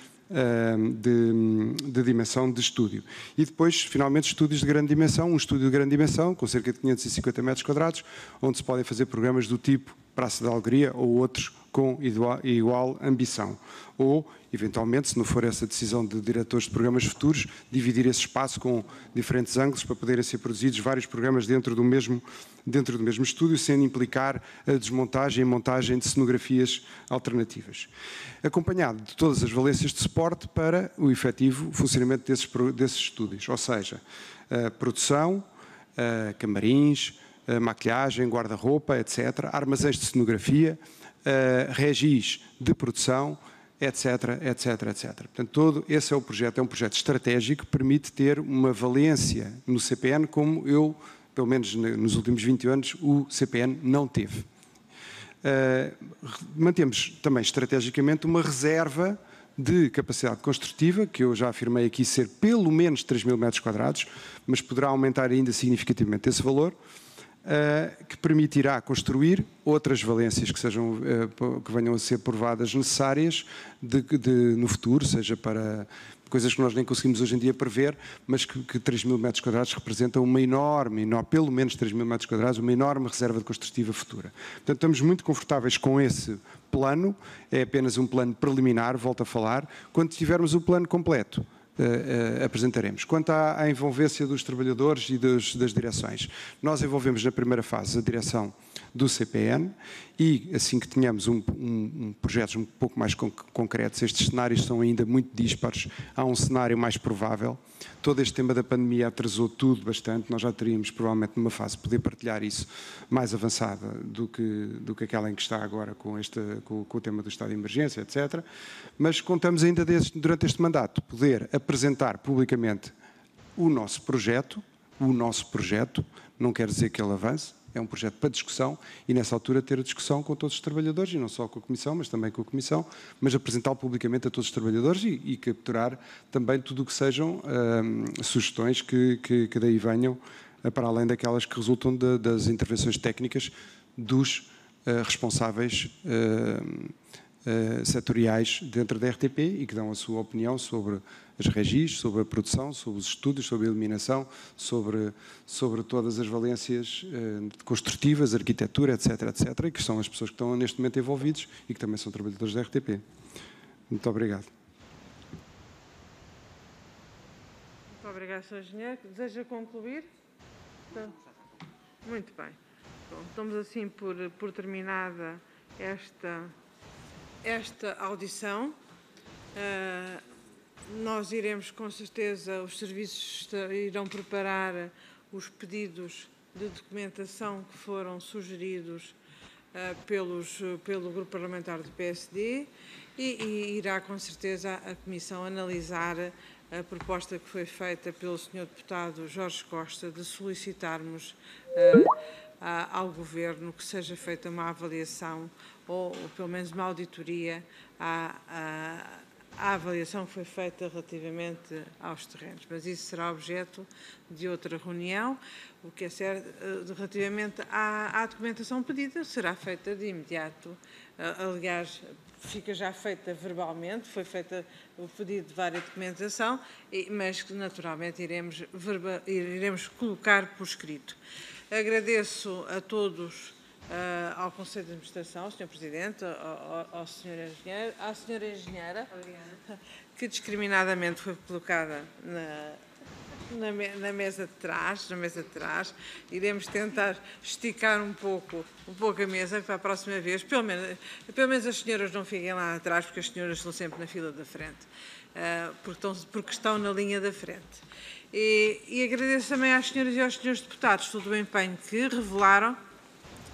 dimensão de estúdio. E depois, finalmente, estúdios de grande dimensão, um estúdio de grande dimensão, com cerca de 550 metros quadrados, onde se podem fazer programas do tipo Praça da Alegria ou outros com igual ambição. Ou, eventualmente, se não for essa decisão de diretores de programas futuros, dividir esse espaço com diferentes ângulos para poderem ser produzidos vários programas dentro do mesmo estúdio, sem implicar a desmontagem e montagem de cenografias alternativas. Acompanhado de todas as valências de suporte para o efetivo funcionamento desses estúdios, ou seja, produção, camarins, maquilhagem, guarda-roupa, etc., armazéns de cenografia, regis de produção, etc, etc, etc. Portanto, esse é o projeto, é um projeto estratégico que permite ter uma valência no CPN como pelo menos nos últimos 20 anos, o CPN não teve. Mantemos também estrategicamente uma reserva de capacidade construtiva, que eu já afirmei aqui ser pelo menos 3.000 metros quadrados, mas poderá aumentar ainda significativamente esse valor, que permitirá construir outras valências que venham a ser provadas necessárias no futuro, seja para coisas que nós nem conseguimos hoje em dia prever, mas que 3.000 metros quadrados representam uma enorme, pelo menos 3.000 metros quadrados, uma enorme reserva construtiva futura. Portanto, estamos muito confortáveis com esse plano, é apenas um plano preliminar, volto a falar. Quando tivermos o plano completo, apresentaremos. Quanto à envolvência dos trabalhadores e das direções, nós envolvemos na primeira fase a direção do CPN e assim que tenhamos projetos um pouco mais concretos, estes cenários são ainda muito dispares, há um cenário mais provável. Todo este tema da pandemia atrasou tudo bastante, nós já teríamos provavelmente numa fase poder partilhar isso mais avançada do que aquela em que está agora com o tema do estado de emergência, etc. Mas contamos ainda durante este mandato poder apresentar publicamente o nosso projeto, não quer dizer que ele avance, é um projeto para discussão e nessa altura ter a discussão com todos os trabalhadores e não só com a Comissão, mas também com a Comissão, mas apresentá-lo publicamente a todos os trabalhadores e capturar também tudo o que sejam sugestões que daí venham, para além daquelas que resultam das intervenções técnicas dos responsáveis setoriais dentro da RTP e que dão a sua opinião sobre as regis, sobre a produção, sobre os estudos, sobre a eliminação, sobre todas as valências construtivas, arquitetura, etc, etc, e que são as pessoas que estão neste momento envolvidos e que também são trabalhadores da RTP. Muito obrigado. Muito obrigado, Sr. Engenheiro. Deseja concluir? Muito bem. Bom, estamos assim por terminada esta audição. Nós iremos, com certeza, os serviços irão preparar os pedidos de documentação que foram sugeridos pelo Grupo Parlamentar do PSD e irá, com certeza, a Comissão analisar a proposta que foi feita pelo Sr. Deputado Jorge Costa de solicitarmos ao Governo que seja feita uma avaliação ou pelo menos uma auditoria à avaliação que foi feita relativamente aos terrenos. Mas isso será objeto de outra reunião. O que é certo, relativamente à documentação pedida, será feita de imediato. Aliás, fica já feita verbalmente, foi feita o pedido de várias documentação, mas que naturalmente iremos colocar por escrito. Agradeço a todos, ao Conselho de Administração, ao Sr. Presidente, ao Sr. Engenheiro, à Sra. Engenheira, que discriminadamente foi colocada na mesa de trás. Iremos tentar esticar um pouco a mesa para a próxima vez. Pelo menos as senhoras não fiquem lá atrás, porque as senhoras estão sempre na fila da frente, porque estão na linha da frente. E agradeço também às senhoras e aos senhores deputados todo o empenho que revelaram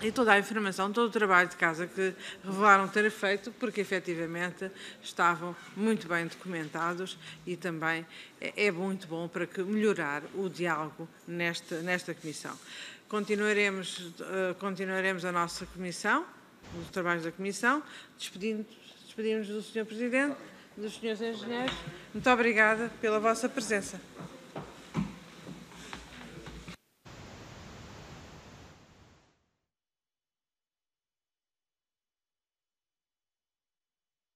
e toda a informação, todo o trabalho de casa que revelaram ter feito, porque efetivamente estavam muito bem documentados e também é muito bom para melhorar o diálogo nesta comissão. Continuaremos a nossa comissão, os trabalhos da comissão, despedimos do Sr. Presidente, dos senhores engenheiros. Muito obrigada pela vossa presença.